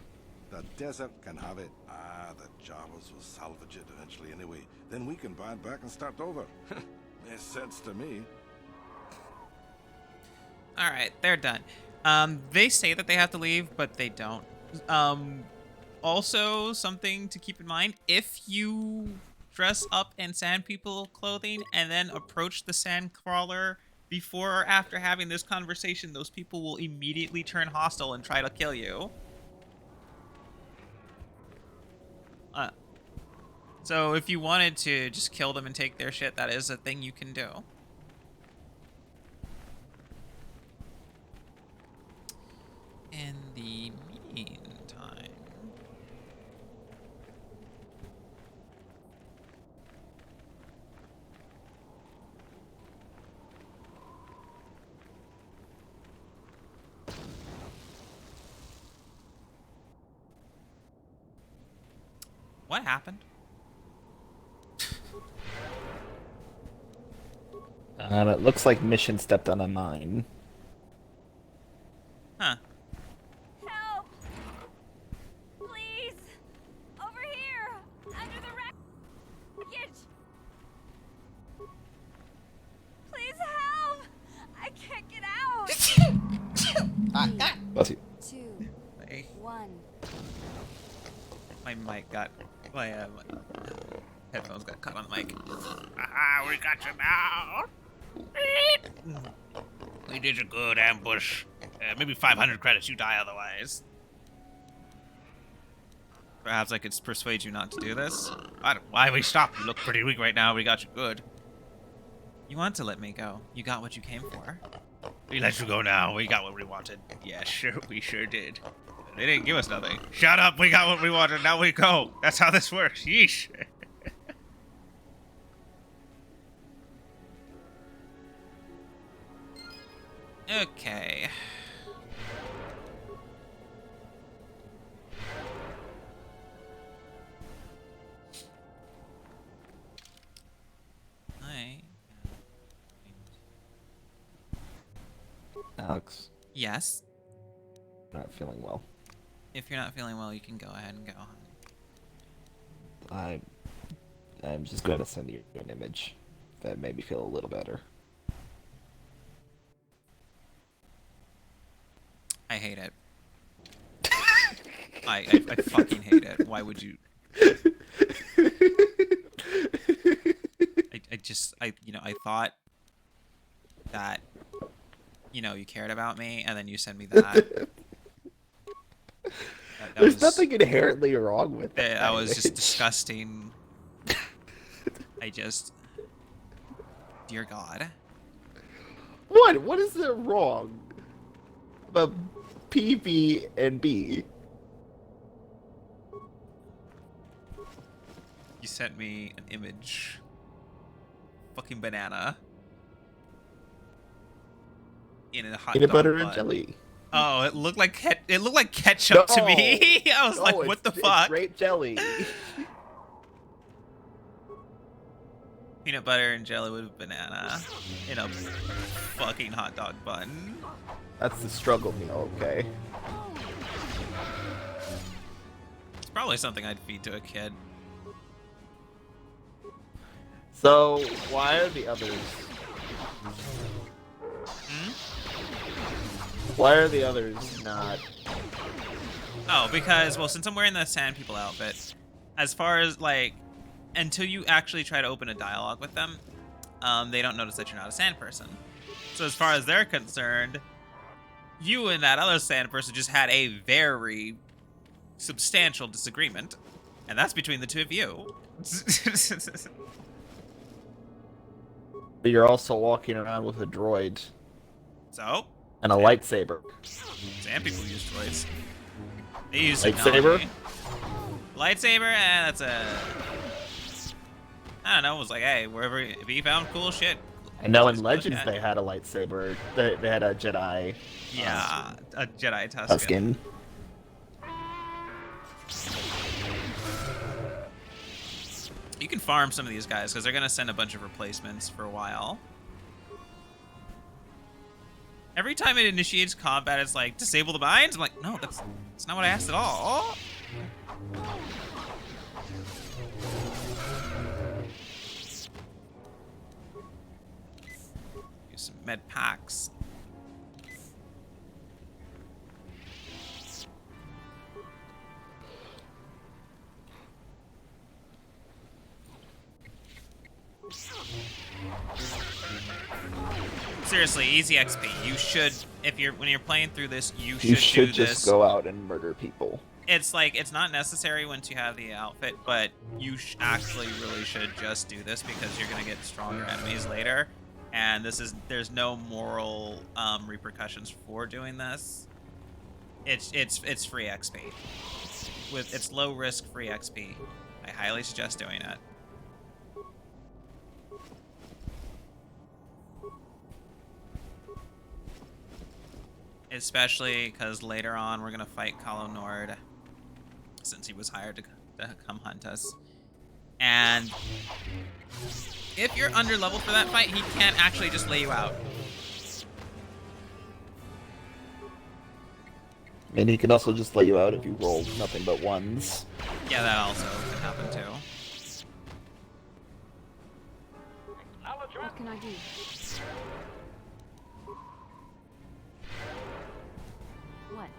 The desert can have it. Ah, the Jawas will salvage it eventually anyway. Then we can buy it back and start over. Makes sense to me. All right, they're done. They say that they have to leave, but they don't. Also, something to keep in mind, if you dress up in Sand People clothing and then approach the sand crawler before or after having this conversation, those people will immediately turn hostile and try to kill you. So if you wanted to just kill them and take their shit, that is a thing you can do. In the meantime... What happened? It looks like Mission stepped on a mine. Huh. Help! Please! Over here! Under the wreckage! Please help! I can't get out! Bless you. 2, 1. My mic got... My headphones got caught on the mic. Ah, we got you now! We did a good ambush. Maybe 500 credits, you die otherwise. Perhaps I could persuade you not to do this. Why we stop? You look pretty weak right now. We got you good. You want to let me go. You got what you came for. We let you go now. We got what we wanted. Yeah, sure. We sure did. They didn't give us nothing. Shut up. We got what we wanted. Now we go. That's how this works. Yeesh. Okay. Alex. Yes. Not feeling well. If you're not feeling well, you can go ahead and go. I'm just going to send you an image that made me feel a little better. I hate it. I fucking hate it. Why would you? I thought that, you cared about me, and then you send me that. There's nothing inherently wrong with that. That was just disgusting. Dear God. What? What is there wrong about P, B, and B? You sent me an image. Fucking banana. In a hot Peanut dog butter bun. and jelly. Oh, it looked like ketchup to me. I was like, what the fuck? It's grape jelly. Peanut butter and jelly with banana in a fucking hot dog bun. That's the struggle meal, okay? It's probably something I'd feed to a kid. So, why are the others... Why are the others not... Oh, because, well, since I'm wearing the Sand People outfit, as far as, until you actually try to open a dialogue with them, they don't notice that you're not a sand person. So as far as they're concerned, you and that other sand person just had a very substantial disagreement, and that's between the two of you. But you're also walking around with a droid. So? And a lightsaber. Sand people use droids. They use lightsaber? technology. Lightsaber? That's a... I don't know, it was like, hey, wherever, if you found cool shit. I know in Legends they had a lightsaber. They had a Jedi. Yeah, a Jedi Tusken. You can farm some of these guys because they're going to send a bunch of replacements for a while. Every time it initiates combat, it's like, disable the binds? I'm like, no, that's not what I asked at all. Use some med packs. Seriously, easy XP. You should, when you're playing through this, you should do just this. Go out and murder people. It's like, it's not necessary once you have the outfit, but you actually really should just do this because you're gonna get stronger enemies later, and there's no moral repercussions for doing this. It's free XP. It's low risk free XP. I highly suggest doing it. Especially because later on we're gonna fight Calo Nord, since he was hired to come hunt us. And if you're under level for that fight, he can't actually just lay you out. And he can also just let you out if you roll nothing but ones. Yeah, that also can happen too. What can I do? What?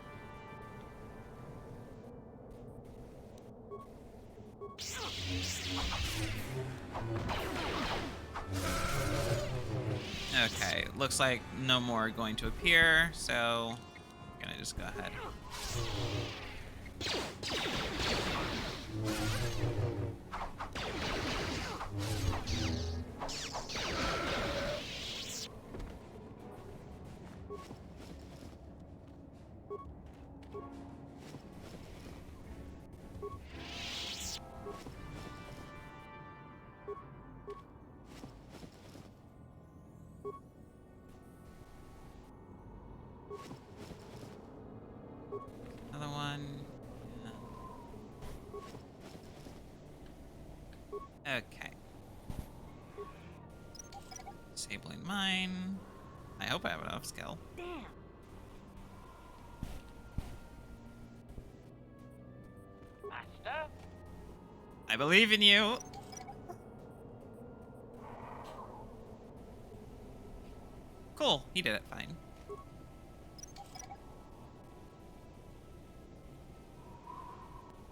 Okay, looks like no more are going to appear, so I'm gonna just go ahead. Another one. Yeah. Okay. Disabling mine. I hope I have enough skill. Damn. Master? I believe in you. Cool. He did it fine.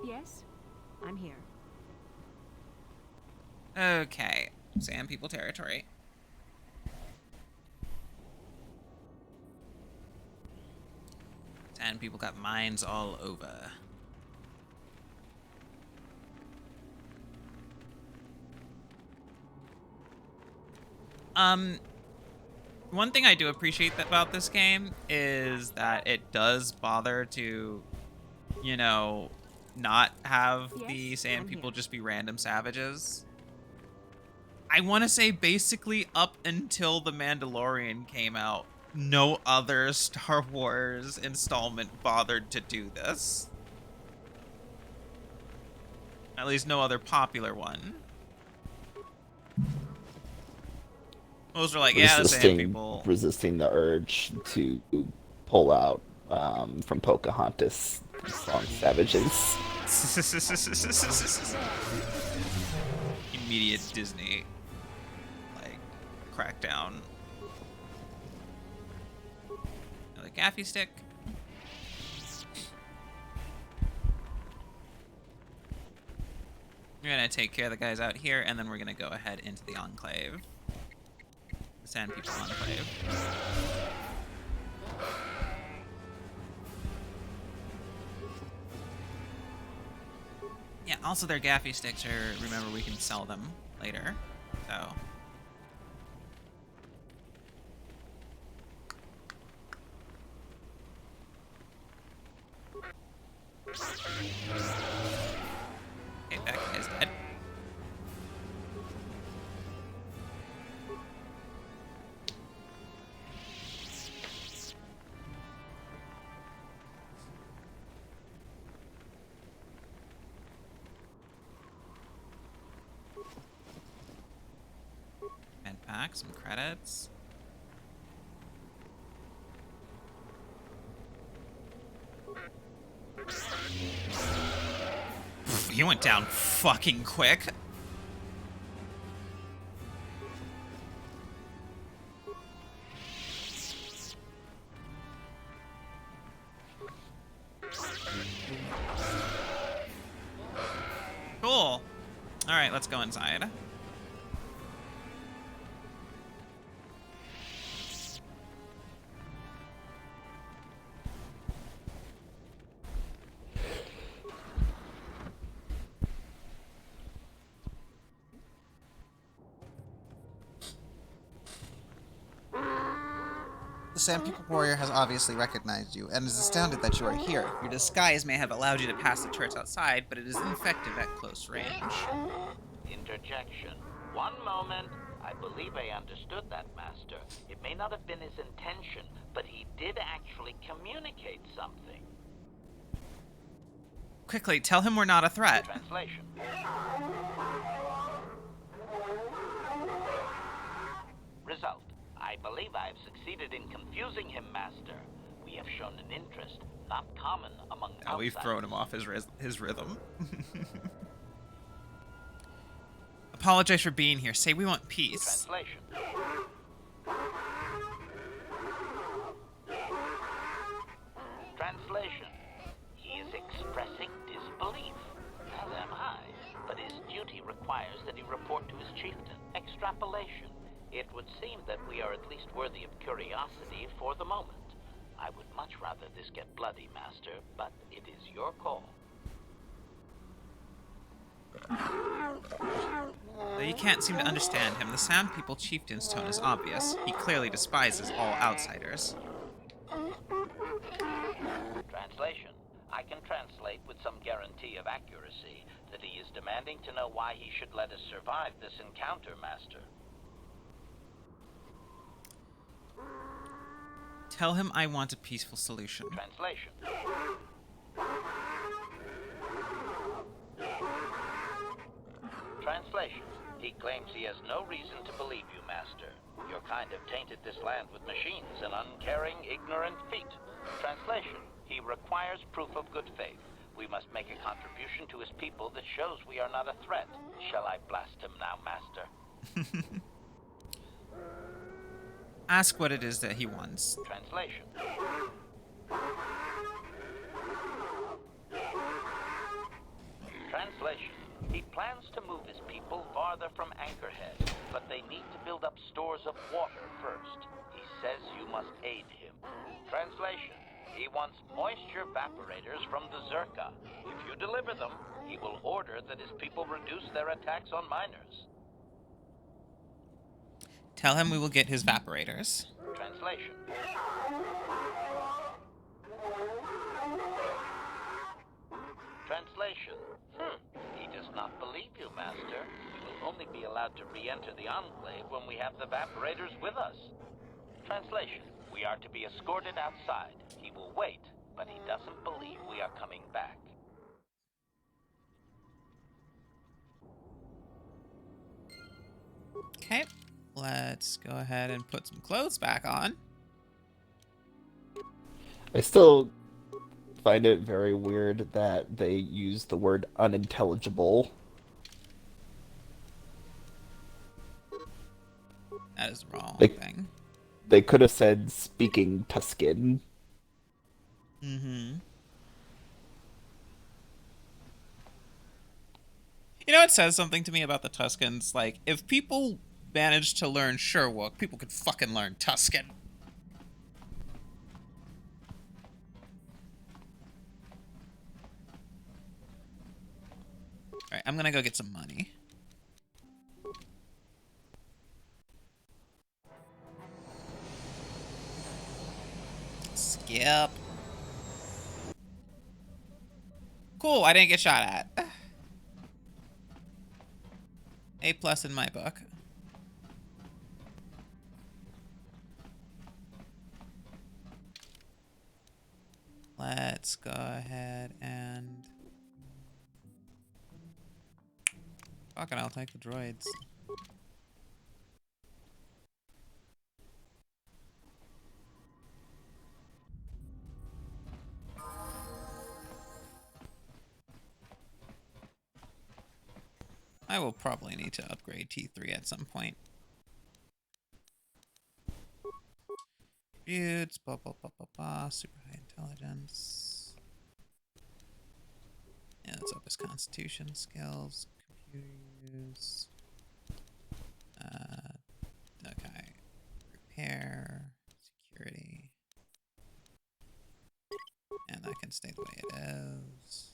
Yes, I'm here. Okay. Sand people territory. Sand people got mines all over. One thing I do appreciate about this game is that it does bother to, you know, not have the sand people just be random savages. I want to say basically up until The Mandalorian came out, no other Star Wars installment bothered to do this. At least no other popular one. Most are like, yeah, the sand people. Resisting the urge to pull out from Pocahontas song Savages. Immediate Disney, like, crackdown. Another gaffy stick. We're gonna take care of the guys out here, and then we're gonna go ahead into the Enclave. The Sand People Enclave. Yeah, also their gaffy sticks are, remember, we can sell them later, so. Okay, that guy's dead. Med pack, some credits. He went down fucking quick. Cool. All right, let's go inside. The Sand People Warrior has obviously recognized you and is astounded that you are here. Your disguise may have allowed you to pass the turrets outside, but it is ineffective at close range. Interjection. One moment. I believe I understood that, Master. It may not have been his intention, but he did actually communicate something. Quickly, tell him we're not a threat. Translation. Result. I believe I have succeeded in confusing him, Master. We have shown an interest not common among outsiders. Oh, we've thrown him off his rhythm. Apologize for being here. Say we want peace. Translation. Translation. He is expressing disbelief, as am I, but his duty requires that he report to his chieftain. Extrapolation. It would seem that we are at least worthy of curiosity for the moment. I would much rather this get bloody, Master, but it is your call. Though you can't seem to understand him, the Sand People chieftain's tone is obvious. He clearly despises all outsiders. Translation. I can translate with some guarantee of accuracy that he is demanding to know why he should let us survive this encounter, Master. Tell him I want a peaceful solution. Translation. Translation. He claims he has no reason to believe you, Master. Your kind have tainted this land with machines and uncaring, ignorant feet. Translation. He requires proof of good faith. We must make a contribution to his people that shows we are not a threat. Shall I blast him now, Master? Ask what it is that he wants. Translation. Translation. He plans to move his people farther from Anchorhead, but they need to build up stores of water first. He says you must aid him. Translation. He wants moisture evaporators from the Zerka. If you deliver them, he will order that his people reduce their attacks on miners. Tell him we will get his evaporators. Translation. Translation. He does not believe you, Master. We will only be allowed to re-enter the Enclave when we have the evaporators with us. Translation. We are to be escorted outside. He will wait, but he doesn't believe we are coming back. Okay, let's go ahead and put some clothes back on. I still find it very weird that they use the word unintelligible. That is the wrong thing. They could have said speaking Tuscan. Mm-hmm. You know, it says something to me about the Tuscans. Like, if people managed to learn Sherwook, people could fucking learn Tuscan. Alright, I'm gonna go get some money. Skip. Cool, I didn't get shot at. A+ in my book. Let's go ahead and... Fuck it, I'll take the droids. I will probably need to upgrade T3 at some point. Dudes, blah, blah, blah, blah, blah, super high intelligence. Yeah, let's up his constitution, skills, computer use. Okay. Repair, security. And that can stay the way it is.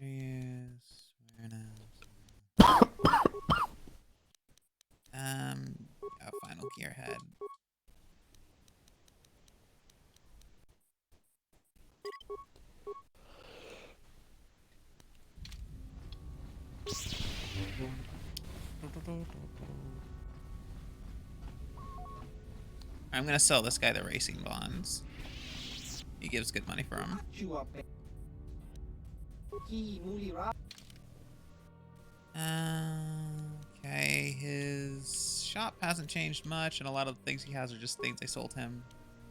Use, awareness. Final gearhead. I'm gonna sell this guy the racing bonds. He gives good money for him. Okay, his shop hasn't changed much, and a lot of the things he has are just things I sold him,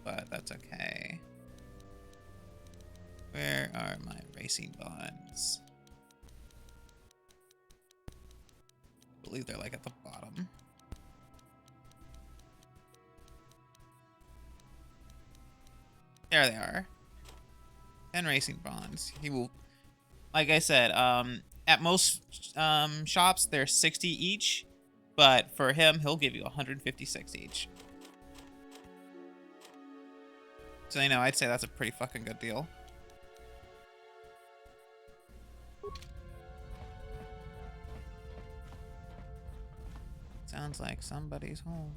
but that's okay. Where are my racing bonds? I believe they're like at the bottom. There they are. 10 racing bonds. He will, like I said, at most shops they're 60 each, but for him he'll give you 156 each. So you know, I'd say that's a pretty fucking good deal. Sounds like somebody's home.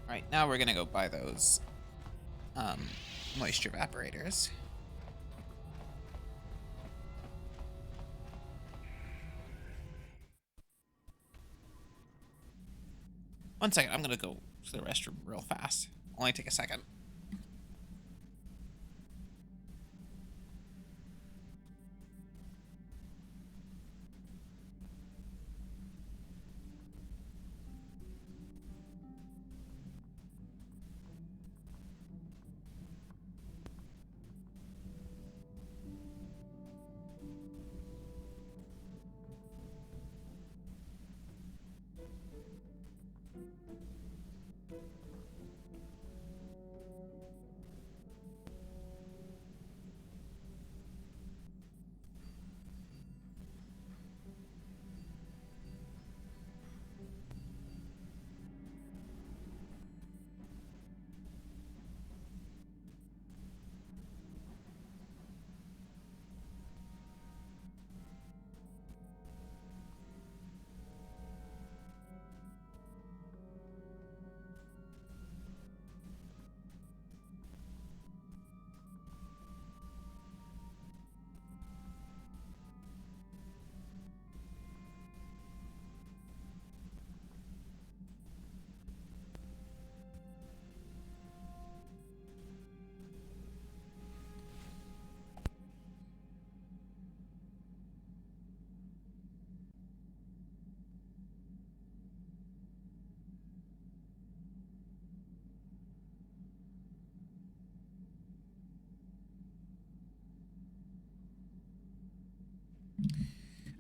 Alright, now we're gonna go buy those moisture evaporators. One second, I'm gonna go to the restroom real fast. Only take a second.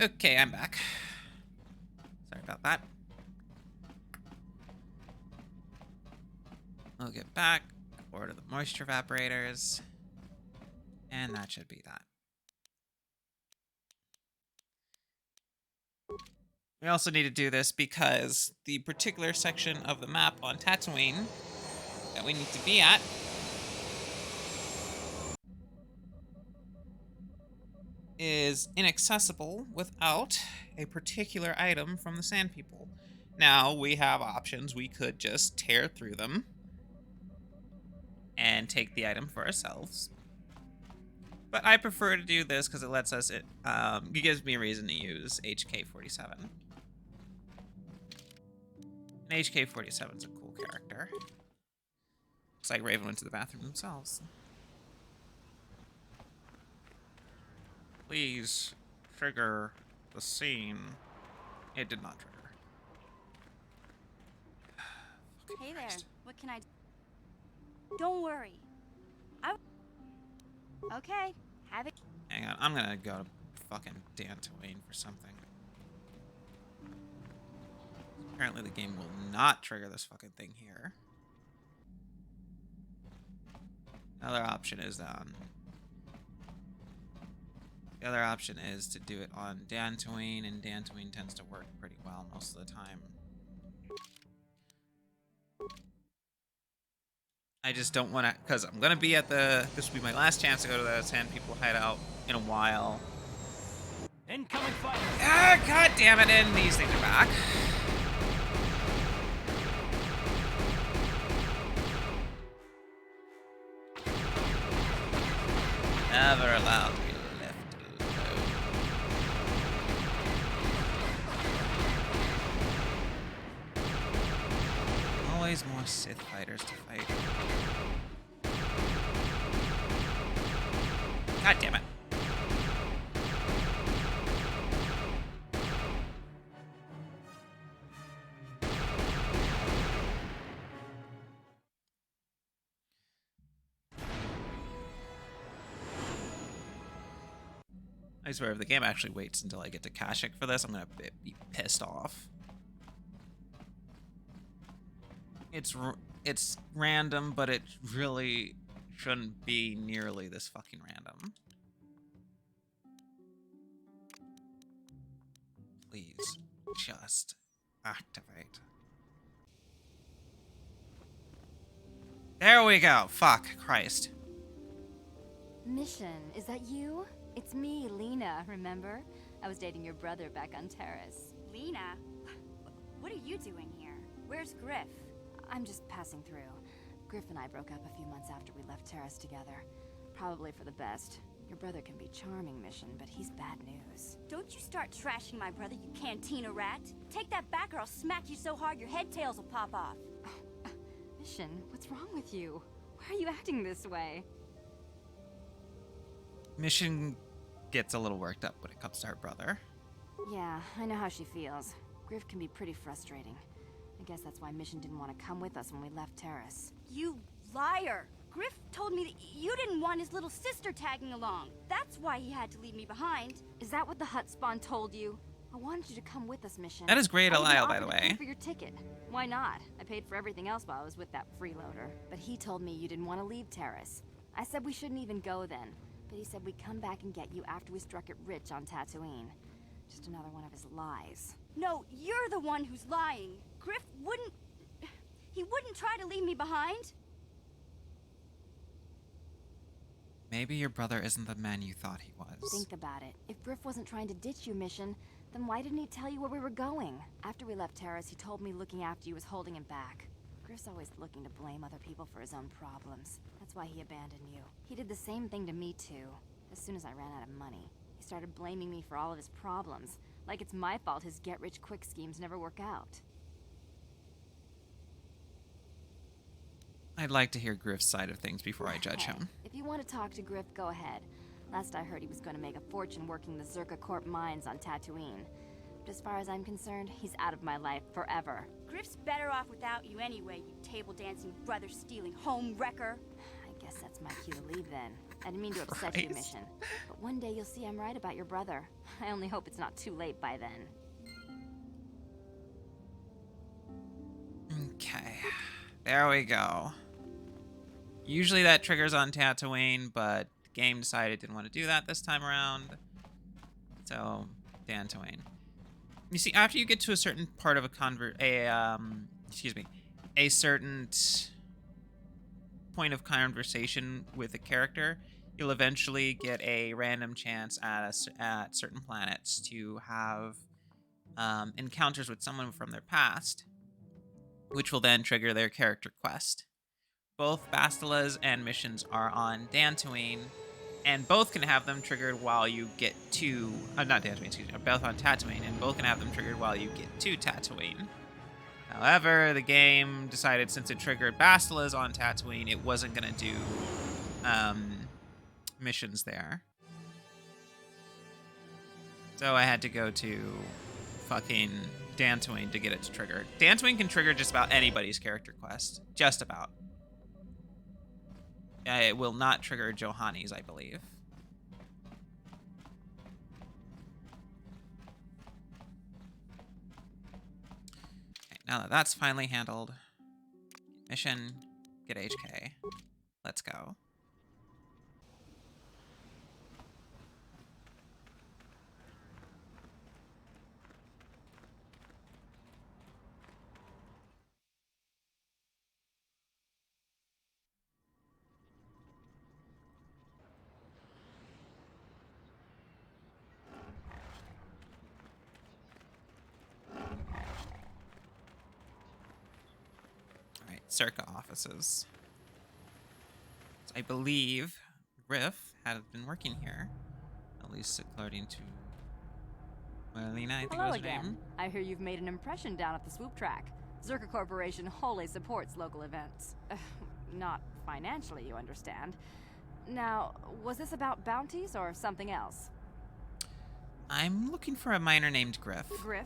Okay, I'm back. Sorry about that. We'll get back, order the moisture evaporators, and that should be that. We also need to do this because the particular section of the map on Tatooine that we need to be at is inaccessible without a particular item from the Sand People. Now, we have options. We could just tear through them and take the item for ourselves. But I prefer to do this because it lets us, it gives me a reason to use HK-47. And HK-47 is a cool character. Looks like Raven went to the bathroom themselves. Please trigger the scene. It did not trigger. Hey there, what can I do? Don't worry. Okay, have it. Hang on, I'm gonna go to fucking Dantooine for something. Apparently the game will not trigger this fucking thing here. Another option is the other option is to do it on Dantooine, and Dantooine tends to work pretty well most of the time. I just don't want to, because I'm going to be at this will be my last chance to go to the Sand People hideout in a while. Incoming fire! Ah, god damn it, and these things are back. Never allowed to be left alone. Always more Sith fighters to fight. God damn it. I swear, if the game actually waits until I get to Kashyyyk for this, I'm gonna be pissed off. It's random, but it really shouldn't be nearly this fucking random. Please, just activate. There we go. Fuck Mission, is that you? It's me, Lena, remember? I was dating your brother back on Terrace. Lena? What are you doing here? Where's Griff? I'm just passing through. Griff and I broke up a few months after we left Terrace together. Probably for the best. Your brother can be charming, Mission, but he's bad news. Don't you start trashing my brother, you cantina rat! Take that back or I'll smack you so hard your head tails will pop off! Mission, what's wrong with you? Why are you acting this way? Mission gets a little worked up when it comes to her brother. Yeah, I know how she feels. Griff can be pretty frustrating. I guess that's why Mission didn't want to come with us when we left Terrace. You liar! Griff told me that you didn't want his little sister tagging along. That's why he had to leave me behind. Is that what the hut spawn told you? I wanted you to come with us, Mission. That is great, I even Alile, by offered the to pay way. for your ticket. Why not? I paid for everything else while I was with that freeloader. But he told me you didn't want to leave Terrace. I said we shouldn't even go then. But he said we'd come back and get you after we struck it rich on Tatooine. Just another one of his lies. No, you're the one who's lying. Griff wouldn't... He wouldn't try to leave me behind. Maybe your brother isn't the man you thought he was. Think about it. If Griff wasn't trying to ditch you, Mission, then why didn't he tell you where we were going? After we left Terrace, he told me looking after you was holding him back. Griff's always looking to blame other people for his own problems. That's why he abandoned you. He did the same thing to me, too. As soon as I ran out of money, he started blaming me for all of his problems. Like it's my fault his get-rich-quick schemes never work out. I'd like to hear Griff's side of things before I judge him. If you want to talk to Griff, go ahead. Last I heard, he was going to make a fortune working the Zerka Corp mines on Tatooine. But as far as I'm concerned, he's out of my life forever. Griff's better off without you anyway, you table-dancing, brother-stealing home wrecker. I guess that's my cue to leave then. I didn't mean to upset you, Mission. But one day you'll see I'm right about your brother. I only hope it's not too late by then. Okay. There we go. Usually that triggers on Tatooine, but the game decided it didn't want to do that this time around. So, Dantooine. You see, after you get to a certain part of a certain point of conversation with a character, you'll eventually get a random chance at certain planets to have encounters with someone from their past, which will then trigger their character quest. Both Bastilas and missions are on Dantooine, and both can have them triggered while you get to... not Dantooine, excuse me. Both on Tatooine, and both can have them triggered while you get to Tatooine. However, the game decided since it triggered Bastilas on Tatooine, it wasn't going to do missions there. So I had to go to fucking Dantooine to get it to trigger. Dantooine can trigger just about anybody's character quest. Just about. It will not trigger Johanni's, I believe. Okay, now that that's finally handled, mission, get HK. Let's go. Circa offices. So I believe Griff had been working here, at least according to Marlena, I think Hello was her again. name. I hear you've made an impression down at the swoop track. Zerka Corporation wholly supports local events. Not financially, you understand. Now, was this about bounties or something else? I'm looking for a miner named Griff. Griff?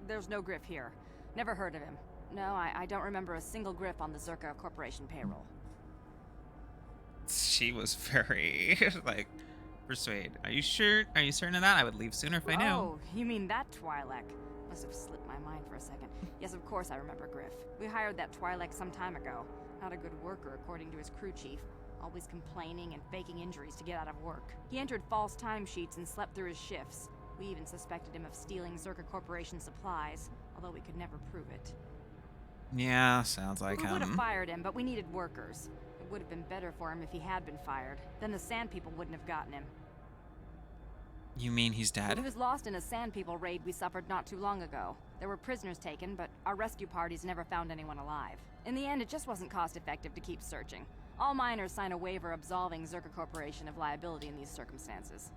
There's no Griff here. Never heard of him. No, I don't remember a single Griff on the Zerka Corporation payroll. She was very, like, persuade. Are you sure? Are you certain of that? I would leave sooner if I knew. Oh, you mean that Twi'lek? Must have slipped my mind for a second. Yes, of course I remember Griff. We hired that Twi'lek some time ago. Not a good worker, according to his crew chief. Always complaining and faking injuries to get out of work. He entered false timesheets and slept through his shifts. We even suspected him of stealing Zerka Corporation supplies, although we could never prove it. Yeah, sounds like We would have him. fired him, but we needed workers. It would have been better for him if he had been fired. Then the Sand People wouldn't have gotten him. You mean he's dead? He was lost in a Sand People raid we suffered not too long ago. There were prisoners taken, but our rescue parties never found anyone alive. In the end, it just wasn't cost-effective to keep searching. All miners sign a waiver absolving Zerka Corporation of liability in these circumstances.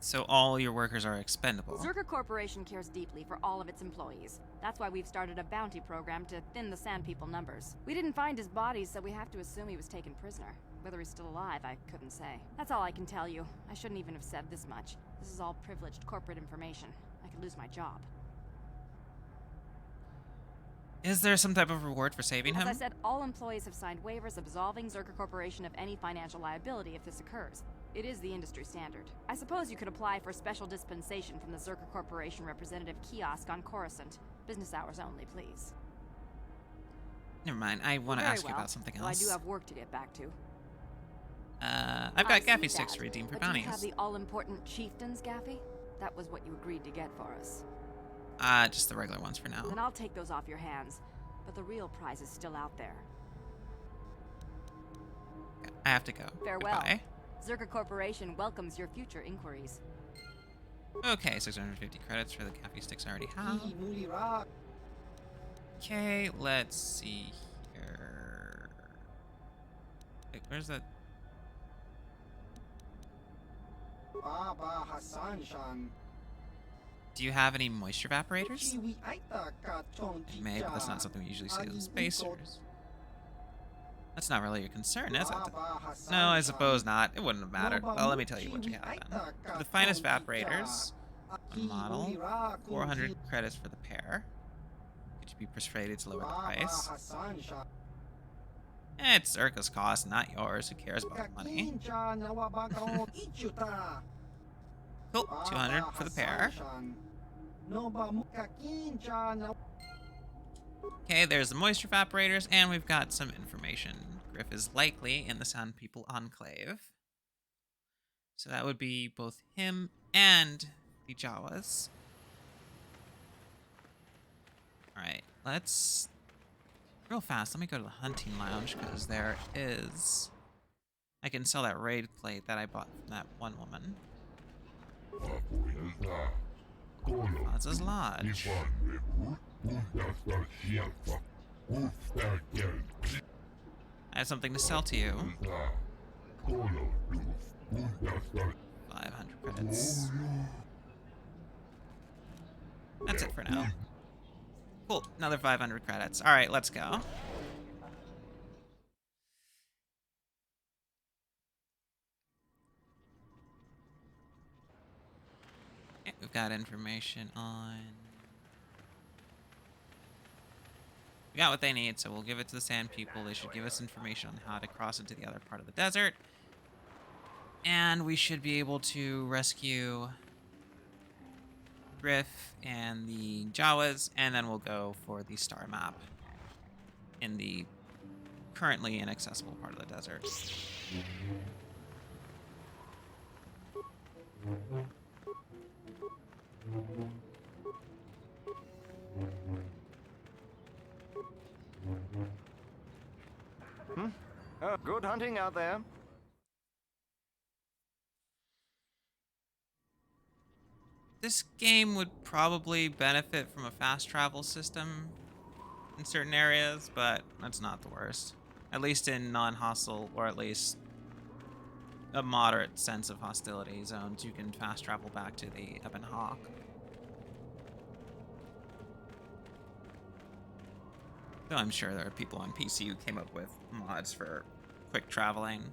So all your workers are expendable. Zerka Corporation cares deeply for all of its employees. That's why we've started a bounty program to thin the Sand People numbers. We didn't find his body, so we have to assume he was taken prisoner. Whether he's still alive, I couldn't say. That's all I can tell you. I shouldn't even have said this much. This is all privileged corporate information. I could lose my job. Is there some type of reward for saving him? As I said, all employees have signed waivers absolving Zerka Corporation of any financial liability if this occurs. It is the industry standard. I suppose you could apply for special dispensation from the Zerka Corporation representative kiosk on Coruscant. Business hours only, please. Never mind. I want to ask you about something Well, I else. do have work to get back to. I've got Gaffy sticks to redeem for But do you have bounties. the all-important chieftains, Gaffy? That was what you agreed to get for us. Just the regular ones for now. Then I'll take those off your hands. But the real prize is still out there. I have to go. Farewell. Goodbye. Zerka Corporation welcomes your future inquiries. Okay, 650 credits for the Gaffy sticks I already have. Okay, let's see here. Wait, where's that? Do you have any moisture evaporators? I may, but that's not something we usually see in spacers. That's not really your concern, is it? No, I suppose not. It wouldn't have mattered. Well, let me tell you what you have then. For the finest evaporators, a model, 400 credits for the pair. Could you be persuaded to lower the price? It's Zerka's cost, not yours. Who cares about the money? Cool, 200 for the pair. Okay, there's the moisture evaporators, and we've got some information. Griff is likely in the Sand People Enclave. So that would be both him and the Jawas. Alright, let's... Real fast, let me go to the hunting lounge, because there is... I can sell that raid plate that I bought from that one woman. Plaza's Lodge. I have something to sell to you. 500 credits. That's it for now. Cool, another 500 credits. Alright, let's go. Okay, we've got information on... We got what they need, so we'll give it to the Sand People. They should give us information on how to cross into the other part of the desert. And we should be able to rescue Griff and the Jawas, and then we'll go for the star map in the currently inaccessible part of the desert. Good hunting out there. This game would probably benefit from a fast travel system in certain areas, but that's not the worst. At least in non-hostile, or at least a moderate sense of hostility zones, you can fast travel back to the Ebon Hawk. Though I'm sure there are people on PC who came up with mods for quick traveling.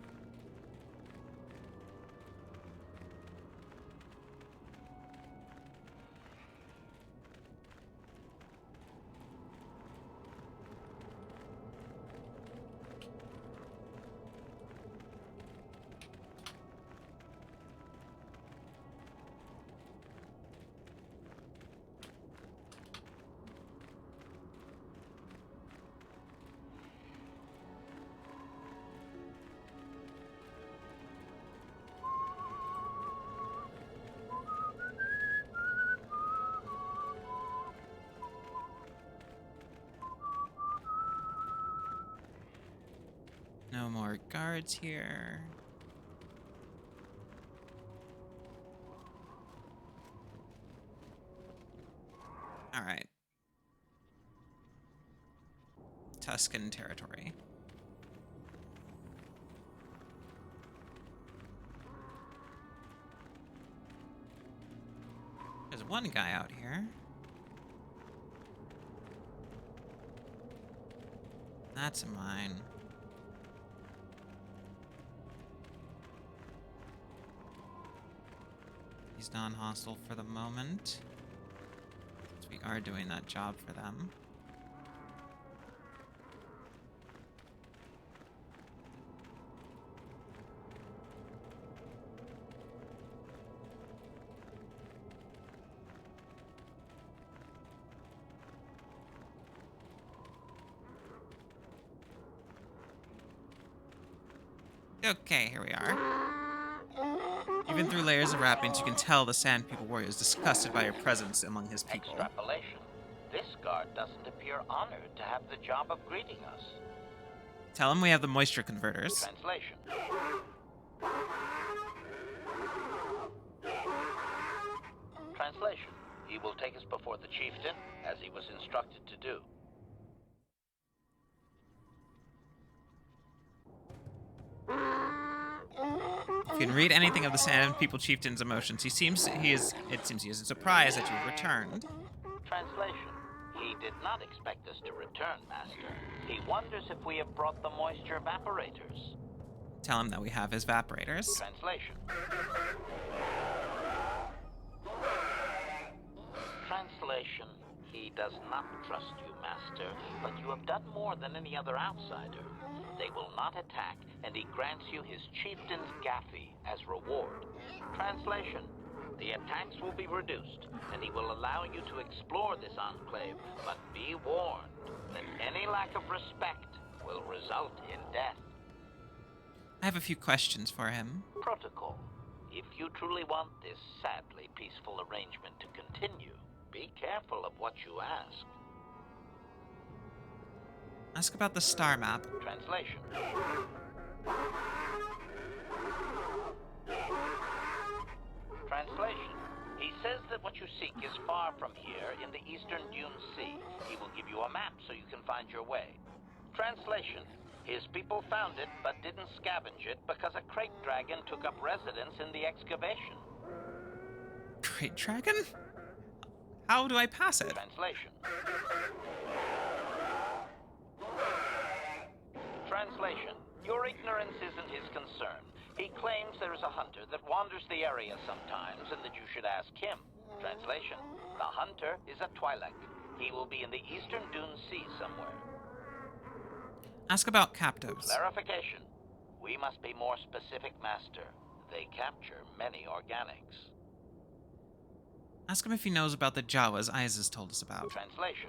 No more guards here. Alright. Tuscan territory. There's one guy out here. That's mine. He's non-hostile for the moment. So we are doing that job for them. Okay, here we are. Even through layers of wrappings, you can tell the Sand People warrior is disgusted by your presence among his people. Extrapolation. This guard doesn't appear honored to have the job of greeting us. Tell him we have the moisture converters. Translation. Translation. He will take us before the chieftain, as he was instructed to do. If you can read anything of the Sand People chieftain's emotions, it seems he is surprised that you've returned. Translation. He did not expect us to return, Master. He wonders if we have brought the moisture evaporators. Tell him that we have his evaporators. Translation. Translation. He does not trust you, Master, but you have done more than any other outsider. They will not attack, and he grants you his chieftain's gaffy as reward. Translation. The attacks will be reduced, and he will allow you to explore this enclave, but be warned that any lack of respect will result in death. I have a few questions for him. Protocol. If you truly want this sadly peaceful arrangement to continue, be careful of what you ask. Ask about the star map. Translation. Translation. He says that what you seek is far from here in the eastern Dune Sea. He will give you a map so you can find your way. Translation. His people found it but didn't scavenge it because a crate dragon took up residence in the excavation. Great dragon? How do I pass it? Translation. Translation. Your ignorance isn't his concern. He claims there is a hunter that wanders the area sometimes and that you should ask him. Translation. The hunter is a Twi'lek. He will be in the eastern Dune Sea somewhere. Ask about captives. Clarification. We must be more specific, Master. They capture many organics. Ask him if he knows about the Jawas Isis told us about. Translation.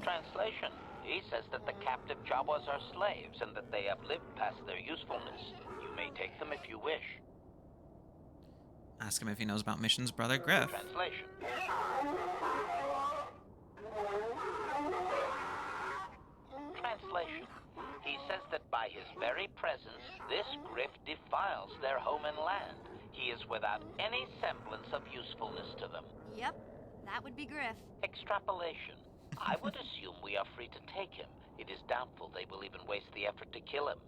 Translation. He says that the captive Jawas are slaves and that they have lived past their usefulness. You may take them if you wish. Ask him if he knows about Mission's brother Griff. Translation. Translation. He says that by his very presence, this Griff defiles their home and land. He is without any semblance of usefulness to them. Yep, that would be Griff. Extrapolation. I would assume we are free to take him. It is doubtful they will even waste the effort to kill him.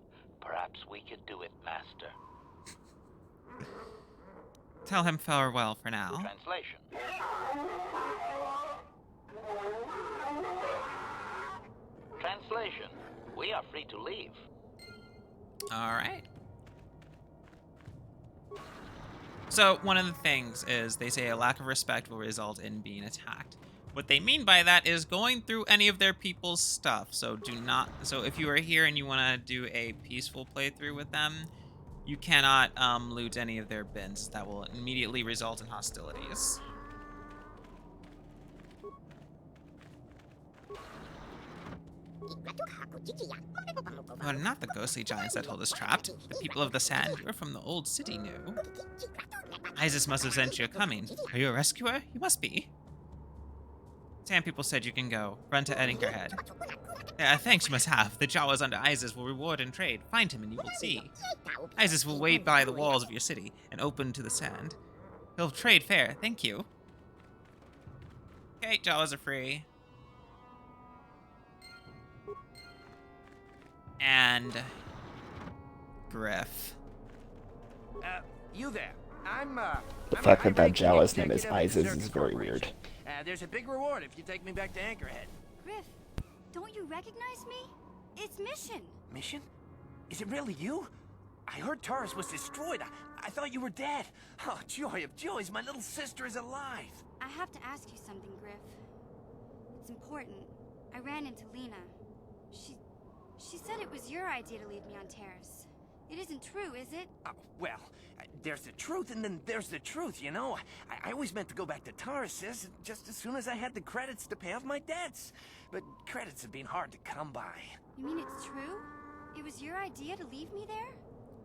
Perhaps we could do it, Master. Tell him farewell for now. Translation. Translation. We are free to leave. Alright. So, one of the things is they say a lack of respect will result in being attacked. What they mean by that is going through any of their people's stuff. So so if you are here and you want to do a peaceful playthrough with them, you cannot loot any of their bins. That will immediately result in hostilities. Oh, not the ghostly giants that hold us trapped. The people of the sand. You're from the old city, new. Isis must have sent you coming. Are you a rescuer? You must be. Sand people said you can go. Run to Anchorhead. Thanks you must have. The Jawas under Isis will reward and trade. Find him and you will see. Isis will wait by the walls of your city and open to the sand. He'll trade fair. Thank you. Okay, Jawas are free. And Griff. You there. I'm The I'm fact a that that high-ranking Jawa's name is executive at the Isis is Circus very Corporation. weird. There's a big reward if you take me back to Anchorhead. Griff, don't you recognize me? It's Mission. Mission? Is it really you? I heard Taurus was destroyed. I thought you were dead. Oh, joy of joys, my little sister is alive. I have to ask you something, Griff. It's important. I ran into Lena. She said it was your idea to leave me on Terrace. It isn't true, is it? Well, there's the truth and then there's the truth, you know? I always meant to go back to Tarsus just as soon as I had the credits to pay off my debts. But credits have been hard to come by. You mean it's true? It was your idea to leave me there?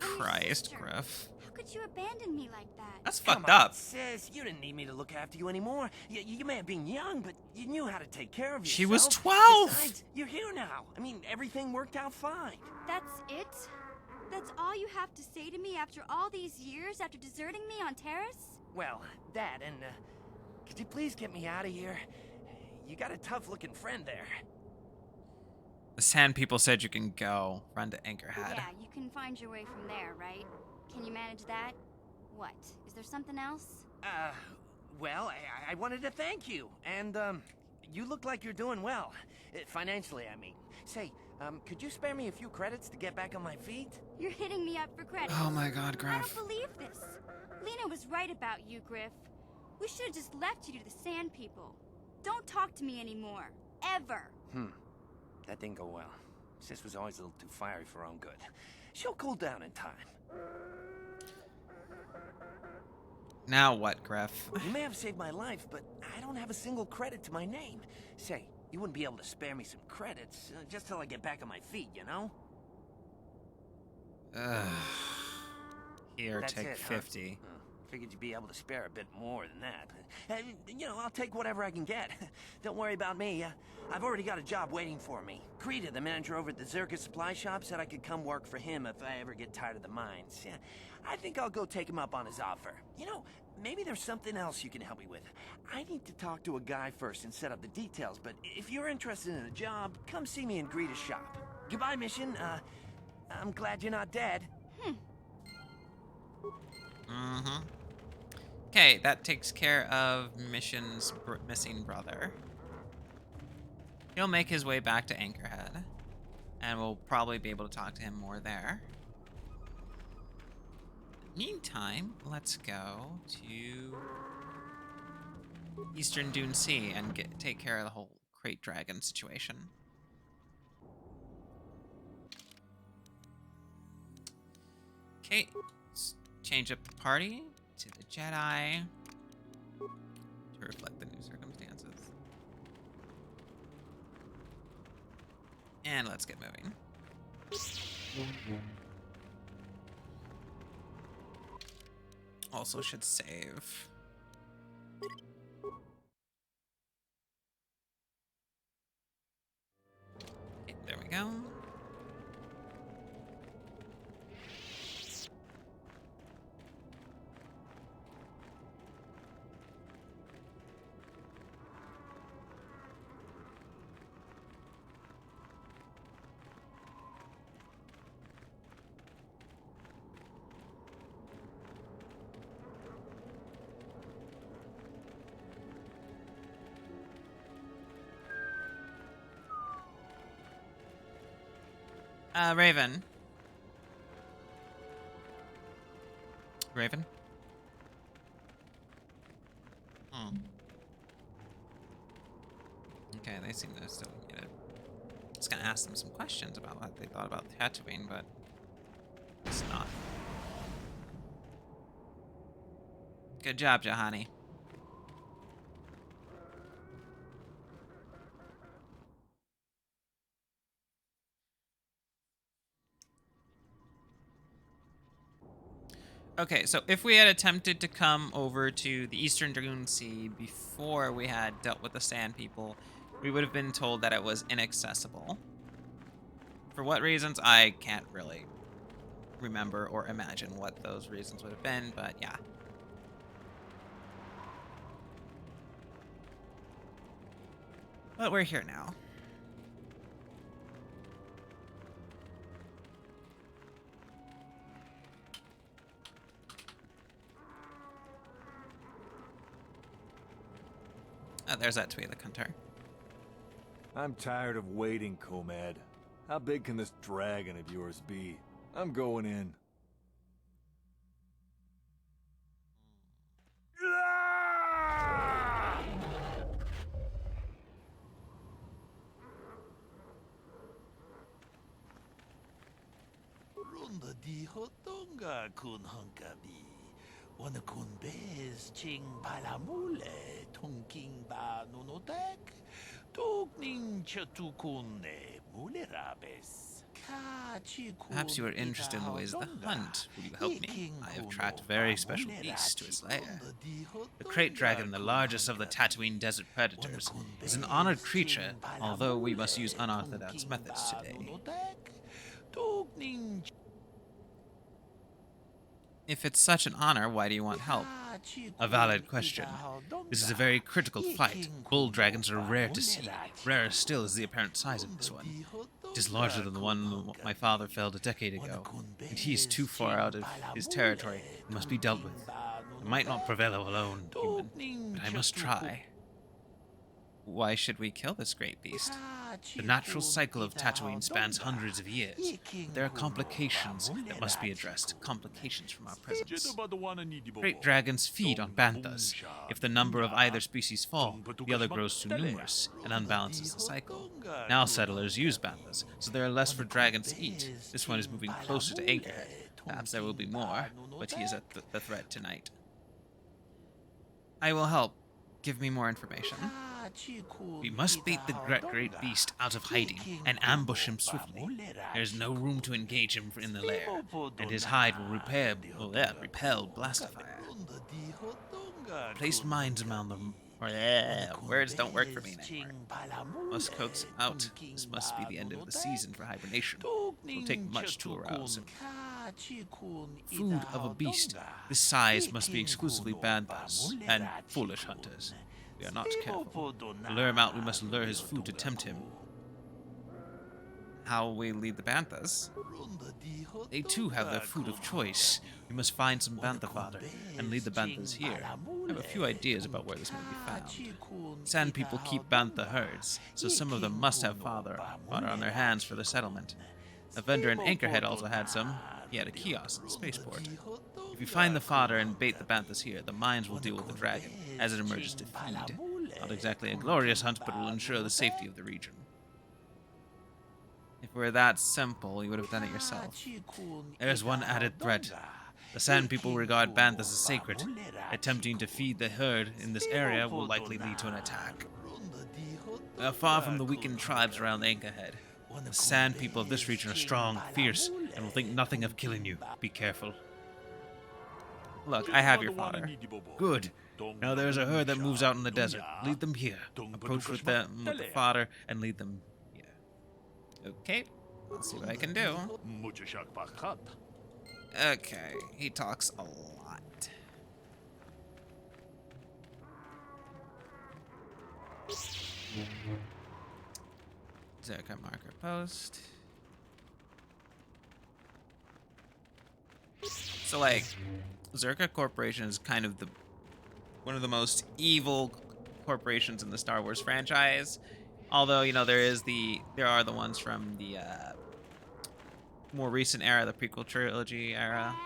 Christ, Griff. How could you abandon me like that? That's Come fucked on, up. sis, you didn't need me to look after you anymore. You may have been young, but you knew how to take care of yourself. She was 12! Besides, you're here now. I mean, everything worked out fine. That's it? That's all you have to say to me after all these years, after deserting me on Terrace? Well, that, and, could you please get me out of here? You got a tough-looking friend there. The Sand people said you can go. Run to Anchorhead. Yeah, you can find your way from there, right? Can you manage that? What? Is there something else? Well, I wanted to thank you, and, you look like you're doing well. Financially, I mean. Say, could you spare me a few credits to get back on my feet? You're hitting me up for credit. Oh my god, I Griff. don't believe this. Lena was right about you, Griff. We should have just left you to the Sand people. Don't talk to me anymore. Ever. That didn't go well. Sis was always a little too fiery for her own good. She'll cool down in time. Now what, Griff? You may have saved my life, but I don't have a single credit to my name. Say, you wouldn't be able to spare me some credits, just till I get back on my feet, you know? Here, That's take it, 50. Huh? Figured you'd be able to spare a bit more than that. You know, I'll take whatever I can get. Don't worry about me. I've already got a job waiting for me. Krita, the manager over at the Zerka supply shop, said I could come work for him if I ever get tired of the mines. Yeah, I think I'll go take him up on his offer. You know, maybe there's something else you can help me with. I need to talk to a guy first and set up the details, but if you're interested in a job, come see me in Greta's shop. Goodbye, Mission. I'm glad you're not dead. Okay, that takes care of Mission's missing brother. He'll make his way back to Anchorhead, and we'll probably be able to talk to him more there. Meantime, let's go to Eastern Dune Sea and take care of the whole crate dragon situation. Okay, let's change up the party to the Jedi to reflect the new circumstances. And let's get moving. Also should save. Okay, there we go. Raven. Raven? Okay, they seem to still get it. Just gonna ask them some questions about what they thought about Tatooine, but it's not. Good job, Jahani. Okay, so if we had attempted to come over to the Eastern Dragoon Sea before we had dealt with the Sand People, we would have been told that it was inaccessible. For what reasons, I can't really remember or imagine what those reasons would have been, but yeah. But we're here now. Oh, there's that Twi'lek hunter. I'm tired of waiting, Comad. How big can this dragon of yours be? I'm going in. Runda di hotonga kun hunkabi. Wana kun bez ching palamule tunking ba nunotek. Tugning chatukune mulerabes. Perhaps you are interested in the ways of the hunt. Will you help me? I have tracked very special beasts to its lair. The crate dragon, the largest of the Tatooine desert predators, is an honored creature, although we must use unorthodox methods today. If it's such an honor, why do you want help? A valid question. This is a very critical fight. Bull dragons are rare to see. Rarer still is the apparent size of this one. It is larger than the one my father felled a decade ago, and he is too far out of his territory and must be dealt with. I might not prevail alone, human, but I must try. Why should we kill this great beast? The natural cycle of Tatooine spans hundreds of years, but there are complications that must be addressed, complications from our presence. Great dragons feed on banthas. If the number of either species fall, the other grows too numerous and unbalances the cycle. Now settlers use banthas, so there are less for dragons to eat. This one is moving closer to Anchorhead. Perhaps there will be more, but he is at the threat tonight. I will help. Give me more information. We must beat the great beast out of hiding and ambush him swiftly. There is no room to engage him in the lair, and his hide will repel blastifier. Place mines around them. Words don't work for me anymore. Must coax out. This must be the end of the season for hibernation. It will take much to arouse him. Food of a beast this size must be exclusively banthas and foolish hunters. We are not careful. To lure him out, we must lure his food to tempt him. How will we lead the banthas? They too have their food of choice. We must find some bantha fodder and lead the banthas here. I have a few ideas about where this may be found. Sand people keep bantha herds, so some of them must have fodder on their hands for the settlement. A vendor in Anchorhead also had some. He had a kiosk at the spaceport. If you find the fodder and bait the banthas here, the mines will deal with the dragon as it emerges to feed. Not exactly a glorious hunt, but will ensure the safety of the region. If it were that simple, you would have done it yourself. There is one added threat. The Sand People regard banthas as sacred. Attempting to feed the herd in this area will likely lead to an attack. We are far from the weakened tribes around Anchorhead. The Sand People of this region are strong, fierce, and will think nothing of killing you. Be careful. Look, I have your fodder. Good. Now there's a herd that moves out in the desert. Lead them here. Approach with the fodder and lead them here. Okay. Let's see what I can do. Okay. He talks a lot. Zerka marker post. So like, Zerka Corporation is kind of one of the most evil corporations in the Star Wars franchise. Although, you know, there are the ones from the more recent era, the prequel trilogy era,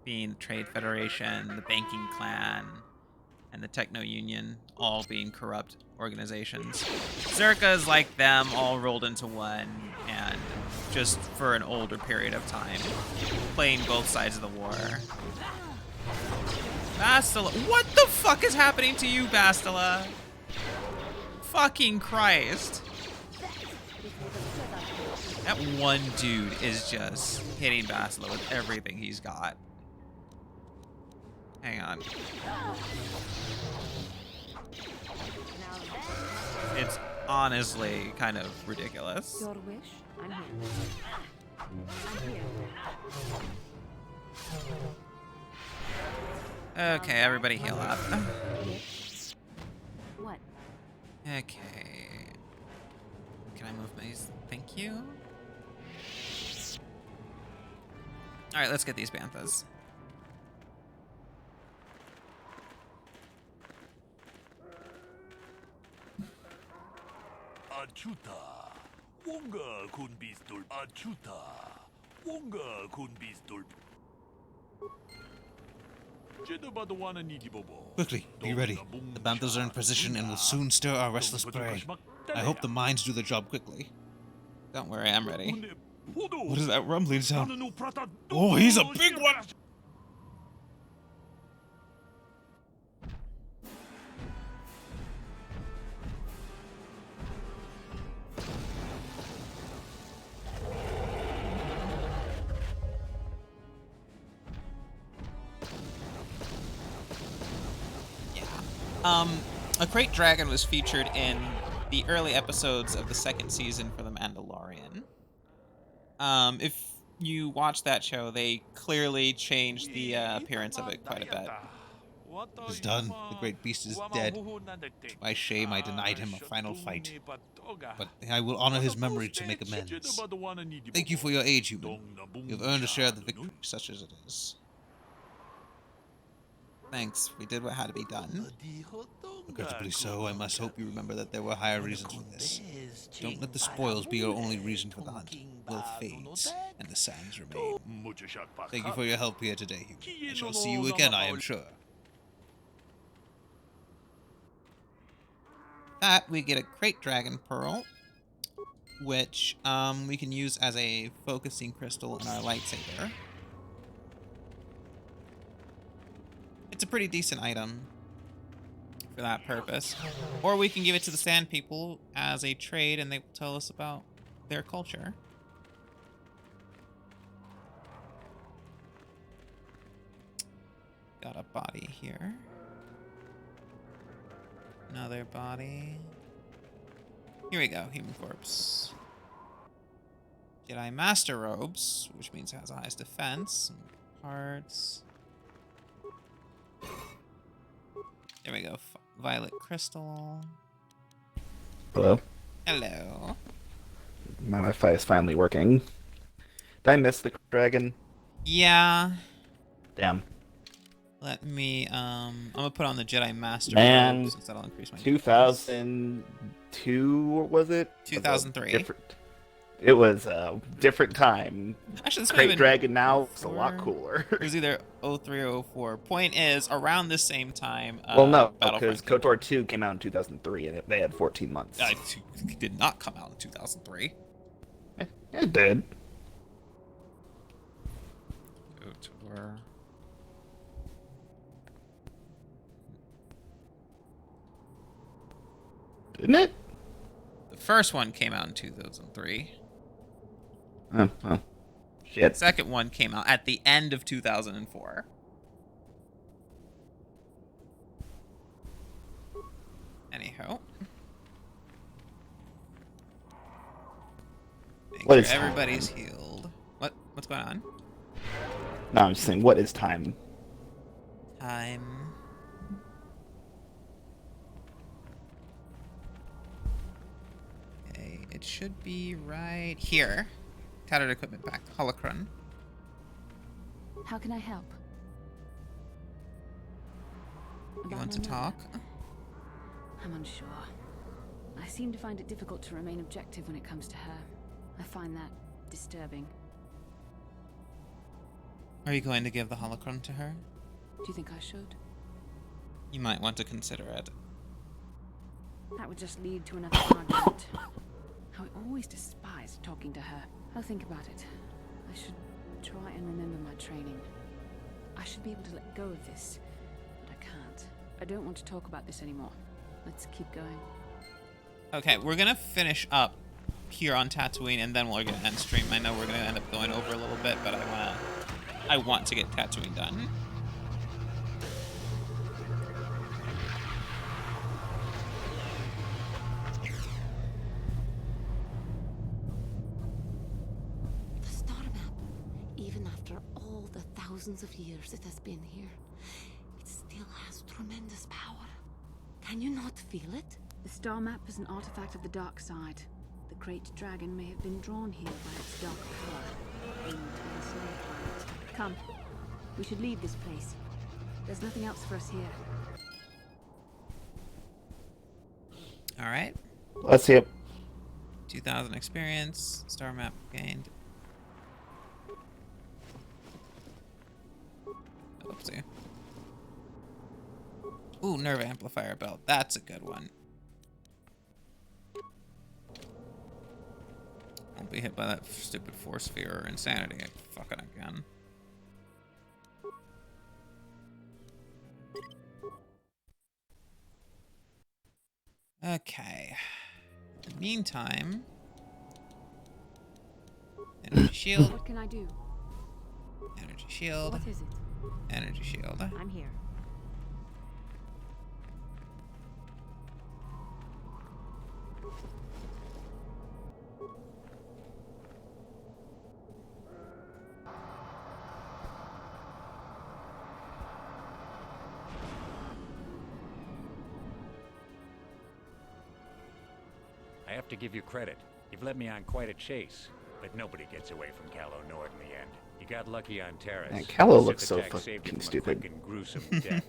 being the Trade Federation, the Banking Clan, and the Techno Union, all being corrupt organizations. Zerka is like them, all rolled into one, and just for an older period of time, playing both sides of the war. Bastila, what the fuck is happening to you, Bastila? Fucking Christ. That one dude is just hitting Bastila with everything he's got. Hang on. It's honestly kind of ridiculous. Your wish? I'm here. I'm here. Okay, everybody heal up. What? Okay. Can I move my... Thank you. Alright, let's get these banthas. Achuta. Wonga kun bistol. Achuta. Wonga kun bistol. Quickly, be ready. The banthas are in position and will soon stir our restless prey. I hope the mines do their job quickly. Don't worry, I'm ready. What is that rumbling sound? Oh, he's a big one! A great dragon was featured in the early episodes of the second season for The Mandalorian. If you watch that show, they clearly changed the appearance of it quite a bit. It is done. The great beast is dead. By shame, I denied him a final fight. But I will honor his memory to make amends. Thank you for your aid, human. You have earned a share of the victory, such as it is. Thanks. We did what had to be done. Regrettably so, I must hope you remember that there were higher reasons for this. Don't let the spoils be your only reason for the hunt. Wealth fades, and the sands remain. Thank you for your help here today, human. I shall see you again, I am sure. That, we get a Great Dragon Pearl, which we can use as a focusing crystal in our lightsaber. It's a pretty decent item for that purpose. Or we can give it to the Sand People as a trade and they will tell us about their culture. Got a body here. Another body. Here we go, human corpse. Jedi Master Robes, which means it has the highest defense. Some parts. There we go. Violet crystal. Hello. Hello. My Wi-Fi is finally working. Did I miss the dragon? Yeah. Damn. Let me, I'm gonna put on the Jedi Master Man, Robes, since that'll increase my 2002, was it? 2003. It was a different time. Actually, this Great Dragon now is a lot cooler. It was either 03 or 04. Point is, around the same time, well, no, because KOTOR 2 came out in 2003, and they had 14 months. It did not come out in 2003. It did. KOTOR. Didn't it? The first one came out in 2003. Oh, well. Shit. The second one came out at the end of 2004. Anyhow. What is everybody's healed. What's going on? No, I'm just saying, what is time? Time. Okay, it should be right here. Tattered equipment pack. Holocron. How can I help? You want to talk? I'm unsure. I seem to find it difficult to remain objective when it comes to her. I find that disturbing. Are you going to give the holocron to her? Do you think I should? You might want to consider it. That would just lead to another argument. I always despised talking to her. I'll think about it. I should try and remember my training. I should be able to let go of this, but I can't. I don't want to talk about this anymore. Let's keep going. Okay, we're gonna finish up here on Tatooine, and then we're gonna end stream. I know we're gonna end up going over a little bit, but I want to get Tatooine done. thousands of years it has been here, it still has tremendous power. Can you not feel it? The star map is an artifact of the dark side. The great dragon may have been drawn here by its dark power, aimed to enslave by it. Come, we should leave this place. There's nothing else for us here. All right. Let's see it. 2,000 experience. Star map gained. Oopsie. Ooh, nerve amplifier belt. That's a good one. Won't be hit by that stupid force sphere or insanity fucking again. Okay. In the meantime, energy shield. What can I do? Energy shield. What is it? Energy shield. I'm here. I have to give you credit. You've led me on quite a chase, but nobody gets away from Callow Nord in the end. You got lucky on Terrace. Man, Callow The looks Sith so attack saved you fucking from a stupid. quick and gruesome death.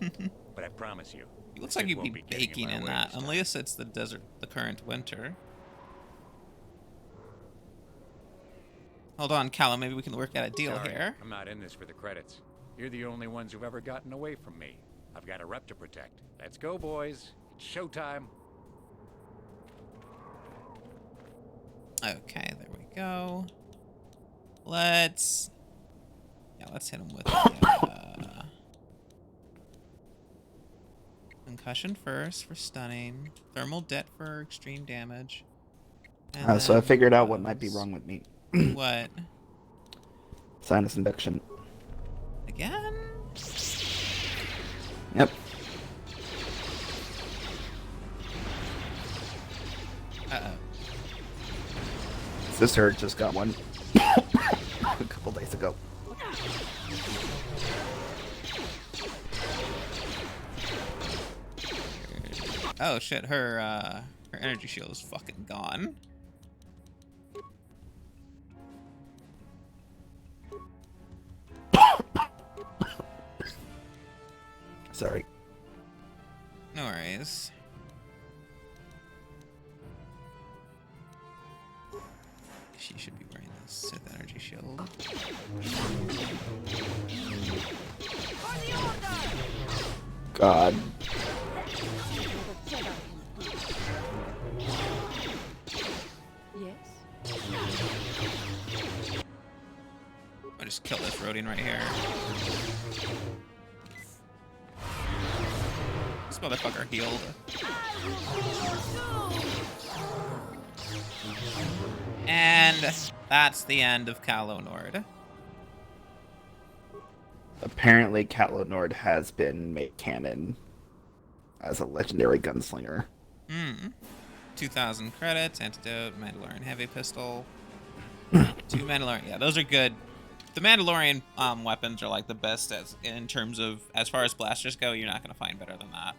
But I promise you, He looks the like Sith he'd won't be getting baking my in way that, this time. unless it's the desert, the current winter. Hold on, Callum, maybe we can work out a deal Sorry, here. I'm not in this for the credits. You're the only ones who've ever gotten away from me. I've got a rep to protect. Let's go, boys. It's showtime. Okay, there we go. Let's hit him with the, concussion first for stunning, thermal det for extreme damage. And So I then figured out what might be wrong with me. What? Sinus infection. Again? Yep. Uh-oh. Sister just got one a couple days ago. Oh shit, her energy shield is fucking gone. Sorry. No worries. She should be wearing the Sith energy shield. God. Yes. I'll just kill this Rodian right here. This motherfucker healed. And that's the end of Callow Nord. Apparently, Callow Nord has been made canon as a legendary gunslinger. 2,000 credits, antidote, Mandalorian heavy pistol. 2 Mandalorian. Yeah, those are good. The Mandalorian weapons are like the best in terms of, as far as blasters go, you're not going to find better than that.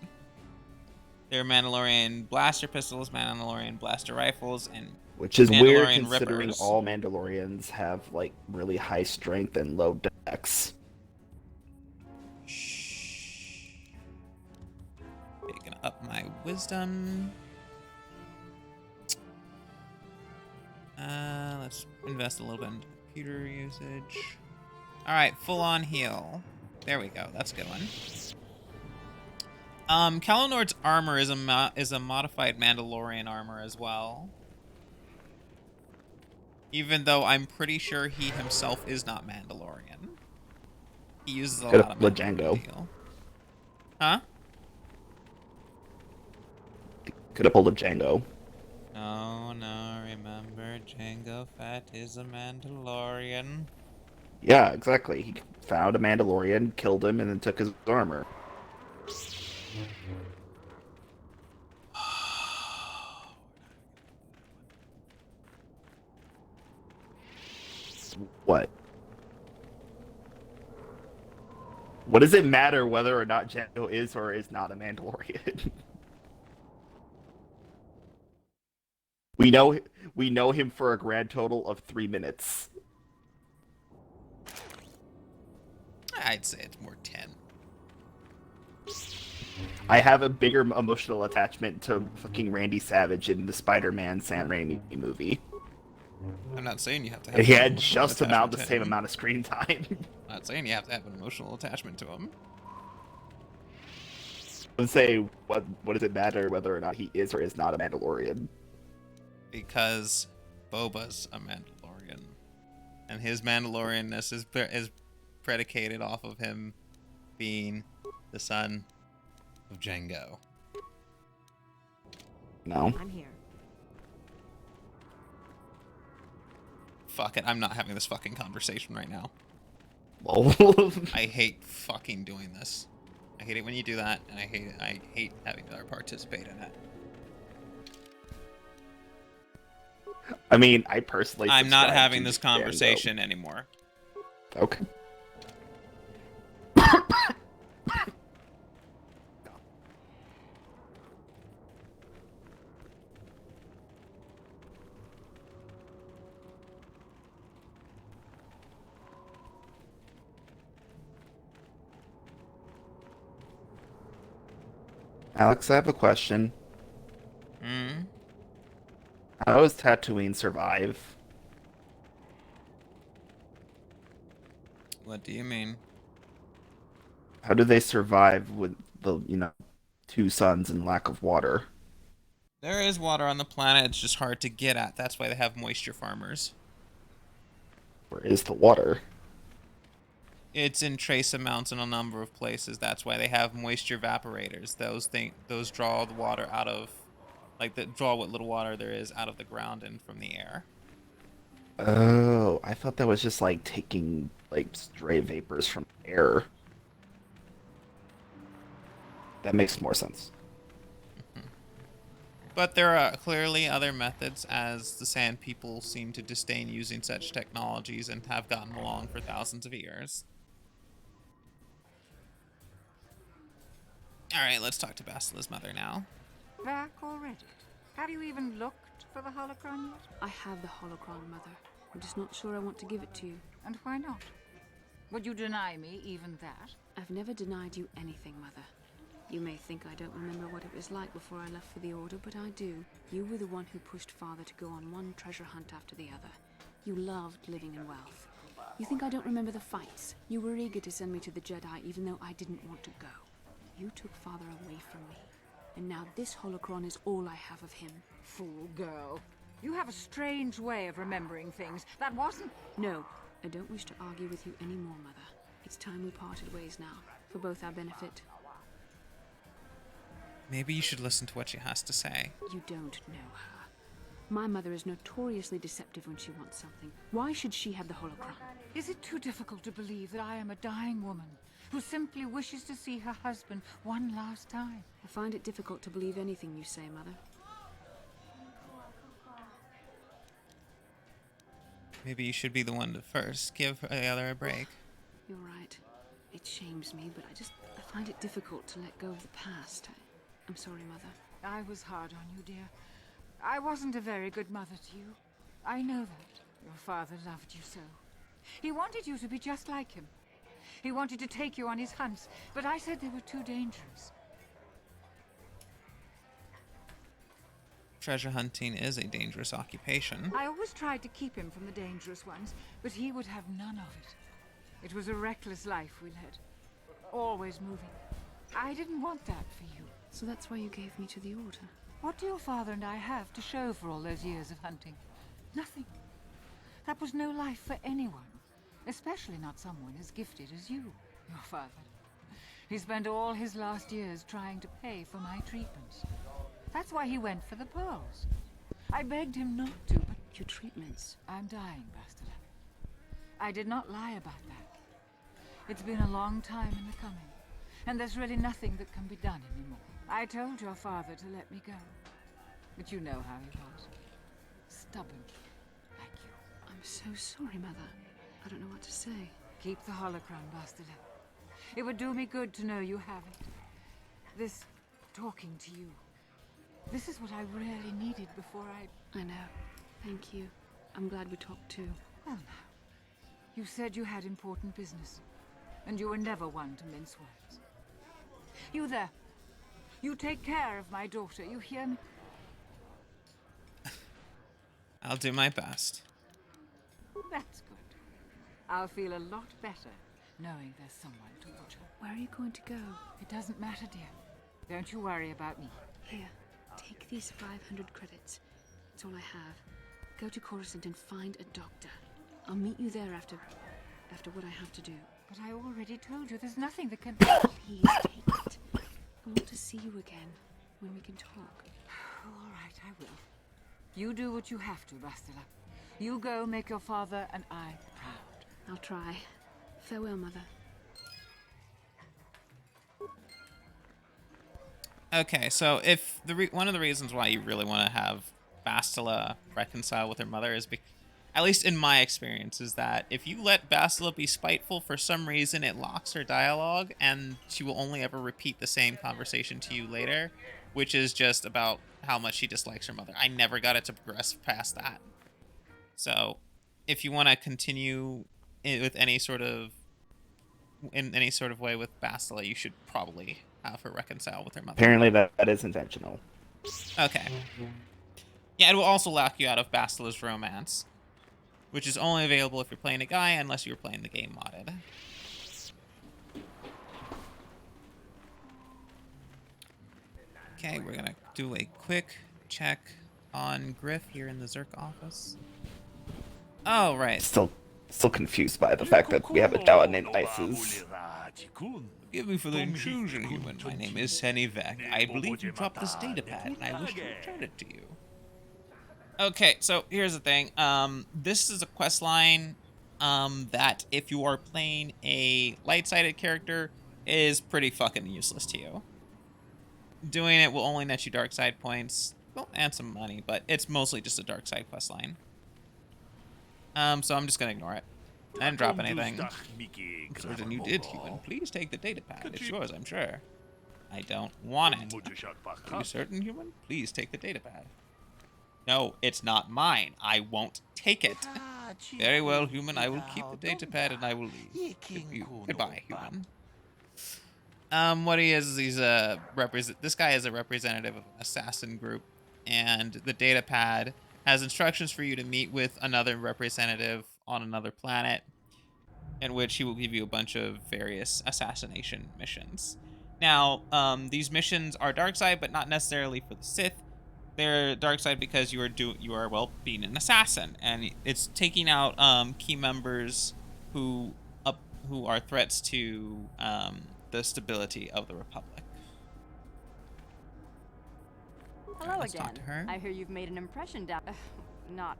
They're Mandalorian blaster pistols, Mandalorian blaster rifles, and Which is weird Mandalorian considering rippers. all Mandalorians have like really high strength and low dex. Okay, gonna up my wisdom. Let's invest a little bit in computer usage. All right, full on heal. There we go. That's a good one. Callow Nord's armor is a modified Mandalorian armor as well. Even though I'm pretty sure he himself is not Mandalorian. He uses a lot of Could Mandalorian Django. deal. Huh? Could have pulled a Django. Oh no, remember Jango Fett is a Mandalorian. Yeah, exactly. He found a Mandalorian, killed him, and then took his armor. What? What does it matter whether or not Django is or is not a Mandalorian? we know him for a grand total of 3 minutes. I'd say it's more 10. I have a bigger emotional attachment to fucking Randy Savage in the Spider-Man Sam Raimi movie. I'm not saying you have to have He an had emotional just about the attachment to same him. amount of screen time. I'm not saying you have to have an emotional attachment to him. And say what does it matter whether or not he is or is not a Mandalorian? Because Boba's a Mandalorian, and his Mandalorianness is predicated off of him being the son of Django. No. I'm here. Fuck it, I'm not having this fucking conversation right now. Lol. I hate fucking doing this. I hate it when you do that, and I hate having to participate in it. I mean, I personally I'm not subscribe having to this Django. conversation anymore. Okay. Alex, I have a question. Hmm? How does Tatooine survive? What do you mean? How do they survive with the, 2 suns and lack of water? There is water on the planet, it's just hard to get at. That's why they have moisture farmers. Where is the water? It's in trace amounts in a number of places. That's why they have moisture evaporators. Those draw the water out of, draw what little water there is out of the ground and from the air. Oh, I thought that was just like taking stray vapors from air. That makes more sense. But there are clearly other methods, as the Sand People seem to disdain using such technologies and have gotten along for thousands of years. Alright, let's talk to Bastila's mother now. Back already? Have you even looked for the holocron yet? I have the holocron, Mother. I'm just not sure I want to give it to you. And why not? Would you deny me even that? I've never denied you anything, Mother. You may think I don't remember what it was like before I left for the Order, but I do. You were the one who pushed Father to go on one treasure hunt after the other. You loved living in wealth. You think I don't remember the fights? You were eager to send me to the Jedi even though I didn't want to go. You took Father away from me. And now this holocron is all I have of him. Fool girl. You have a strange way of remembering things. That wasn't... No, I don't wish to argue with you anymore, Mother. It's time we parted ways now, for both our benefit. Maybe you should listen to what she has to say. You don't know her. My mother is notoriously deceptive when she wants something. Why should she have the holocron? Is it too difficult to believe that I am a dying woman who simply wishes to see her husband one last time? I find it difficult to believe anything you say, Mother. Maybe you should be the one to first give the other a break. You're right. It shames me, but I find it difficult to let go of the past. I'm sorry, Mother. I was hard on you, dear. I wasn't a very good mother to you. I know that. Your father loved you so. He wanted you to be just like him. He wanted to take you on his hunts, but I said they were too dangerous. Treasure hunting is a dangerous occupation. I always tried to keep him from the dangerous ones, but he would have none of it. It was a reckless life we led. Always moving. I didn't want that for you. So that's why you gave me to the Order? What do your father and I have to show for all those years of hunting? Nothing. That was no life for anyone. Especially not someone as gifted as you, your father. He spent all his last years trying to pay for my treatments. That's why he went for the pearls. I begged him not to, but... Your treatments? I'm dying, Bastila. I did not lie about that. It's been a long time in the coming, and there's really nothing that can be done anymore. I told your father to let me go, but you know how he was. Stubborn, like you. I'm so sorry, Mother. I don't know what to say. Keep the holocron, Bastila. It would do me good to know you have it. This talking to you. This is what I really needed before I know. Thank you. I'm glad we talked too. Well, now. You said you had important business. And you were never one to mince words. You there. You take care of my daughter, you hear me? I'll do my best. That's good. I'll feel a lot better knowing there's someone to watch her. Where are you going to go? It doesn't matter, dear. Don't you worry about me. Here, take these 500 credits. It's all I have. Go to Coruscant and find a doctor. I'll meet you there after what I have to do. But I already told you there's nothing that can... Please take it. I want to see you again when we can talk. All right, I will. You do what you have to, Bastila. You go make your father and I proud. I'll try. Farewell, Mother. Okay, so if one of the reasons why you really want to have Bastila reconcile with her mother is because, at least in my experience, is that if you let Bastila be spiteful for some reason, it locks her dialogue, and she will only ever repeat the same conversation to you later, which is just about how much she dislikes her mother. I never got it to progress past that. So, if you want to continue with any sort of way with Bastila, you should probably have her reconcile with her mother. Apparently that is intentional. Okay. Yeah, it will also lock you out of Bastila's romance, which is only available if you're playing a guy, unless you're playing the game modded. Okay, we're gonna do a quick check on Griff here in the Zerk office. Oh, right. Still confused by the fact that we have a Dawa named Isis. Forgive me for the intrusion, human. My name is Senivek. I believe you dropped this datapad, and I wish to return it to you. Okay, so here's the thing. This is a quest line that if you are playing a light-sided character is pretty fucking useless to you. Doing it will only net you dark side points, well, and some money, but it's mostly just a dark side quest line. So I'm just gonna ignore it. I didn't drop anything. Certain you did, human. Please take the datapad. It's yours, I'm sure. I don't want it. Are you certain, human? Please take the datapad. No, it's not mine. I won't take it. Very well, human. I will keep the datapad and I will leave. Goodbye, human. What he is he's a this guy is a representative of an assassin group, and the datapad has instructions for you to meet with another representative on another planet, in which he will give you a bunch of various assassination missions. Now, these missions are dark side, but not necessarily for the Sith. They're dark side because you are well being an assassin, and it's taking out key members who are threats to the stability of the Republic. Hello let's again. talk to her. I hear you've made an impression down. Not.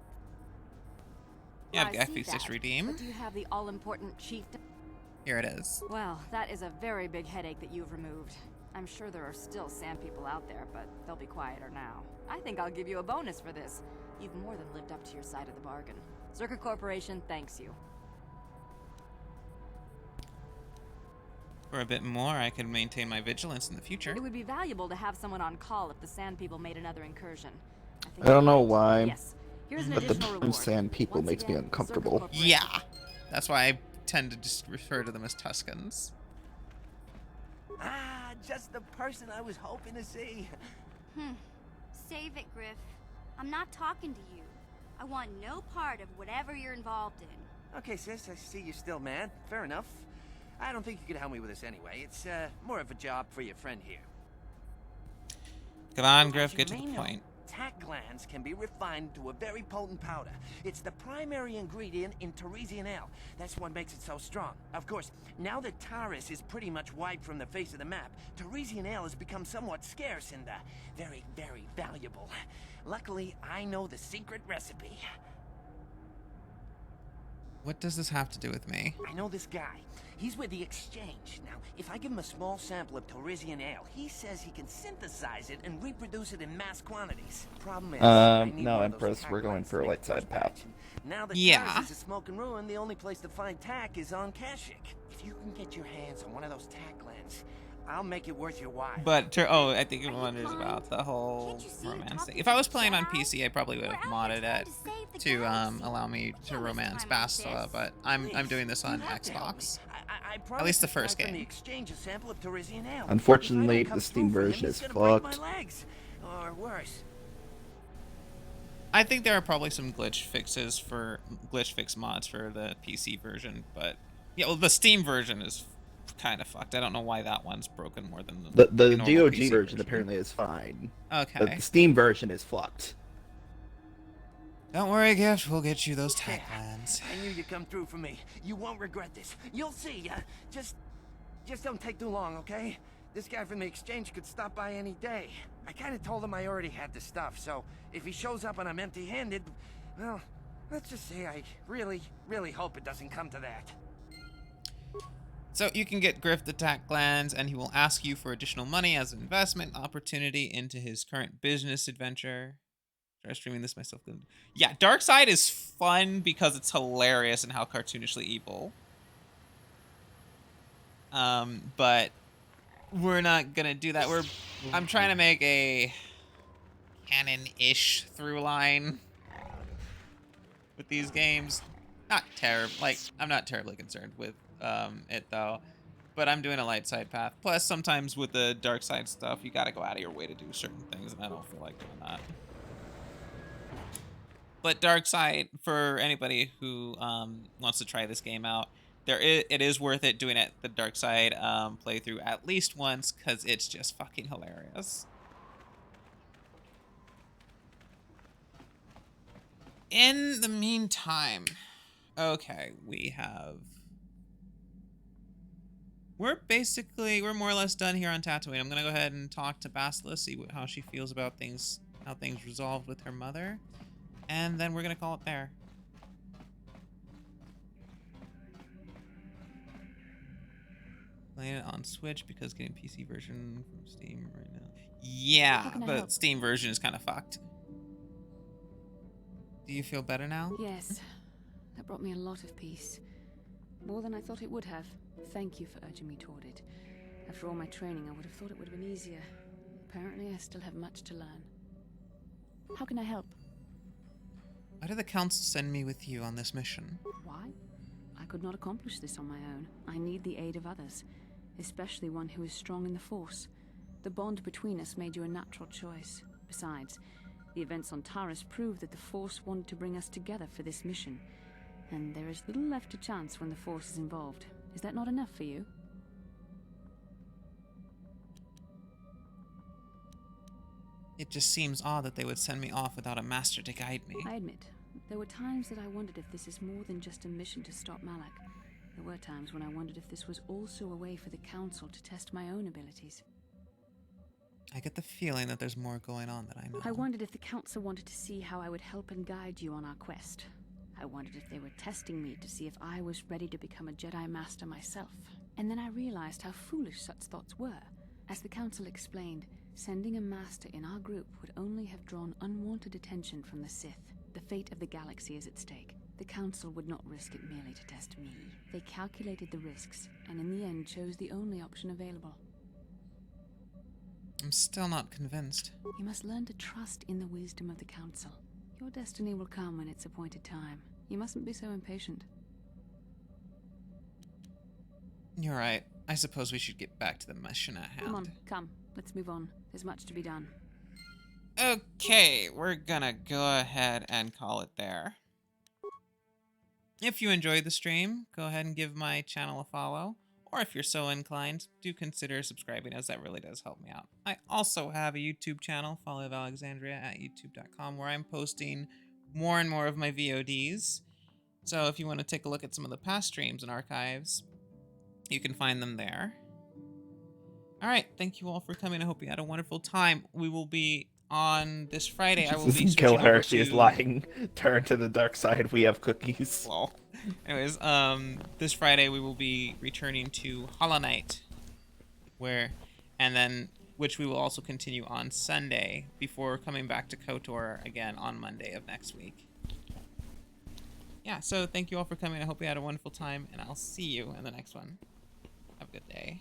Yeah, I I've see F6 that. redeem. But do you have the all-important chieftain? Here it is. Well, that is a very big headache that you've removed. I'm sure there are still sand people out there, but they'll be quieter now. I think I'll give you a bonus for this. You've more than lived up to your side of the bargain. Zerka Corporation thanks you. For a bit more, I can maintain my vigilance in the future. It would be valuable to have someone on call if the sand people made another incursion. I don't know why, Yes. Here's an but the additional term reward. sand people Once makes me again, uncomfortable. Zerka Yeah, that's why I tend to just refer to them as Tuscans. Ah, just the person I was hoping to see. Save it, Griff. I'm not talking to you. I want no part of whatever you're involved in. Okay, sis, I see you're still mad. Fair enough. I don't think you could help me with this anyway. It's more of a job for your friend here. Come on, Griff, As get you to may the know, point. tack glands can be refined to a very potent powder. It's the primary ingredient in Teresian ale. That's what makes it so strong. Of course, now that Taris is pretty much wiped from the face of the map, Teresian ale has become somewhat scarce and very, very valuable. Luckily, I know the secret recipe. What does this have to do with me? I know this guy. He's with the Exchange. Now, if I give him a small sample of Torresian ale, he says he can synthesize it and reproduce it in mass quantities. Problem is, I need no, one of those Empress, tack we're going lines for a to make light the side first path. batch. And now that Yeah. Taurus is a smoking ruin, the only place to find tack is on Kashyyyk. If you can get your hands on one of those tack lens, I'll make it worth your while. But I think it wonders about the whole romance thing. If I was playing on PC, I probably would have modded it to allow me to romance Bastila, but I'm doing this on Xbox. I At least the first From the game. Exchange a sample of Torresian ale. Unfortunately, If I don't come the Steam through for him, version he's is gonna break fucked. my legs, or worse. I think there are probably some glitch fix mods for the PC version, but yeah, well, the Steam version is kind of fucked. I don't know why that one's broken more than The normal GOG PC version apparently is fine. Okay. But the Steam version is fucked. Don't worry, Gift. We'll get you those tack lines. I knew you'd come through for me. You won't regret this. You'll see. Just don't take too long, okay? This guy from the Exchange could stop by any day. I kind of told him I already had the stuff, so if he shows up and I'm empty-handed, well, let's just say I really, really hope it doesn't come to that. So you can get Griff the tack glands, and he will ask you for additional money as an investment opportunity into his current business adventure. Try streaming this myself. Yeah, Darkside is fun because it's hilarious and how cartoonishly evil. But we're not gonna do that. I'm trying to make a canon-ish through line with these games. Not terrible. Like, I'm not terribly concerned with it though. But I'm doing a light side path. Plus, sometimes with the dark side stuff, you gotta go out of your way to do certain things, and I don't feel like doing that. But dark side, for anybody who wants to try this game out, it is worth it doing it the dark side playthrough at least once, because it's just fucking hilarious. In the meantime, okay, we're more or less done here on Tatooine. I'm gonna go ahead and talk to Bastila, see how she feels about things, how things resolved with her mother, and then we're gonna call it there. Playing it on Switch because getting PC version from Steam right now. Yeah, but Steam version is kind of fucked. Do you feel better now? Yes. That brought me a lot of peace. More than I thought it would have. Thank you for urging me toward it. After all my training, I would have thought it would have been easier. Apparently, I still have much to learn. How can I help? Why did the Council send me with you on this mission? Why? I could not accomplish this on my own. I need the aid of others, especially one who is strong in the Force. The bond between us made you a natural choice. Besides, the events on Taurus prove that the Force wanted to bring us together for this mission, and there is little left to chance when the Force is involved. Is that not enough for you? It just seems odd that they would send me off without a master to guide me. I admit, there were times that I wondered if this is more than just a mission to stop Malak. There were times when I wondered if this was also a way for the Council to test my own abilities. I get the feeling that there's more going on than I know. I wondered if the Council wanted to see how I would help and guide you on our quest. I wondered if they were testing me to see if I was ready to become a Jedi Master myself. And then I realized how foolish such thoughts were. As the Council explained, sending a Master in our group would only have drawn unwanted attention from the Sith. The fate of the galaxy is at stake. The Council would not risk it merely to test me. They calculated the risks, and in the end chose the only option available. I'm still not convinced. You must learn to trust in the wisdom of the Council. Your destiny will come when its appointed time. You mustn't be so impatient. You're right. I suppose we should get back to the mission at hand. Come on, come. Let's move on. There's much to be done. Okay, we're gonna go ahead and call it there. If you enjoyed the stream, go ahead and give my channel a follow. Or if you're so inclined, do consider subscribing, as that really does help me out. I also have a YouTube channel, Folly of Alexandria, at youtube.com, where I'm posting more and more of my VODs. So if you want to take a look at some of the past streams and archives, you can find them there. Alright, thank you all for coming. I hope you had a wonderful time. We will be on this Friday. I will be Kill switching her, over she is to... lying. Turn to the dark side, we have cookies. Well, Anyways, this Friday we will be returning to Hollow Knight, which we will also continue on Sunday before coming back to KOTOR again on Monday of next week. Yeah, so thank you all for coming. I hope you had a wonderful time, and I'll see you in the next one. Have a good day.